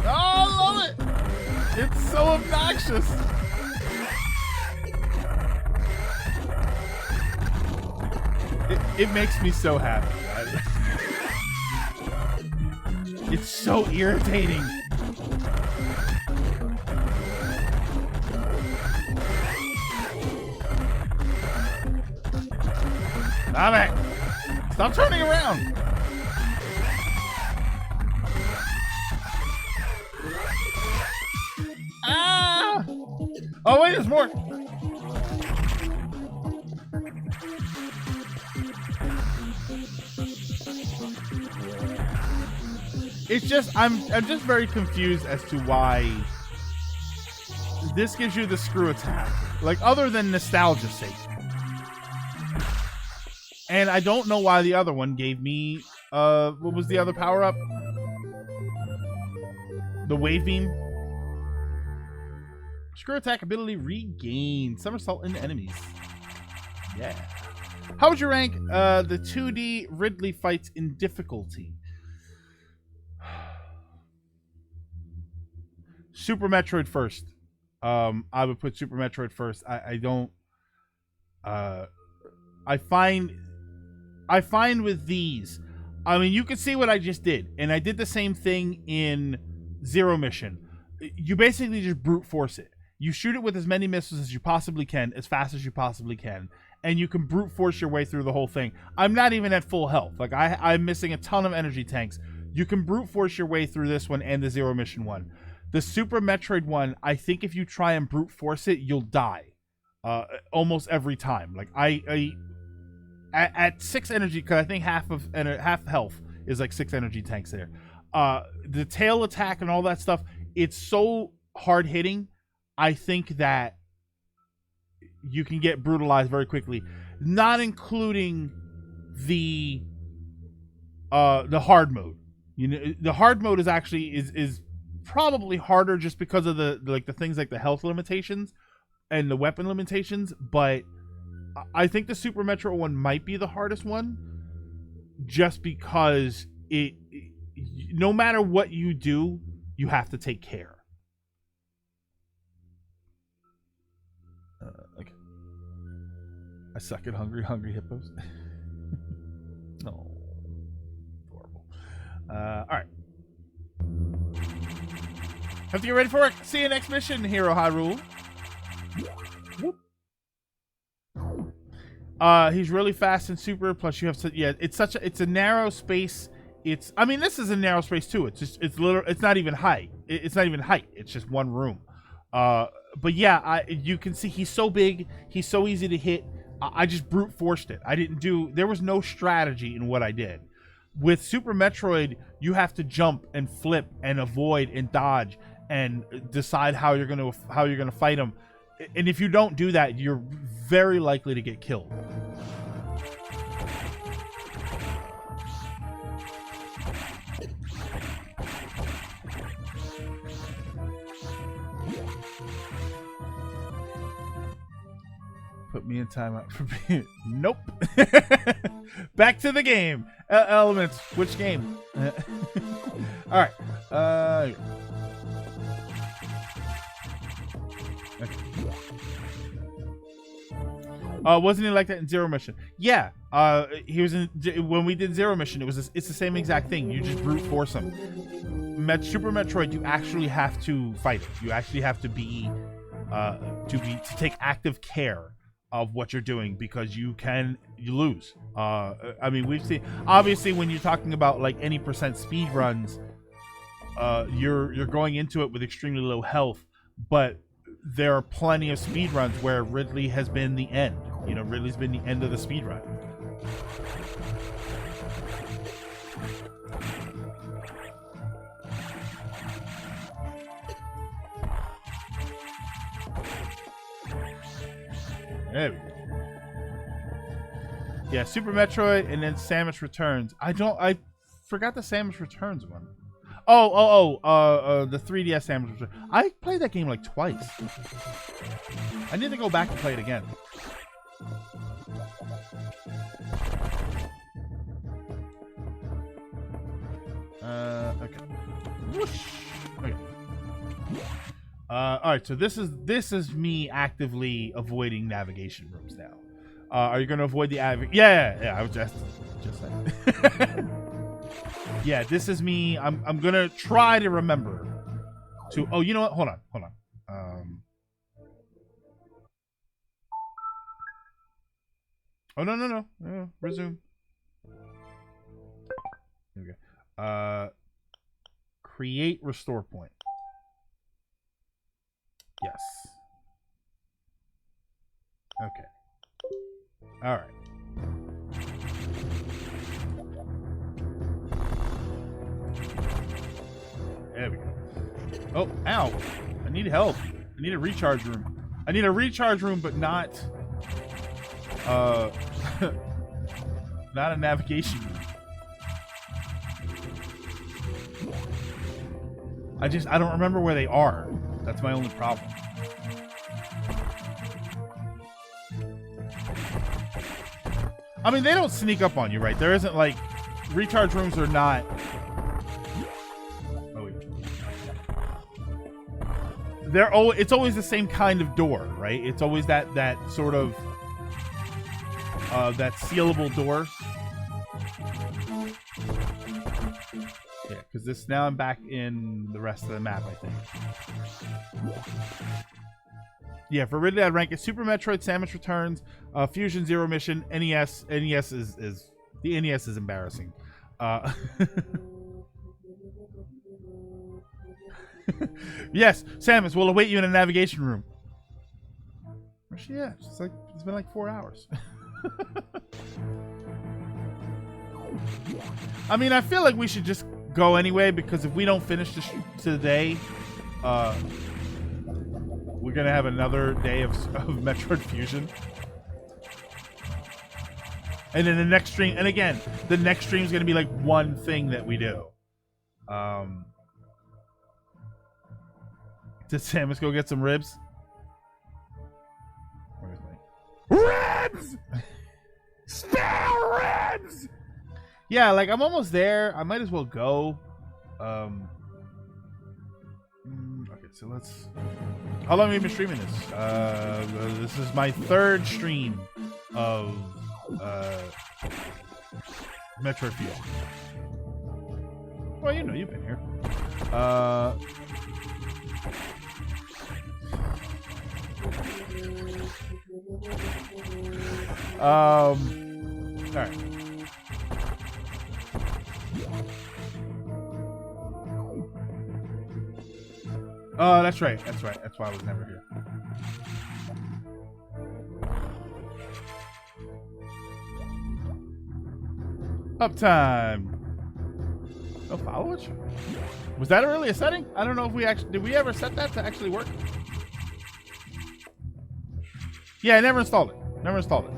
[SPEAKER 1] Oh, I love it! It's so obnoxious. It makes me so happy. It's so irritating. Stop it! Stop turning around! Ah! Oh wait, there's more. It's just I'm just very confused as to why this gives you the screw attack, like other than nostalgia's sake. And I don't know why the other one gave me what was the other power up? The wave beam. Screw attack ability regained. Somersault into enemies. Yeah. How would you rank the 2D Ridley fights in difficulty? Super Metroid first. I would put Super Metroid first. I don't. I find with these, I mean, you can see what I just did, and I did the same thing in Zero Mission. You basically just brute force it. You shoot it with as many missiles as you possibly can, as fast as you possibly can, and you can brute force your way through the whole thing. I'm not even at full health. Like I'm missing a ton of energy tanks. You can brute force your way through this one and the Zero Mission one. The Super Metroid one, I think if you try and brute force it, you'll die almost every time. Like at 6 energy, because I think half health is like 6 energy tanks there. The tail attack and all that stuff, it's so hard hitting. I think that you can get brutalized very quickly, not including the hard mode. You know, the hard mode is actually is probably harder just because of the things like the health limitations and the weapon limitations, but I think the Super Metro one might be the hardest one, just because it no matter what you do, you have to take care. Okay. I suck at hungry hippos. No. Horrible. All right. Have to get ready for work. See you next mission, Hero Hyrule. Whoop. He's really fast and super. Plus, you have to. Yeah, it's a narrow space. I mean, this is a narrow space too. It's not even height. It's not even height. It's just one room. But yeah, you can see he's so big. He's so easy to hit. I just brute forced it. There was no strategy in what I did. With Super Metroid, you have to jump and flip and avoid and dodge and decide how you're gonna fight him. And if you don't do that, you're very likely to get killed. Put me in timeout for being... Nope. Back to the game. Elements. Which game? All right. Okay. Wasn't he like that in Zero Mission? Yeah. He was in when we did Zero Mission. It's the same exact thing. You just brute force him. Super Metroid, you actually have to fight it. You actually have to take active care of what you're doing, because you lose. I mean, we've seen, obviously, when you're talking about like any percent speed runs, you're going into it with extremely low health, but there are plenty of speed runs where Ridley has been the end. You know, Ridley's been the end of the speed run. There we go. Yeah, Super Metroid and then Samus Returns. I forgot the Samus Returns one. The 3DS Samus Returns. I played that game like twice. I need to go back and play it again. Okay. Whoosh. Okay. All right, so this is me actively avoiding navigation rooms now. Are you going to avoid the yeah, I was just saying. Yeah, this is me. I'm going to try to remember to... Oh, you know what? Hold on. Oh, no. Resume. Here we go. Create restore point. Yes. Okay. All right. There we go. Oh, ow. I need help. I need a recharge room. I need a recharge room, but not not a navigation room. I don't remember where they are. That's my only problem. I mean, they don't sneak up on you, right? There isn't like... Recharge rooms are not... Oh, wait. It's always the same kind of door, right? It's always that sort of... that sealable door. Yeah, because now I'm back in the rest of the map, I think. Yeah, for Ridley, I'd rank it Super Metroid, Samus Returns, Fusion, Zero Mission, NES. NES is the NES is embarrassing. Yes, Samus, we'll await you in a navigation room. Where's she at? It's been like 4 hours. I mean, I feel like we should just go anyway, because if we don't finish this today, we're gonna have another day of Metroid Fusion. And then the next stream, and again, the next stream is gonna be like one thing that we do. Did Samus go get some ribs? Where's my
[SPEAKER 3] Ribs! Spare ribs!
[SPEAKER 1] Yeah, like I'm almost there. I might as well go. Okay, so let's. How long have you been streaming this? This is my third stream of Metroid Fusion. Well, you know, you've been here. All right. Oh, that's right. That's right. That's why I was never here. Uptime. No followers? Was that really a setting? I don't know if we actually did. We ever set that to actually work? Yeah, I never installed it. Never installed it.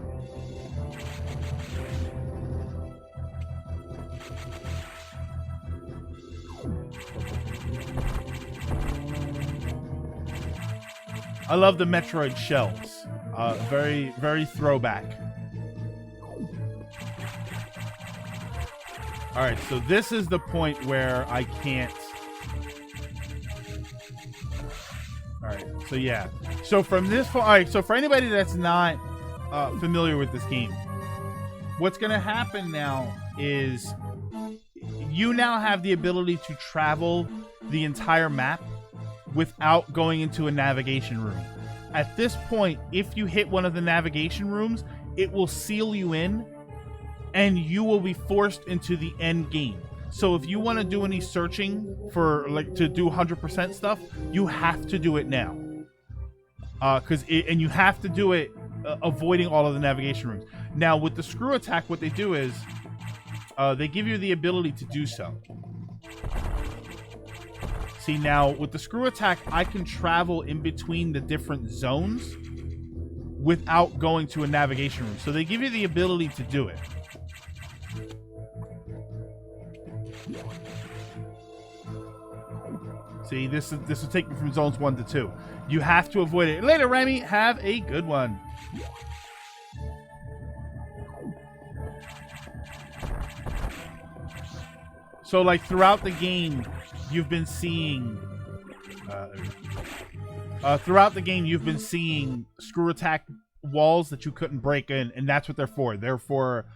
[SPEAKER 1] I love the Metroid shells. Very, very throwback. All right, so this is the point where I can't. All right, so yeah. So from this point, all right, so for anybody that's not familiar with this game, what's going to happen now is you now have the ability to travel the entire map without going into a navigation room. At this point, if you hit one of the navigation rooms, it will seal you in and you will be forced into the end game. So if you want to do any searching for like to do 100% stuff, you have to do it now. And you have to do it avoiding all of the navigation rooms. Now with the screw attack, what they do is they give you the ability to do so. See, now with the screw attack, I can travel in between the different zones without going to a navigation room. So they give you the ability to do it. See, this will take me from zones 1 to 2. You have to avoid it. Later, Remy. Have a good one. So, like, throughout the game, you've been seeing... throughout the game, you've been seeing screw attack walls that you couldn't break in, and that's what they're for. They're for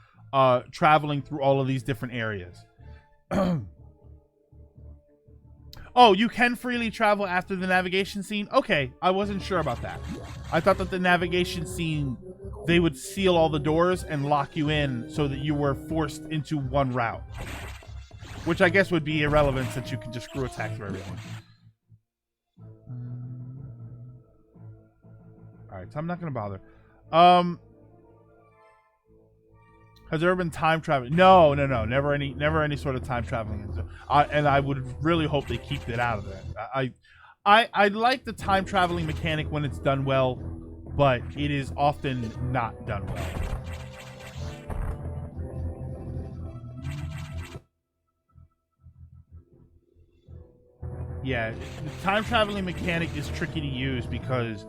[SPEAKER 1] traveling through all of these different areas. Oh, you can freely travel after the navigation scene? Okay, I wasn't sure about that. I thought that the navigation scene, they would seal all the doors and lock you in so that you were forced into one route. Which I guess would be irrelevant since you can just screw attack through everything. Alright, so I'm not going to bother. Has there ever been time travel? No. Never any sort of time traveling. And I would really hope they keep it out of that. I like the time traveling mechanic when it's done well, but it is often not done well. Yeah, the time traveling mechanic is tricky to use because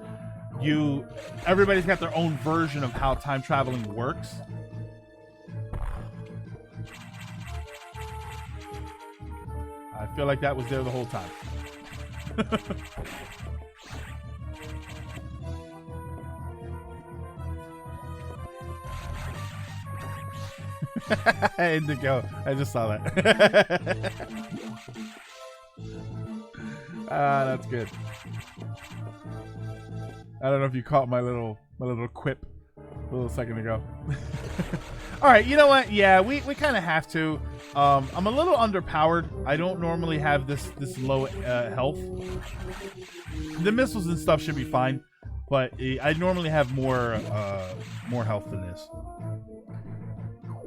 [SPEAKER 1] everybody's got their own version of how time traveling works. I feel like that was there the whole time. Indigo. I just saw that. That's good. I don't know if you caught my little quip a little second ago. All right, you know what? Yeah, we kind of have to. I'm a little underpowered. I don't normally have this low health. The missiles and stuff should be fine, but I normally have more health than this.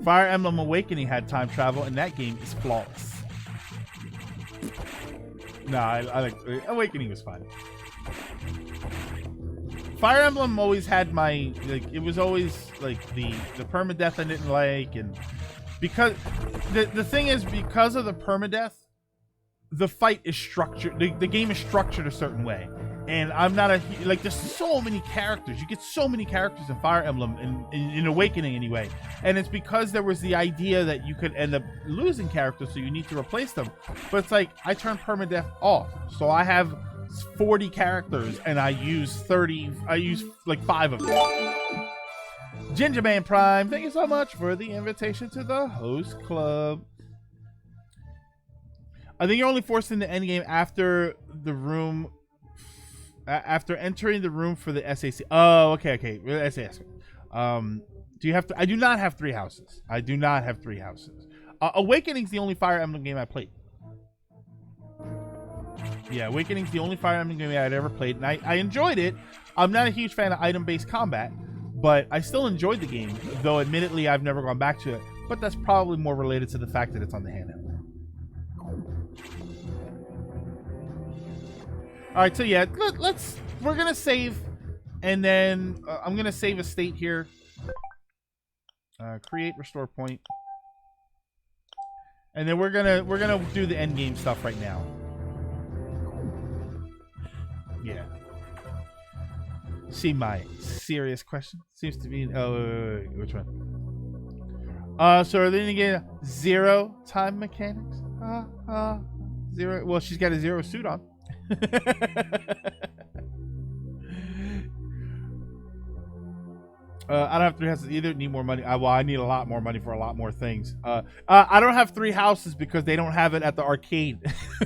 [SPEAKER 1] Fire Emblem Awakening had time travel, and that game is flawless. Nah, I like Awakening was fine. Fire Emblem always had my, like, it was always like the permadeath I didn't like, and because the thing is, because of the permadeath, the fight is structured, the game is structured a certain way, and I'm not a, like, there's so many characters, you get so many characters in Fire Emblem, in Awakening anyway, and it's because there was the idea that you could end up losing characters, so you need to replace them. But it's like, I turn permadeath off, so I have 40 characters and I use like 5 of them. Ginger Man Prime, thank you so much for the invitation to the host club. I think you're only forced into endgame after the room, after entering the room for the SAC. Oh, okay. SAC. Do you have to? I do not have 3 houses. I do not have 3 houses. Awakening's the only Fire Emblem game I played. Yeah, Awakening's the only Fire Emblem game I'd ever played, and I enjoyed it. I'm not a huge fan of item-based combat, but I still enjoyed the game, though admittedly I've never gone back to it. But that's probably more related to the fact that it's on the handheld. All right, so yeah, we're gonna save, and then I'm gonna save a state here. Create restore point, and then we're gonna do the end game stuff right now. Yeah. See my serious question seems to be wait, which one? So are they gonna get 0 time mechanics? 0. Well, she's got a 0 suit on. I don't have 3 houses either. Need more money. Well, I need a lot more money for a lot more things. I don't have 3 houses because they don't have it at the arcade,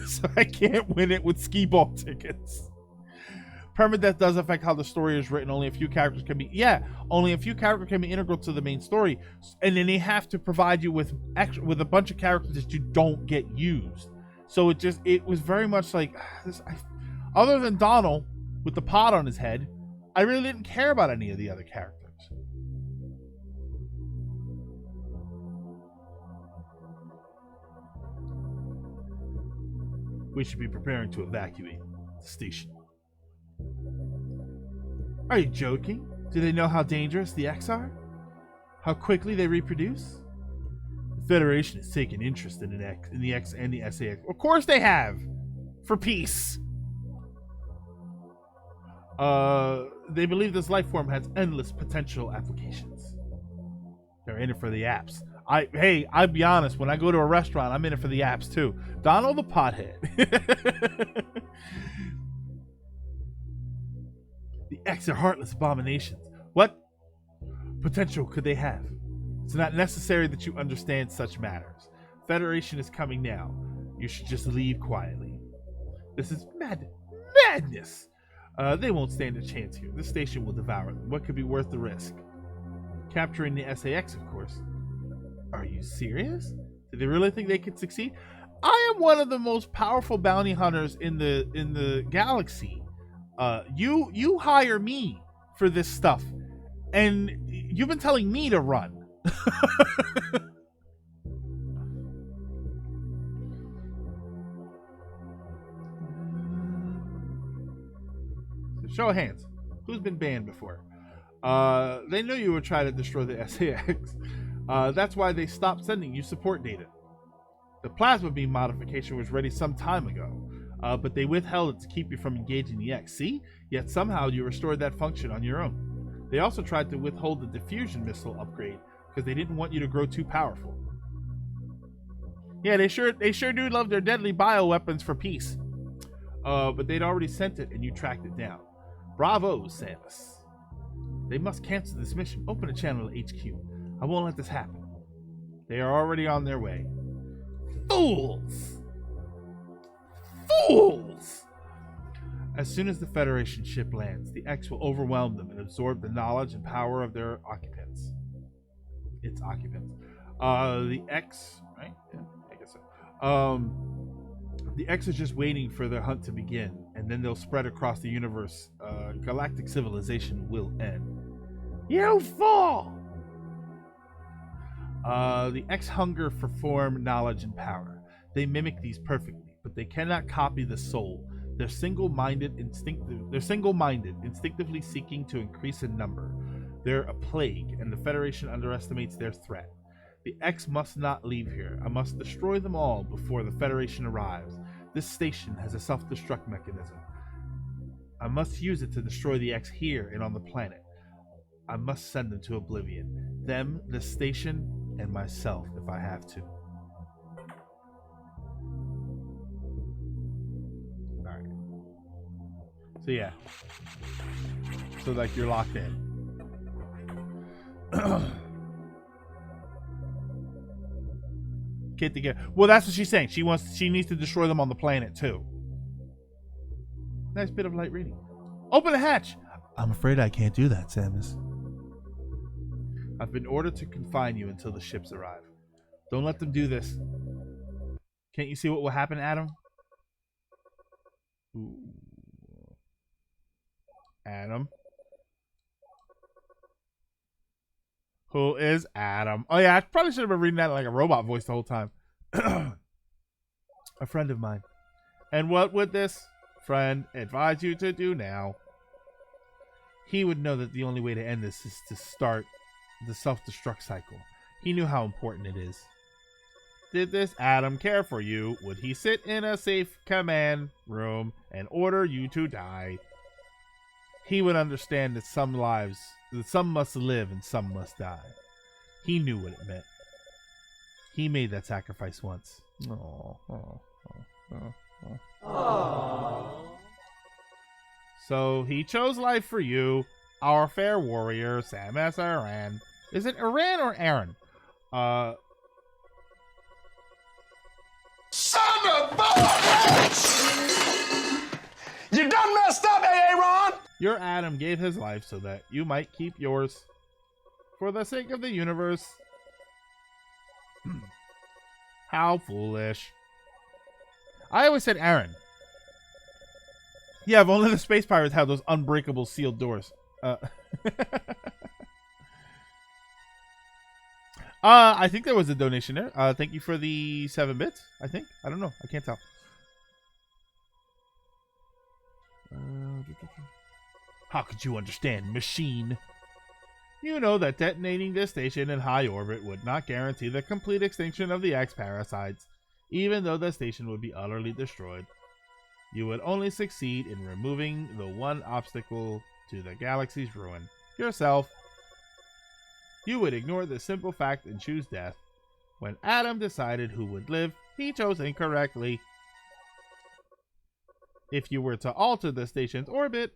[SPEAKER 1] so I can't win it with skee ball tickets. Permadeath does affect how the story is written. Only a few characters can be. Yeah, only a few characters can be integral to the main story, and then they have to provide you with a bunch of characters that you don't get used. So it was very much like this. Other than Donald with the pot on his head, I really didn't care about any of the other characters. We should be preparing to evacuate the station. Are you joking? Do they know how dangerous the X are? How quickly they reproduce? The Federation has taken interest in the X and the SAX. Of course they have! For peace! They believe this life form has endless potential applications. They're in it for the apps. I'll be honest, when I go to a restaurant, I'm in it for the apps too. Donald the Pothead. The X are heartless abominations. What potential could they have? It's not necessary that you understand such matters. Federation is coming now. You should just leave quietly. This is madness. They won't stand a chance here. This station will devour them. What could be worth the risk? Capturing the SAX, of course. Are you serious? Do they really think they could succeed? I am one of the most powerful bounty hunters in the galaxy. You hire me for this stuff, and you've been telling me to run. So show of hands, who's been banned before? They knew you would try to destroy the SAX. That's why they stopped sending you support data. The plasma beam modification was ready some time ago. But they withheld it to keep you from engaging the X. See? Yet somehow you restored that function on your own. They also tried to withhold the diffusion missile upgrade because they didn't want you to grow too powerful. Yeah, they sure do love their deadly bioweapons for peace. But they'd already sent it and you tracked it down. Bravo, Samus. They must cancel this mission. Open a channel at HQ. I won't let this happen. They are already on their way. Fools! Fools! As soon as the Federation ship lands, the X will overwhelm them and absorb the knowledge and power of their occupants. Its occupants. The X, right? Yeah, I guess so. The X is just waiting for their hunt to begin, and then they'll spread across the universe. Galactic civilization will end. You fool! The X hunger for form, knowledge, and power. They mimic these perfectly, but they cannot copy the soul. They're single-minded, instinctively seeking to increase in number. They're a plague, and the Federation underestimates their threat. The X must not leave here. I must destroy them all before the Federation arrives. This station has a self-destruct mechanism. I must use it to destroy the X here and on the planet. I must send them to oblivion. Them, the station, and myself if I have to. Alright. So yeah. So like you're locked in. Kid together. Well, that's what she's saying. She needs to destroy them on the planet too. Nice bit of light reading. Open the hatch. I'm afraid I can't do that, Samus. I've been ordered to confine you until the ships arrive. Don't let them do this. Can't you see what will happen, Adam? Ooh. Adam. Who is Adam? Oh yeah, I probably should have been reading that like a robot voice the whole time. A friend of mine. And what would this friend advise you to do now? He would know that the only way to end this is to start the self-destruct cycle. He knew how important it is. Did this Adam care for you? Would he sit in a safe command room and order you to die? He would understand that some must live and some must die. He knew what it meant. He made that sacrifice once. So he chose life for you, our fair warrior, Samus Aran. Is it Aran or Aaron?
[SPEAKER 3] Son of a bitch! You done messed up, Aaron!
[SPEAKER 1] Your Adam gave his life so that you might keep yours. For the sake of the universe. How foolish. I always said Aaron. Yeah, if only the space pirates had those unbreakable sealed doors. I think there was a donation there. Thank you for the 7 bits, I think. I don't know. I can't tell. How could you understand, machine? You know that detonating this station in high orbit would not guarantee the complete extinction of the X-parasites, even though the station would be utterly destroyed. You would only succeed in removing the one obstacle to the galaxy's ruin, yourself. You would ignore the simple fact and choose death. When Adam decided who would live, he chose incorrectly. If you were to alter the station's orbit,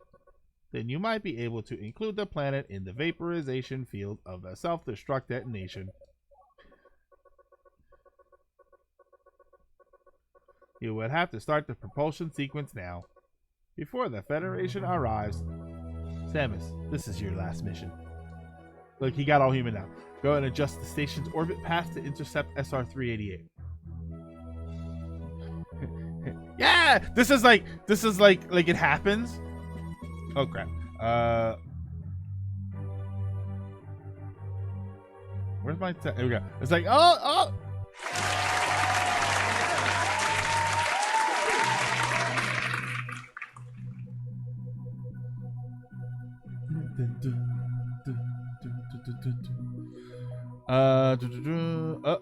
[SPEAKER 1] then you might be able to include the planet in the vaporization field of the self-destruct detonation. You would have to start the propulsion sequence now, before the Federation arrives. Samus, this is your last mission. Look, he got all human now. Go and adjust the station's orbit path to intercept SR-388. Yeah! This is like it happens. Oh crap. Where's my there we go. It's like oh.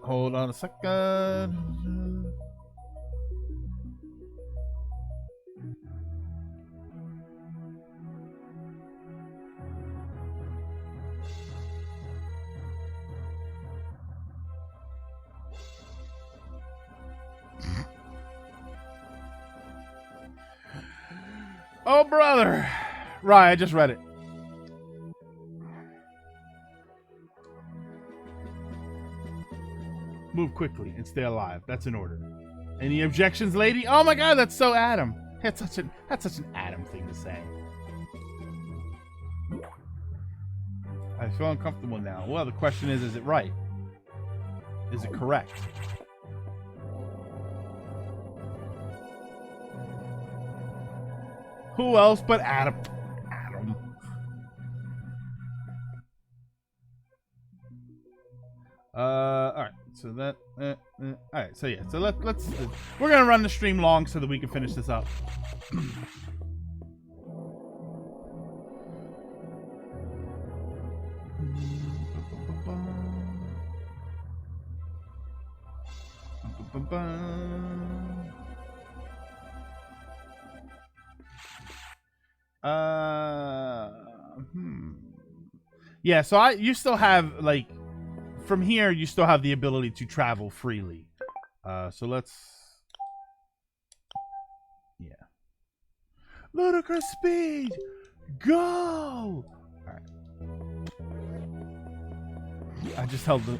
[SPEAKER 1] Hold on a second. Oh, brother. Right, I just read it. Move quickly and stay alive. That's an order. Any objections, lady? Oh my god, that's so Adam. That's such an Adam thing to say. I feel uncomfortable now. Well, the question is it right? Is it correct? Who else but Adam? Adam. Alright. So that. All right. So yeah. So let's. We're gonna run the stream long so that we can finish this up. Yeah, so you still have, like, from here, you still have the ability to travel freely. So let's... Yeah. Ludicrous speed! Go! Alright. I just held the...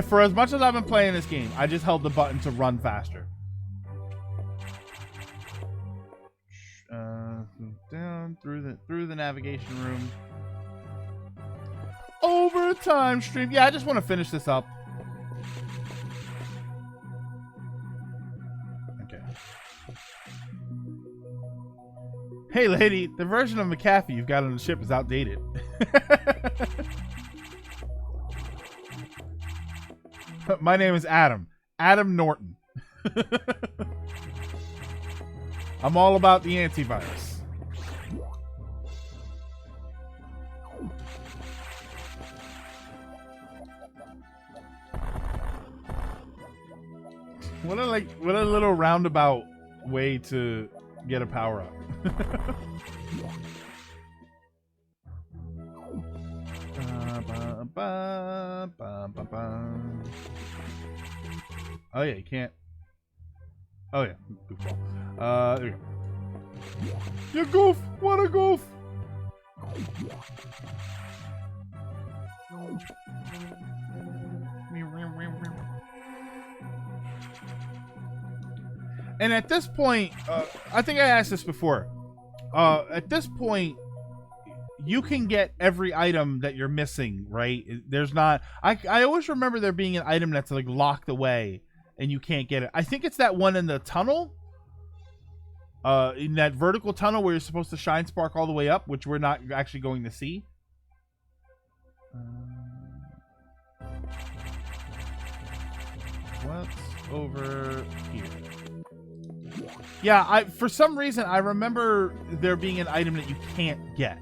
[SPEAKER 1] for as much as I've been playing this game, I just held the button to run faster. Down through the navigation room. Overtime stream. Yeah, I just want to finish this up. Okay. Hey, lady, the version of McAfee you've got on the ship is outdated. My name is Adam. Adam Norton. I'm all about the antivirus. What a little roundabout way to get a power up. Oh yeah, you can't. Oh yeah, goofball. There you go. You goof! What a goof! And at this point, I think I asked this before. At this point, you can get every item that you're missing, right? There's not... I always remember there being an item that's like locked away and you can't get it. I think it's that one in the tunnel. In that vertical tunnel where you're supposed to shine spark all the way up, which we're not actually going to see. What's over here? Yeah, for some reason, I remember there being an item that you can't get.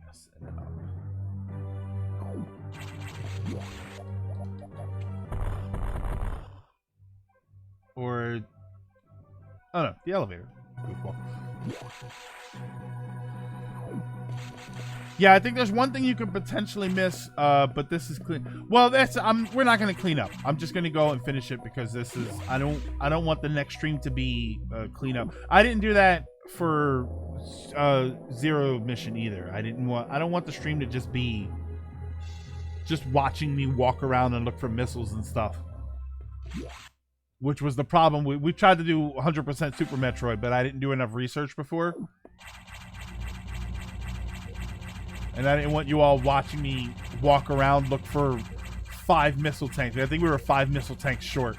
[SPEAKER 1] Yes, or... Oh no, the elevator. Goofball. Yeah, I think there's one thing you could potentially miss, but this is clean. Well, we're not going to clean up. I'm just going to go and finish it because this is... I don't want the next stream to be clean up. I didn't do that for Zero mission either. I don't want the stream to just be watching me walk around and look for missiles and stuff. Which was the problem. We tried to do 100% Super Metroid, but I didn't do enough research before. And I didn't want you all watching me walk around, look for 5 missile tanks. I think we were 5 missile tanks short.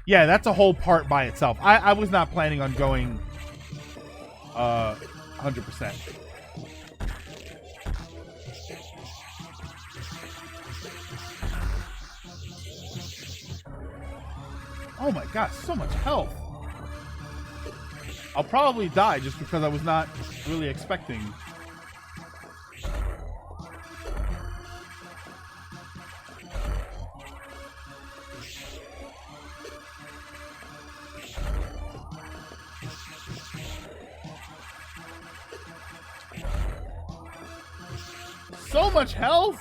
[SPEAKER 1] Yeah, that's a whole part by itself. I was not planning on going 100%. Oh my gosh, so much health. I'll probably die just because I was not really expecting. So much health.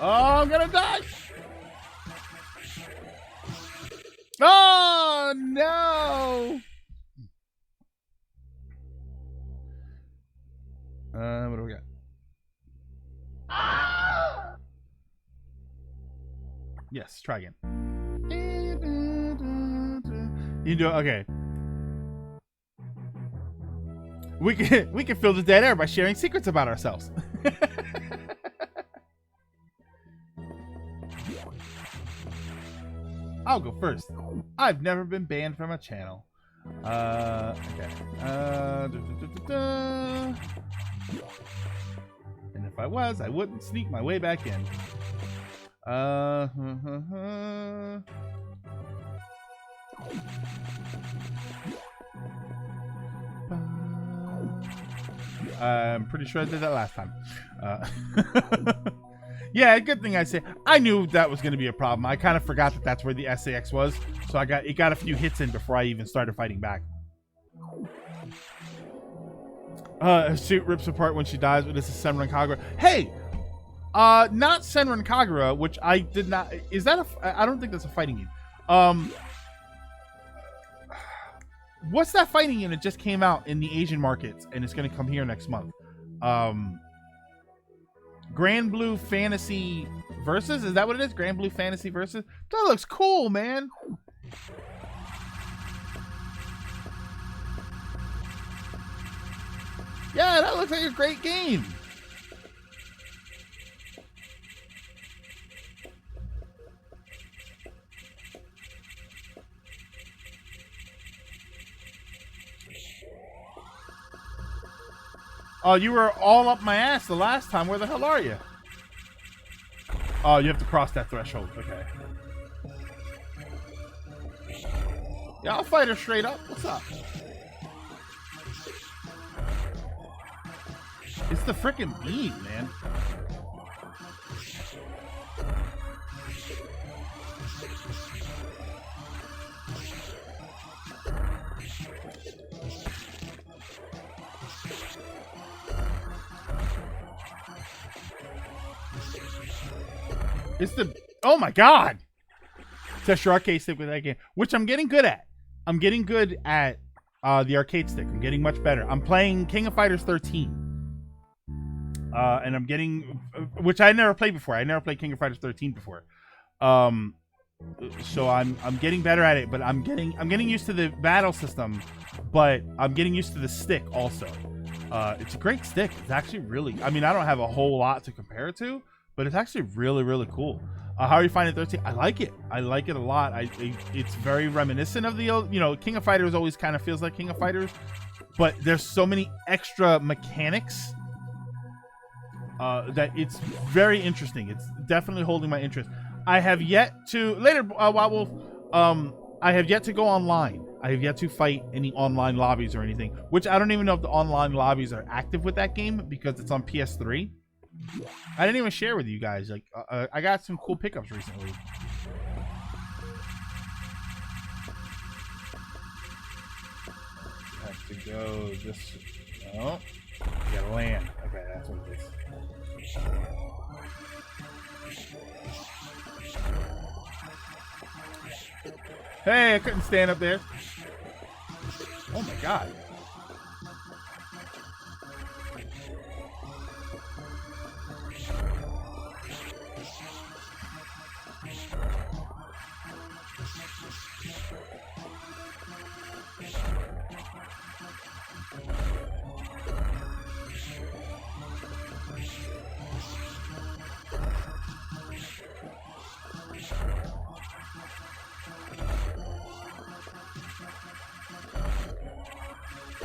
[SPEAKER 1] Oh, I'm gonna die! Oh, no! What do we got? Yes, try again. You do it, okay. We can fill the dead air by sharing secrets about ourselves. I'll go first. I've never been banned from a channel. Okay. And if I was, I wouldn't sneak my way back in. I'm pretty sure I did that last time. Yeah, good thing I say. I knew that was going to be a problem. I kind of forgot that that's where the SAX was, so it got a few hits in before I even started fighting back. Her suit rips apart when she dies, but this is Senran Kagura. Hey, not Senran Kagura, which I did not. Is that a? I don't think that's a fighting game. What's that fighting game that just came out in the Asian markets and it's going to come here next month? Grand Blue Fantasy Versus? Is that what it is? Grand Blue Fantasy Versus? That looks cool, man. Yeah, that looks like a great game. Oh, you were all up my ass the last time. Where the hell are you? Oh, you have to cross that threshold. Okay. Yeah, I'll fight her straight up. What's up? It's the freaking beam, man. It's the, oh my god! Test your arcade stick with that game, which I'm getting good at. I'm getting good at the arcade stick. I'm getting much better. I'm playing King of Fighters 13. And I'm getting, which I never played before. I never played King of Fighters 13 before. So I'm getting better at it, but I'm getting used to the battle system, but I'm getting used to the stick also. It's a great stick. It's actually really, I mean, I don't have a whole lot to compare it to, but it's actually really, really cool. How are you finding 13? I like it. I like it a lot. It's very reminiscent of the old, you know, King of Fighters always kind of feels like King of Fighters, but there's so many extra mechanics that it's very interesting. It's definitely holding my interest. I have yet to, later, I have yet to go online. I have yet to fight any online lobbies or anything, which I don't even know if the online lobbies are active with that game because it's on PS3. I didn't even share with you guys. Like, I got some cool pickups recently. Have to go this. Oh, you gotta land. Okay, that's what it is. Hey, I couldn't stand up there. Oh my god.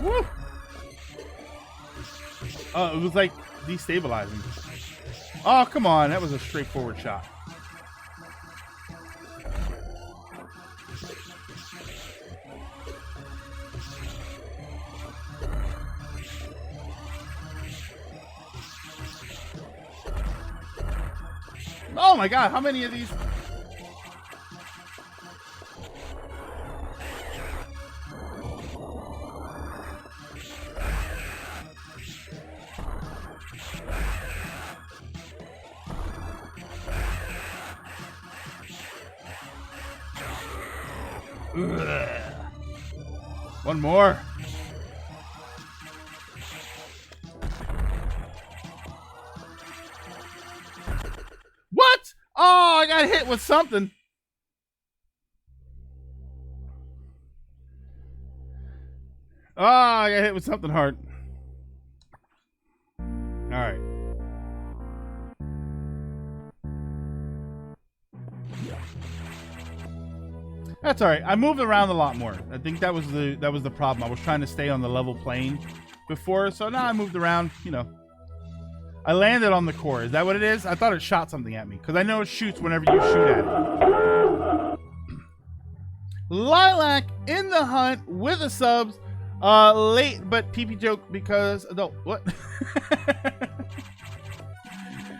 [SPEAKER 1] Woo! Oh, it was like destabilizing. Oh, come on. That was a straightforward shot. Oh my god, how many of these? Ugh. One more. What? Oh, I got hit with something. Oh, I got hit with something hard. All right. That's all right. I moved around a lot more. I think that was the problem. I was trying to stay on the level plane before, so now I moved around. You know, I landed on the core. Is that what it is? I thought it shot something at me because I know it shoots whenever you shoot at it. Lilac in the hunt with the subs. Late but PP joke because adult. What?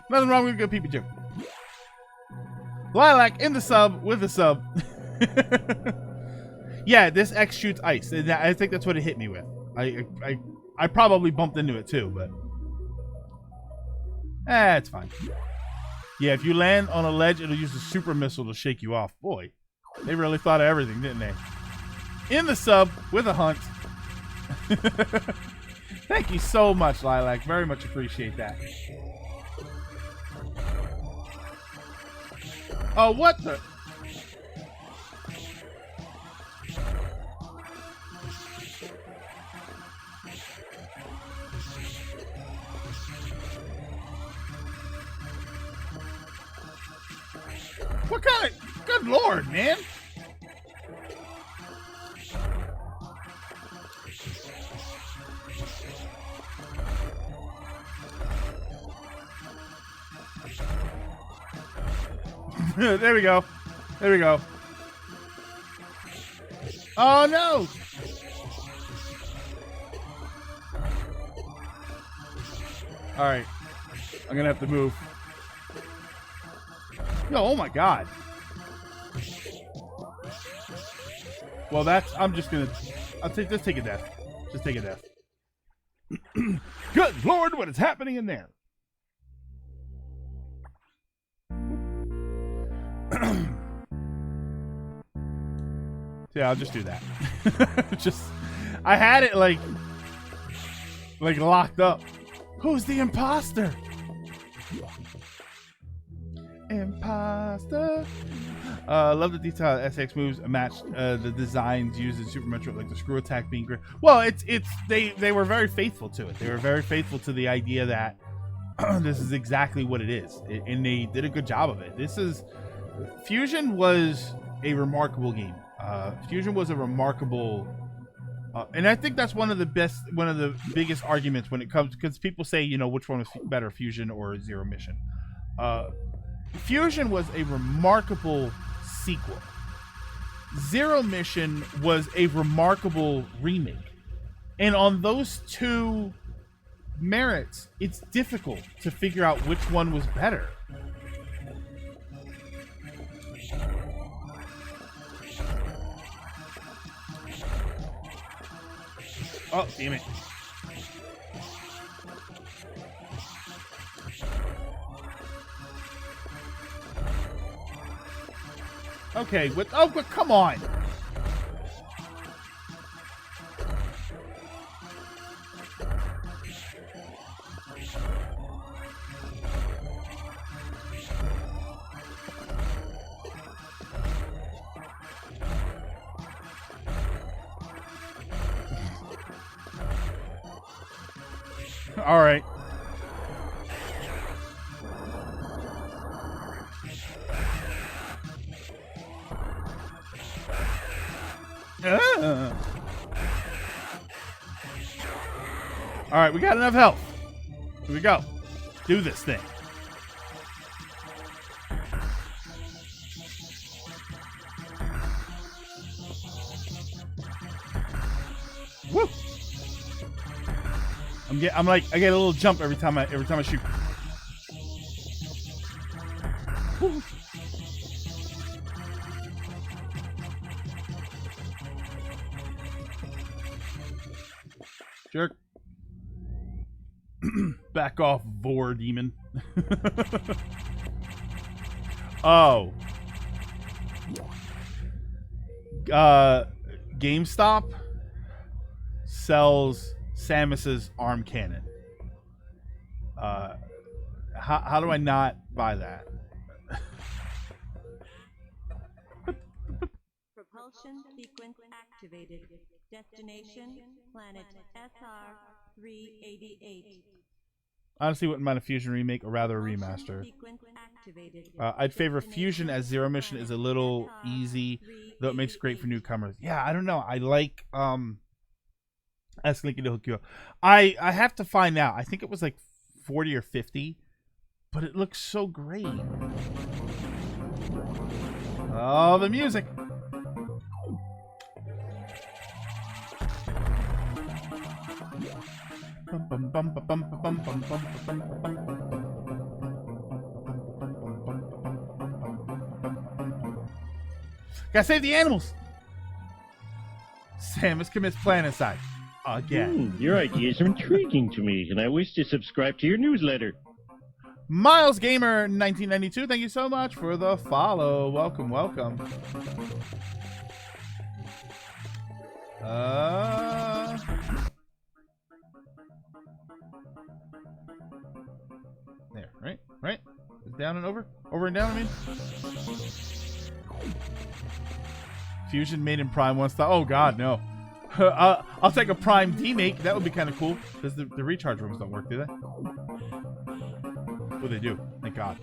[SPEAKER 1] Nothing wrong with a good PP joke. Lilac in the sub with the sub. Yeah, this X shoots ice. I think that's what it hit me with. I probably bumped into it too, but it's fine. Yeah, if you land on a ledge, it'll use a super missile to shake you off. Boy, they really thought of everything, didn't they? In the sub with a hunt. Thank you so much, Lilac. Very much appreciate that. Oh, what the? What kind of... Good lord, man. There we go. There we go. Oh, no. All right. I'm going to have to move. No, oh, my God. Well, that's... I'm just going to... Just take a death. Just take a death. Good Lord, what is happening in there? Yeah, I'll just do that. I had it like locked up. Who's the imposter? Imposter. Love the detail of SX moves matched the designs used in Super Metroid, like the screw attack being great. Well, they were very faithful to it. They were very faithful to the idea that this is exactly what it is, and they did a good job of it. Fusion was a remarkable game. Fusion was a remarkable, and I think that's one of the biggest arguments when it comes, because people say, you know, which one was better, Fusion or Zero Mission. Fusion was a remarkable sequel. Zero Mission was a remarkable remake, and on those two merits, it's difficult to figure out which one was better. Oh, damn it. Okay, but come on. All right. All right, we got enough health. Here we go. Do this thing. Woo! I get a little jump every time I shoot. Woo. Jerk. Back off, Vor Demon. Oh. GameStop sells Samus's arm cannon. How do I not buy that?
[SPEAKER 6] Propulsion sequence activated. Destination, planet SR-388.
[SPEAKER 1] Honestly, wouldn't mind a Fusion remake or rather a remaster. I'd favor Fusion as Zero Mission is a little easy, though it makes it great for newcomers. Yeah, I don't know. I like Ask Linky to hook you up. I have to find out. I think it was like 40 or 50, but it looks so great. Oh, the music. Gotta save the animals. Samus commits planetcide again.
[SPEAKER 2] Your ideas are intriguing to me, and I wish to subscribe to your newsletter.
[SPEAKER 1] Miles Gamer 1992, thank you so much for the follow. Welcome, welcome. There, right? Down and over? Over and down, I mean? Fusion made in Prime 1 style. Oh, God, no. I'll take a Prime demake. That would be kind of cool. Because the recharge rooms don't work, do they? Oh, they do. Thank God.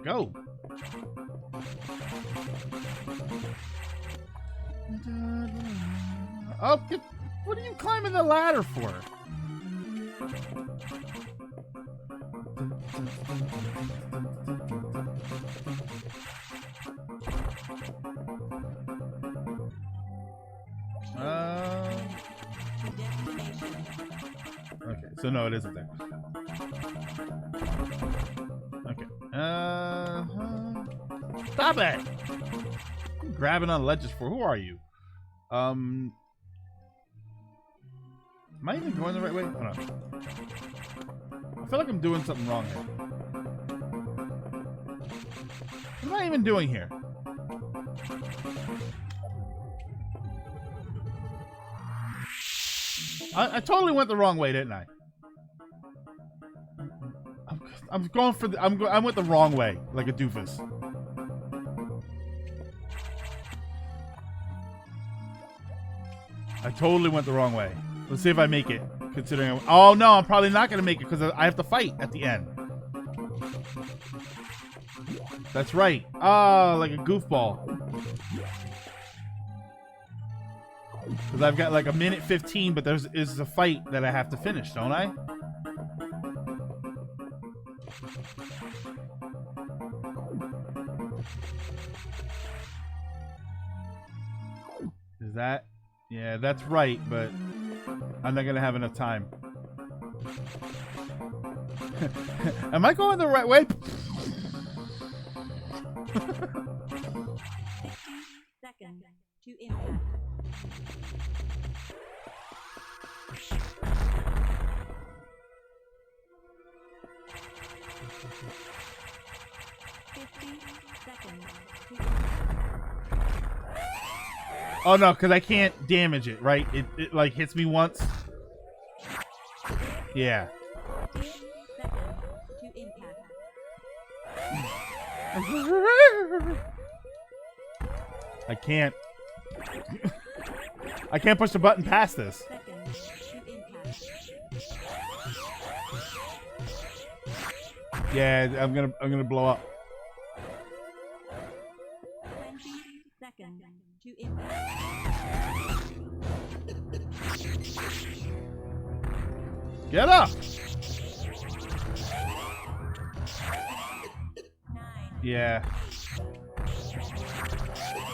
[SPEAKER 1] Go. Oh, what are you climbing the ladder for? Okay, so no, it isn't there. Okay. Stop it! I'm grabbing on ledges for. Who are you? Am I even going the right way? Hold on. I feel like I'm doing something wrong here. What am I even doing here? I totally went the wrong way, didn't I? I'm going for the. I went the wrong way, like a doofus. I totally went the wrong way. Let's see if I make it. Considering, oh no, I'm probably not gonna make it because I have to fight at the end. That's right. Oh, like a goofball. Because I've got like a minute 15, but is a fight that I have to finish, don't I? Is that? Yeah, that's right, but I'm not gonna have enough time. Am I going the right way?
[SPEAKER 6] 60 seconds to impact.
[SPEAKER 1] Oh no, because I can't damage it, right? It like hits me once. Yeah. I can't. I can't push the button past this. Yeah, I'm gonna blow up.
[SPEAKER 6] 20 seconds to impact.
[SPEAKER 1] Get up!
[SPEAKER 6] 9.
[SPEAKER 1] Yeah.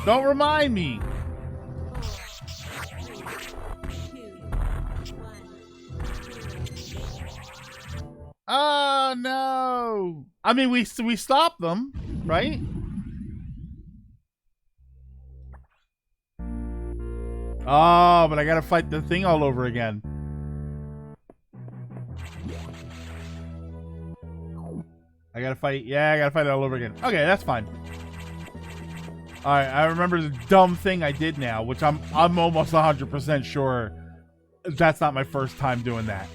[SPEAKER 1] Don't remind me.
[SPEAKER 6] 4, 3, 2, 1.
[SPEAKER 1] Oh no! I mean, we stopped them, right? Oh, but I gotta fight the thing all over again. I gotta fight. Yeah, I gotta fight it all over again. Okay, that's fine. All right, I remember the dumb thing I did now, which I'm almost 100% sure that's not my first time doing that.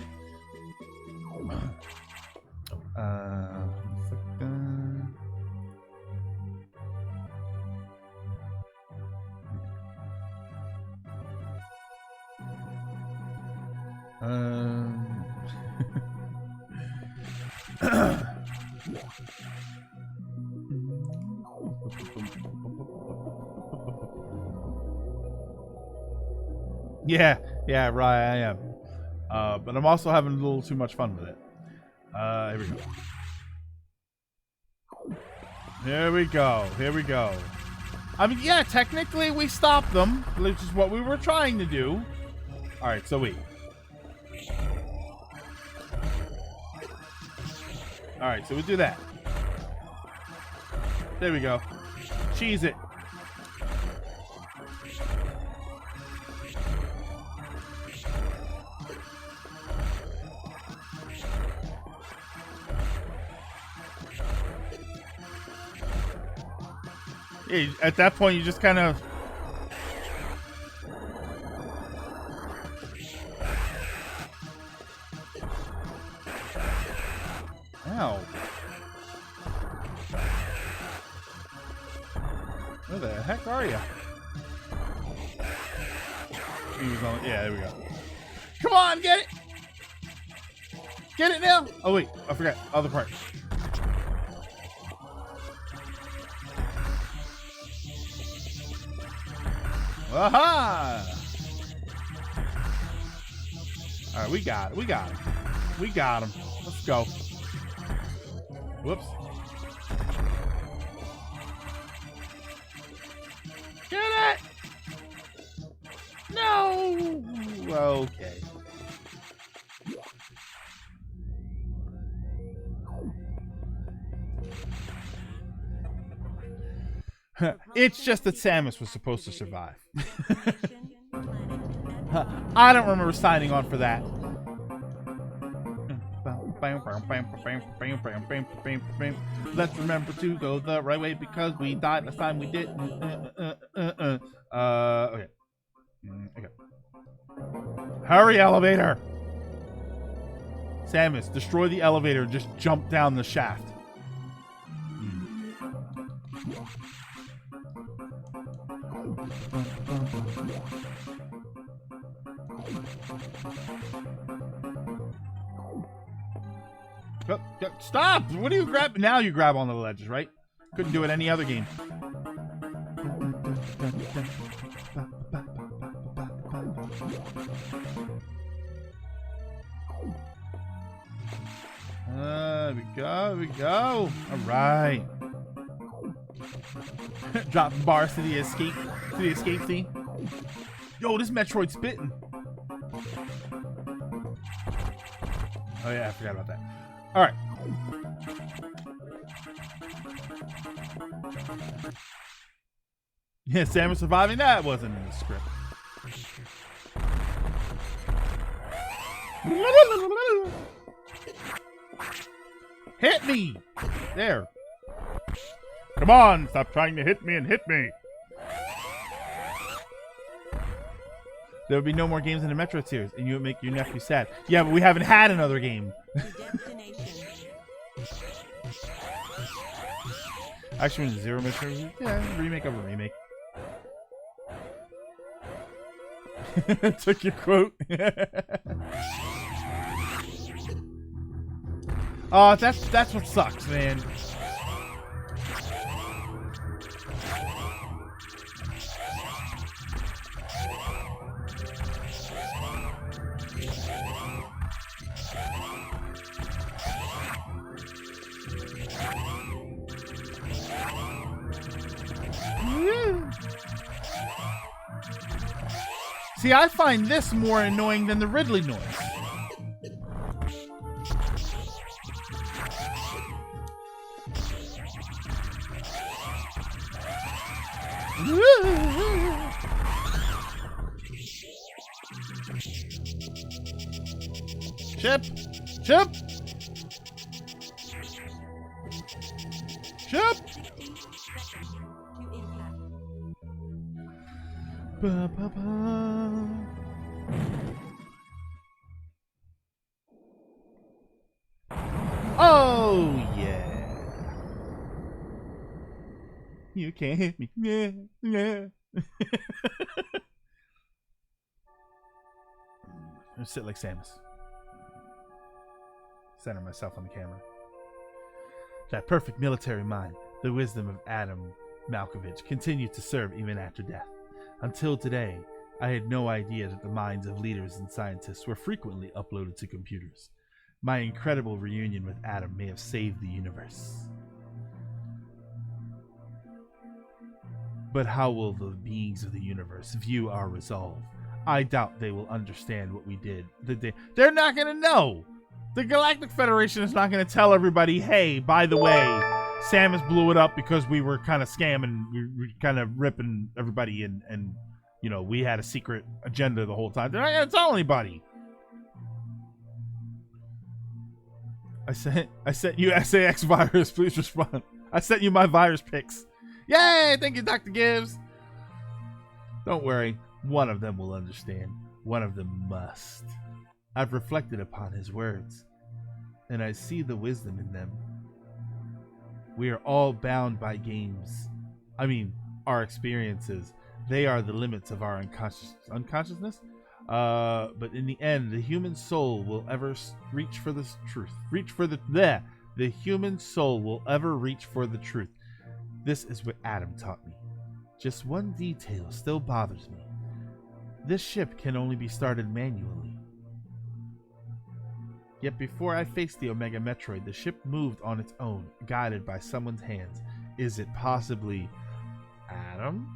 [SPEAKER 1] Yeah, right, I am. But I'm also having a little too much fun with it. Here we go. Here we go. I mean, yeah, technically we stopped them, which is what we were trying to do. All right, so wait. All right, so we do that. There we go. Cheese it. Yeah, at that point, you just kind of... Ow. Where the heck are you? He was on... Yeah, there we go. Come on, get it! Get it now! Oh, wait. I forgot. Other part. Aha! Alright, we got it. We got him. We got him. Let's go. Whoops. Get it! No! Okay. It's just that Samus was supposed to survive. I don't remember signing on for that. Let's remember to go the right way because we died last time we did. Okay. Okay. Hurry, elevator! Samus, destroy the elevator and just jump down the shaft. Stop! What do you grab? Now you grab on the ledges, right? Couldn't do it any other game. There we go, we go. All right. Drop bars to the escape scene. Yo, this Metroid spitting. Oh yeah, I forgot about that. All right. Yeah, Samus surviving that wasn't in the script. Hit me! There. Come on, stop trying to hit me and hit me. There would be no more games in the Metroid series, and you would make your nephew sad. Yeah, but we haven't had another game. Actually, Zero Metroid. Yeah, remake of a remake. Took your quote. Oh, that's what sucks, man. See, I find this more annoying than the Ridley noise. Chip! Chip! Chip! Ba, ba, ba. Oh, yeah. You can't hit me. Yeah, yeah. I sit like Samus. Center myself on the camera. That perfect military mind, the wisdom of Adam Malkovich, continued to serve even after death. Until today, I had no idea that the minds of leaders and scientists were frequently uploaded to computers. My incredible reunion with Adam may have saved the universe. But how will the beings of the universe view our resolve? I doubt they will understand what we did. They're not going to know. The Galactic Federation is not going to tell everybody, hey, by the way, Samus blew it up because we were kind of scamming, we were kind of ripping everybody and you know, we had a secret agenda the whole time. They're not going to tell anybody. I sent you SAX virus. Please respond. I sent you my virus pics. Yay! Thank you, Dr. Gibbs. Don't worry. One of them will understand. One of them must. I've reflected upon his words, and I see the wisdom in them. We are all bound by games. I mean, our experiences. They are the limits of our unconsciousness. But in the end, the human soul will ever reach for the truth. The human soul will ever reach for the truth. This is what Adam taught me. Just one detail still bothers me. This ship can only be started manually. Yet before I faced the Omega Metroid, the ship moved on its own, guided by someone's hands. Is it possibly Adam?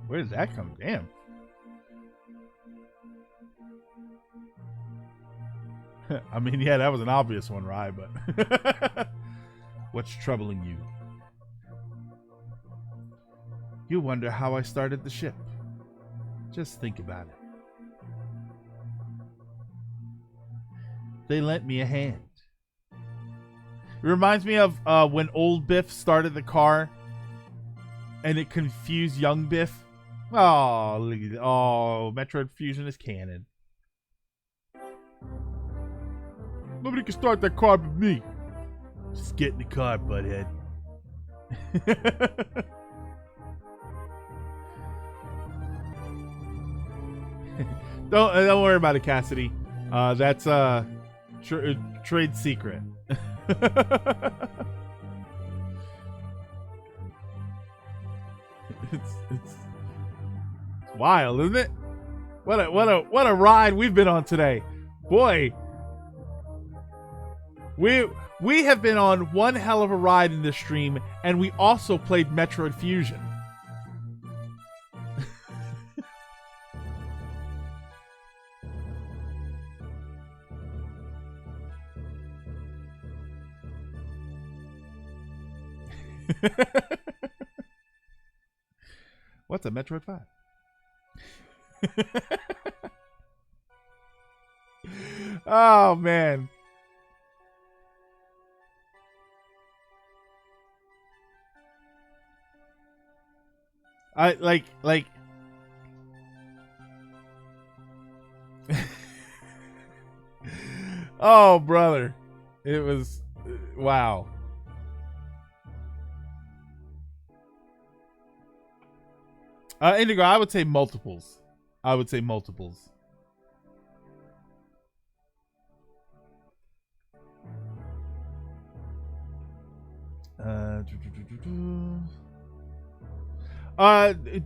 [SPEAKER 1] Where did that come? Damn. I mean, yeah, that was an obvious one, right? But what's troubling you? You wonder how I started the ship. Just think about it. They lent me a hand. It reminds me of when old Biff started the car and it confused young Biff. Oh, look at that. Oh, Metroid Fusion is canon. Nobody can start that car but me. Just get in the car, butthead. Don't worry about it, Cassidy. That's trade secret. It's wild, isn't it? What a ride we've been on today. Boy, we have been on one hell of a ride in this stream, and we also played Metroid Fusion. What's a Metroid 5? Oh man. I like oh brother, it was wow. Indigo, I would say multiples. I would say multiples.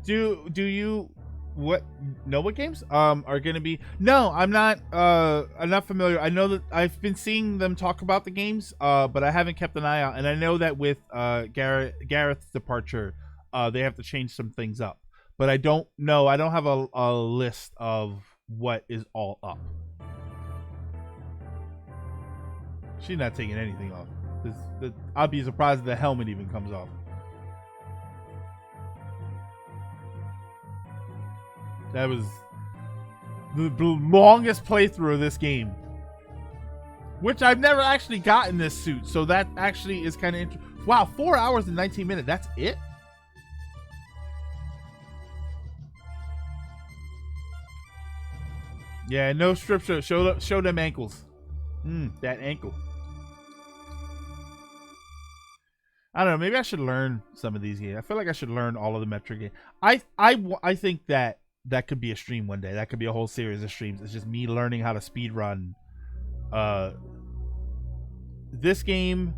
[SPEAKER 1] Do you know what games are gonna be? No, I'm not familiar. I know that I've been seeing them talk about the games, but I haven't kept an eye out. And I know that with Gareth's departure, they have to change some things up. But I don't know. I don't have a list of what is all up. She's not taking anything off. I'd be surprised if the helmet even comes off. That was the longest playthrough of this game, which I've never actually gotten this suit. So that actually is kind of interesting. Wow, 4 hours and 19 minutes. That's it? Yeah, no strip show. Show them ankles. That ankle. I don't know. Maybe I should learn some of these games. I feel like I should learn all of the Metroid games. I think that could be a stream one day. That could be a whole series of streams. It's just me learning how to speed run this game,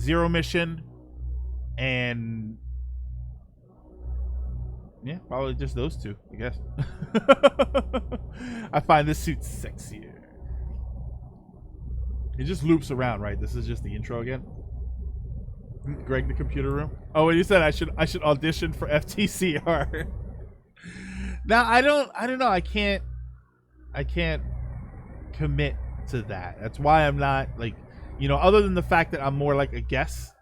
[SPEAKER 1] Zero Mission, and yeah, probably just those two, I guess. I find this suit sexier. It just loops around, right? This is just the intro again. Greg, the computer room. Oh, and you said I should audition for FTCR. Now I don't know. I can't commit to that. That's why I'm not like, other than the fact that I'm more like a guest.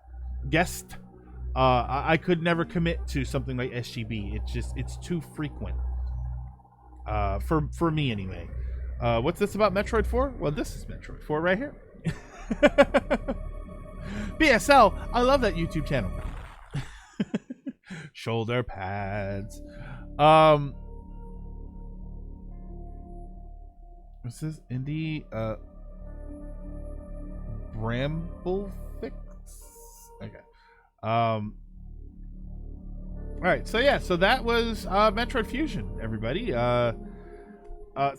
[SPEAKER 1] I could never commit to something like SGB. It's too frequent. For me anyway. What's this about Metroid 4? Well, this is Metroid 4 right here. BSL, I love that YouTube channel. Shoulder pads. What's this? Indie Bramblefix? Okay. All right, so yeah, so that was Metroid Fusion, everybody.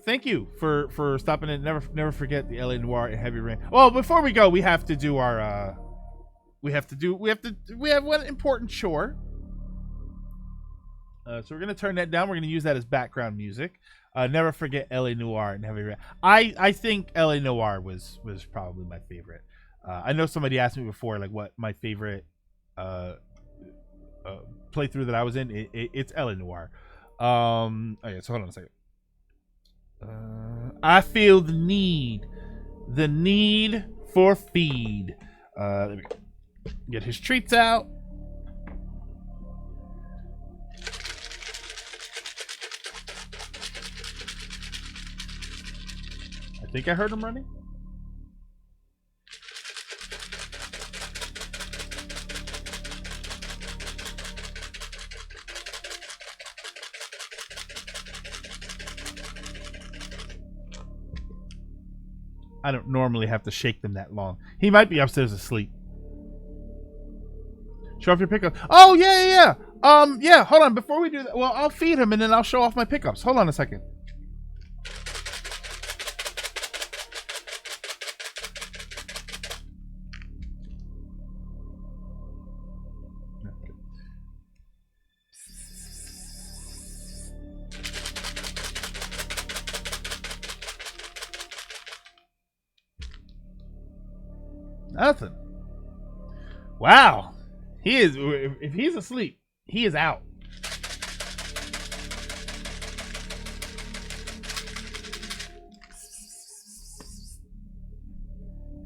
[SPEAKER 1] Thank you for stopping in. Never forget the LA Noire and Heavy Rain. Well, before we go, we have to do our we have one important chore. So we're gonna turn that down. We're gonna use that as background music. Never forget LA Noire and Heavy Rain. I think LA Noire was probably my favorite. I know somebody asked me before, like, what my favorite playthrough that I was in. It's LA Noire. Okay, so hold on a second. I feel the need for feed. There we go. Get his treats out. I think I heard him running. I don't normally have to shake them that long. He might be upstairs asleep. Show off your pickups. Oh, yeah. Yeah, hold on. Before we do that, well, I'll feed him and then I'll show off my pickups. Hold on a second. Nothing. Wow. He is, if he's asleep, he is out.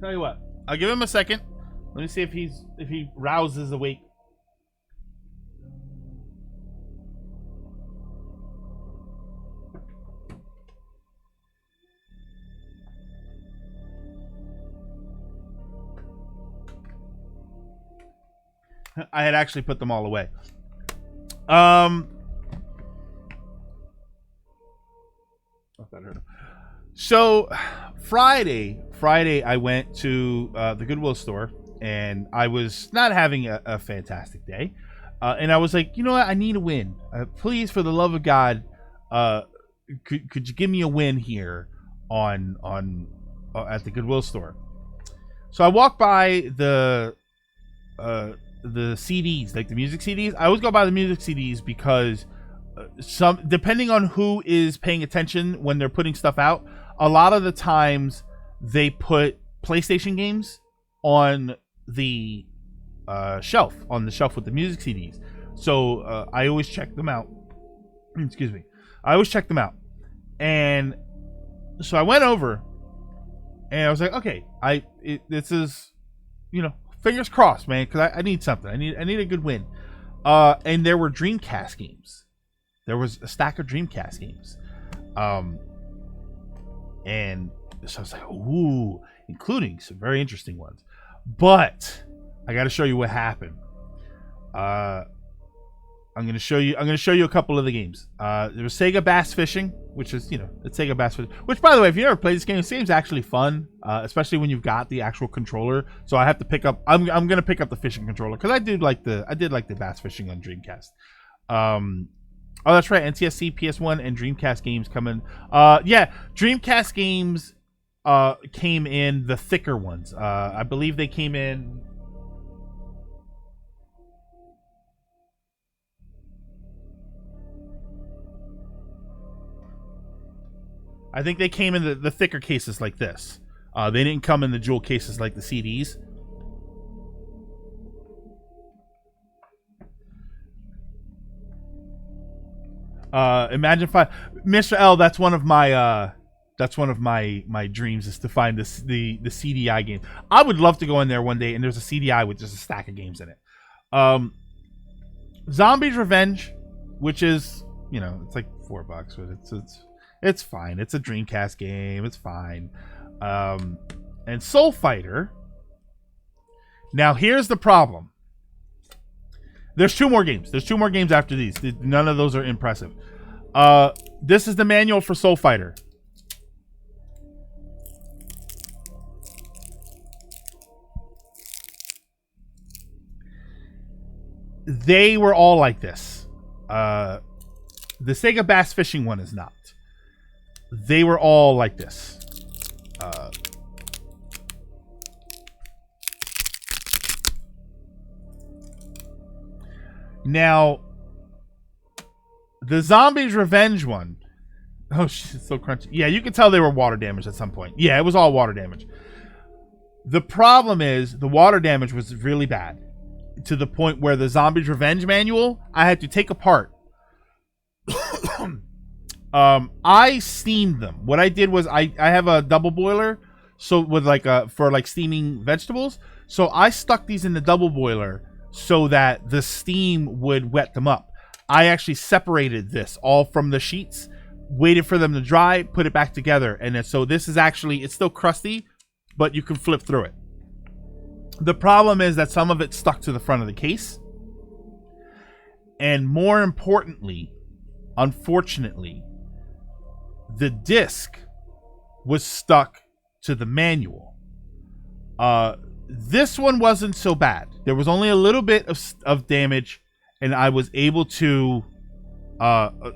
[SPEAKER 1] Tell you what, I'll give him a second. Let me see if he rouses awake. I had actually put them all away. So Friday I went to the Goodwill store and I was not having a fantastic day. And I was like, you know what? I need a win. Please, for the love of God, could you give me a win here on at the Goodwill store? So I walked by the CDs, like the music CDs. I always go by the music CDs because depending on who is paying attention when they're putting stuff out, a lot of the times they put PlayStation games on the shelf with the music CDs. So I always check them out. Excuse me. I always check them out. And so I went over and I was like, okay, this is, fingers crossed, man, because I need something. I need a good win. And there were Dreamcast games. There was a stack of Dreamcast games. And so I was like, ooh, including some very interesting ones. But I got to show you what happened. I I'm gonna show you a couple of the games. There was Sega Bass Fishing, which is, it's Sega Bass Fishing. Which, by the way, if you never played this game's actually fun, especially when you've got the actual controller. So I have to pick up. I'm gonna pick up the fishing controller because I did like the Bass Fishing on Dreamcast. Oh, that's right. NTSC, PS1, and Dreamcast games coming. Yeah, Dreamcast games came in the thicker ones. I believe they came in. I think they came in the thicker cases like this. They didn't come in the jewel cases like the CDs. Imagine Mr. L. That's one of my dreams, is to find the CDI game. I would love to go in there one day and there's a CDI with just a stack of games in it. Zombies Revenge, which is, it's like $4, but it's fine. It's a Dreamcast game. It's fine. And Soul Fighter. Now here's the problem. There's 2 more games. There's 2 more games after these. None of those are impressive. This is the manual for Soul Fighter. They were all like this. The Sega Bass Fishing one is not. They were all like this. Now, the Zombies Revenge one. Oh, shit, it's so crunchy. Yeah, you can tell they were water damaged at some point. Yeah, it was all water damage. The problem is the water damage was really bad, to the point where the Zombies Revenge manual, I had to take apart. I steamed them. What I did was I have a double boiler, so with for steaming vegetables. So I stuck these in the double boiler so that the steam would wet them up. I actually separated this all from the sheets, waited for them to dry, put it back together, and then, so this is actually, it's still crusty, but you can flip through it. The problem is that some of it stuck to the front of the case, and more importantly, unfortunately, the disc was stuck to the manual. This one wasn't so bad. There was only a little bit of damage, and I was able to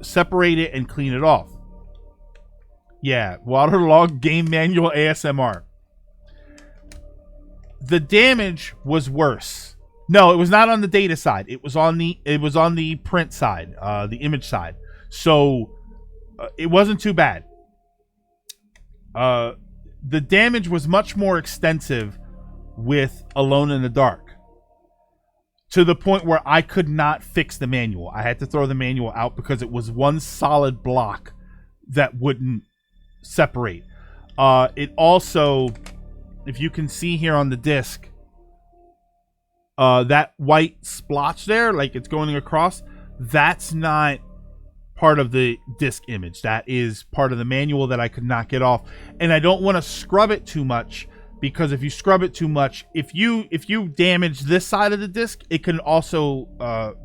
[SPEAKER 1] separate it and clean it off. Yeah, waterlogged game manual ASMR. The damage was worse. No, it was not on the data side. It was on the print side, the image side. So it wasn't too bad. The damage was much more extensive with Alone in the Dark, to the point where I could not fix the manual. I had to throw the manual out because it was one solid block that wouldn't separate. It also, if you can see here on the disc, that white splotch there, like it's going across, that's not part of the disc image. That is part of the manual that I could not get off. And I don't want to scrub it too much, because if you scrub it too much, if you damage this side of the disc, it can also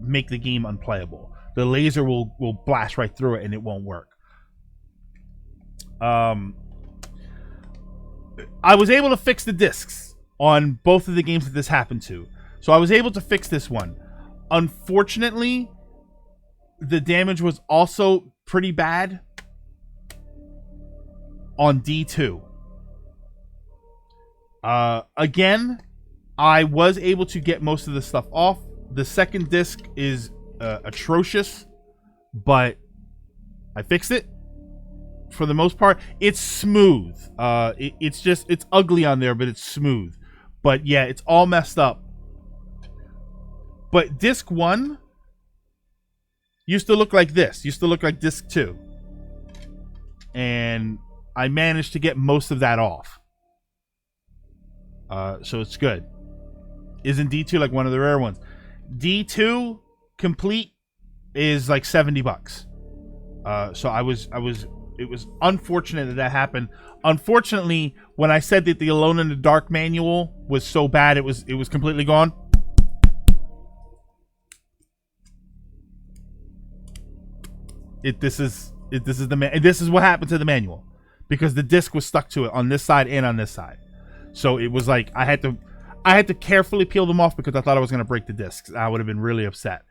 [SPEAKER 1] make the game unplayable. The laser will blast right through it and it won't work. I was able to fix the discs on both of the games that this happened to. So I was able to fix this one. Unfortunately, the damage was also pretty bad on D2. Again, I was able to get most of the stuff off. The second disc is atrocious, but I fixed it for the most part. It's smooth. It's ugly on there, but it's smooth. But yeah, it's all messed up. But disc 1 used to look like this. Used to look like disc 2. And I managed to get most of that off. So it's good. Isn't D2 like one of the rare ones? D2 complete is like $70. So it was unfortunate that happened. Unfortunately, when I said that the Alone in the Dark manual was so bad, it was completely gone. this is what happened to the manual, because the disc was stuck to it on this side and on this side. So it was like I had to carefully peel them off because I thought I was going to break the discs. I would have been really upset.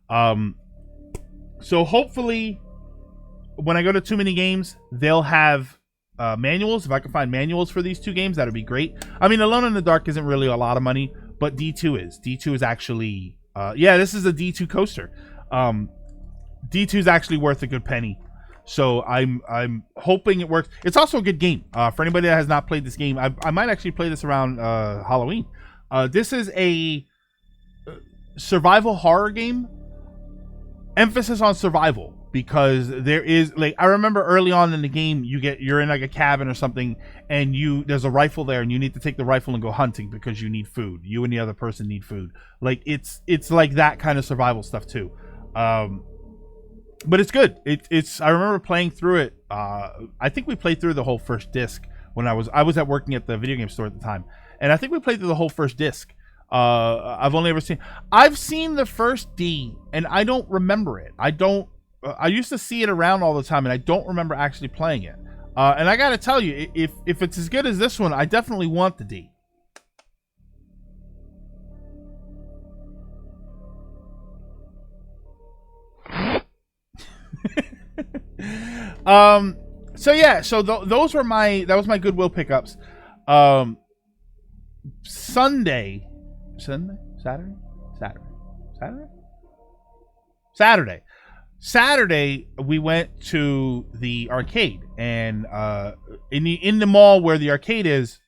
[SPEAKER 1] So hopefully when I go to Too Many Games, they'll have manuals. If I can find manuals for these 2 games, that would be great. I mean, Alone in the Dark isn't really a lot of money, but D2 is. D2 is actually yeah, this is a D2 coaster. D2 is actually worth a good penny. So I'm hoping it works. It's also a good game. For anybody that has not played this game, I might actually play this around Halloween. This is a survival horror game. Emphasis on survival, because there is, like, I remember early on in the game, you're in like a cabin or something, and there's a rifle there, and you need to take the rifle and go hunting because you need food. You and the other person need food. Like it's like that kind of survival stuff too. But it's good. I remember playing through it. I think we played through the whole first disc when I was at working at the video game store at the time, and I think we played through the whole first disc. I've seen the first D, and I don't remember it. I used to see it around all the time, and I don't remember actually playing it. And I gotta tell you, if it's as good as this one, I definitely want the D. So yeah, those were that was my Goodwill pickups. Saturday, we went to the arcade, and in the mall where the arcade is,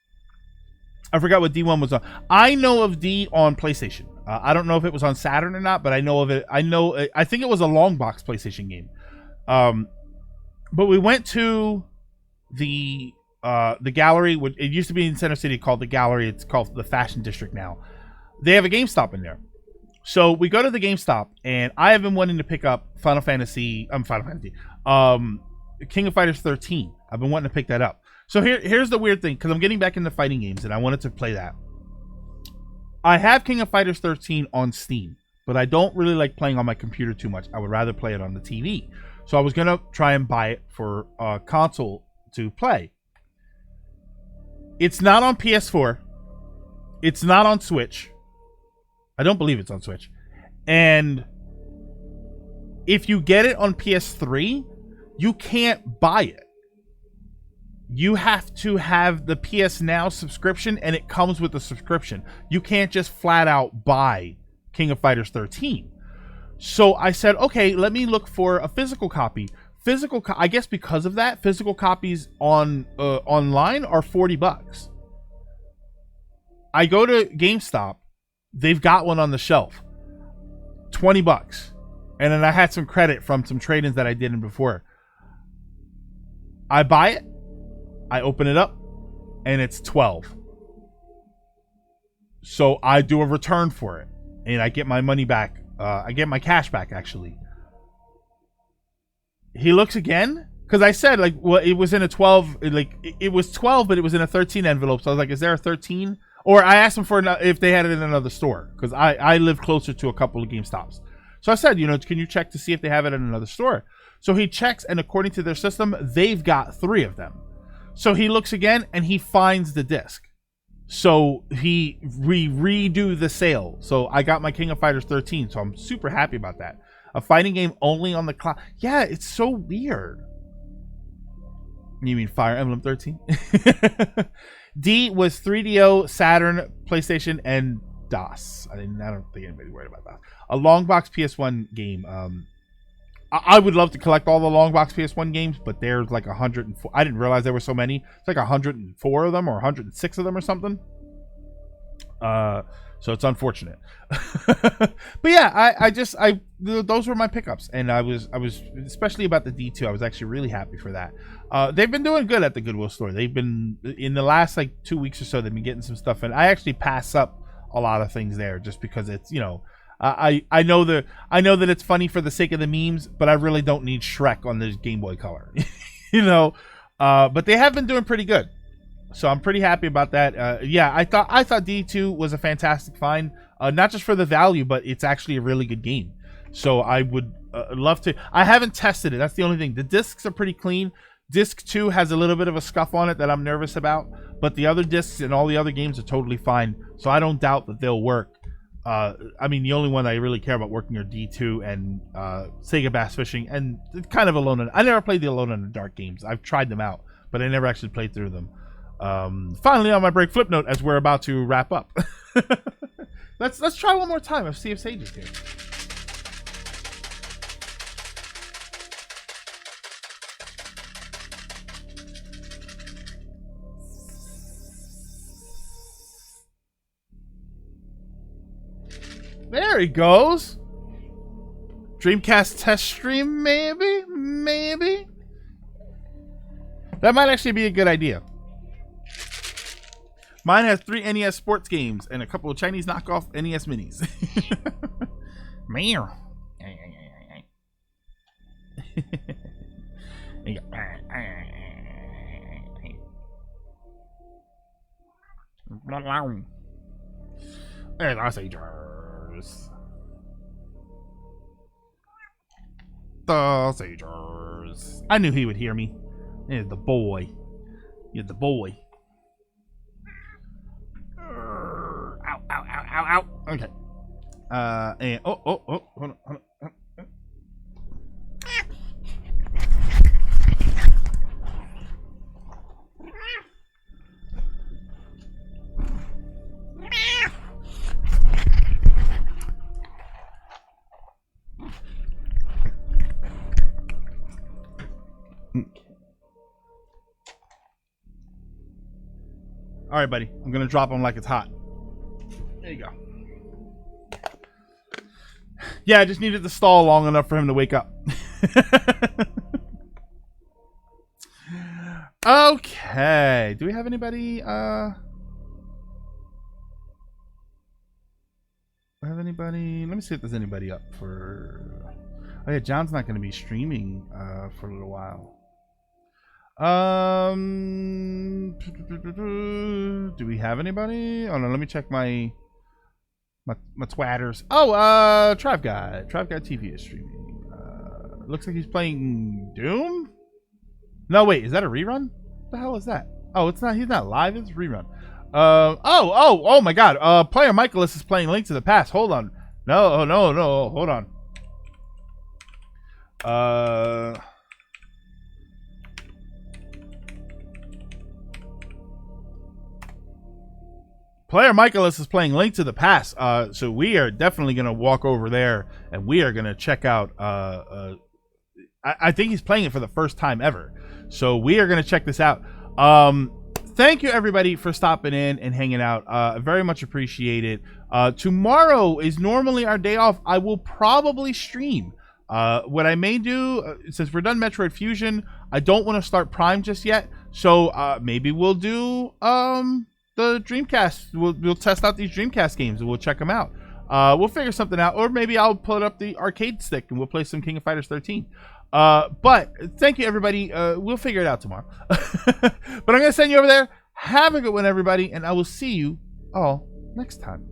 [SPEAKER 1] I forgot what D1 was on. I know of D on PlayStation. I don't know if it was on Saturn or not, but I know of it. I think it was a long box PlayStation game. But we went to the gallery. It used to be in Center City called the Gallery. It's called the Fashion District now. They have a GameStop in there. So we go to the GameStop, and I have been wanting to pick up King of Fighters 13. I've been wanting to pick that up. So here's the weird thing, because I'm getting back into fighting games, and I wanted to play that. I have King of Fighters 13 on Steam, but I don't really like playing on my computer too much. I would rather play it on the TV. So I was going to try and buy it for a console to play. It's not on PS4. It's not on Switch. I don't believe it's on Switch. And if you get it on PS3, you can't buy it. You have to have the PS Now subscription, and it comes with a subscription. You can't just flat out buy King of Fighters 13. So I said, okay, let me look for a physical copy. I guess because of that, physical copies on online are $40. I go to GameStop. They've got one on the shelf, $20, and then I had some credit from some trade-ins that I did in before. I buy it, I open it up, and it's $12. So I do a return for it, and I get my money back. I get my cash back, actually. He looks again, because I said, like, well, it was in a 12, it was 12, but it was in a 13 envelope. So I was like, is there a 13? Or I asked him if they had it in another store, because I live closer to a couple of GameStops. So I said, can you check to see if they have it in another store? So he checks, and according to their system, they've got 3 of them. So he looks again, and he finds the disc. So we redo the sale. So I got my King of Fighters 13, so I'm super happy about that. A fighting game only on the cloud. Yeah, it's so weird. You mean Fire Emblem 13? D was 3DO, Saturn, PlayStation, and DOS. I don't think anybody's worried about that. A long box PS1 game. I would love to collect all the long box PS1 games, but there's like 104. I didn't realize there were so many. It's like 104 of them or 106 of them or something. So it's unfortunate. But yeah, those were my pickups, and I was especially about the D2. I was actually really happy for that. They've been doing good at the Goodwill store. They've been, in the last like 2 weeks or so, they've been getting some stuff, and I actually pass up a lot of things there just because it's, I know that it's funny for the sake of the memes, but I really don't need Shrek on this Game Boy Color. But they have been doing pretty good. So I'm pretty happy about that. Yeah, I thought D2 was a fantastic find, not just for the value, but it's actually a really good game. So I would love to. I haven't tested it. That's the only thing. The discs are pretty clean. Disc 2 has a little bit of a scuff on it that I'm nervous about, but the other discs and all the other games are totally fine, so I don't doubt that they'll work. I mean, the only one I really care about working are D2 and Sega Bass Fishing, and kind of Alone in... I never played the Alone in the Dark games. I've tried them out, but I never actually played through them. Finally, on my break flip note, as we're about to wrap up. Let's try one more time. Let's see if Sage is here. There he goes. Dreamcast test stream, maybe? Maybe? That might actually be a good idea. Mine has 3 NES sports games and a couple of Chinese knockoff NES minis. Meow. There's our Sagers. The Sagers. I knew he would hear me. He's the boy. You're the boy. Ow, ow, ow, ow, ow. Okay. And hold on. All right, buddy. I'm gonna drop him like it's hot. There you go. Yeah, I just needed to stall long enough for him to wake up. Okay. Do we have anybody? Have anybody? Let me see if there's anybody up for. Oh yeah, John's not going to be streaming for a little while. Do we have anybody? Oh no, let me check my twatters. Oh, Trav Guy TV is streaming. Looks like he's playing Doom. No, wait, is that a rerun? What the hell is that? Oh, it's not. He's not live. It's a rerun. Oh my God. Player Michaelis is playing Link to the Past. Hold on. No, hold on. Player Michaelis is playing Link to the Past, so we are definitely going to walk over there and we are going to check out. I think he's playing it for the first time ever, so we are going to check this out. Thank you everybody for stopping in and hanging out. I very much appreciate it. Tomorrow is normally our day off. I will probably stream. What I may do, since we're done Metroid Fusion, I don't want to start Prime just yet, so maybe we'll do the Dreamcast. We'll test out these Dreamcast games and we'll check them out. We'll figure something out, or maybe I'll put up the arcade stick and we'll play some King of Fighters 13. But thank you everybody. We'll figure it out tomorrow. But I'm gonna send you over there. Have a good one, everybody, and I will see you all next time.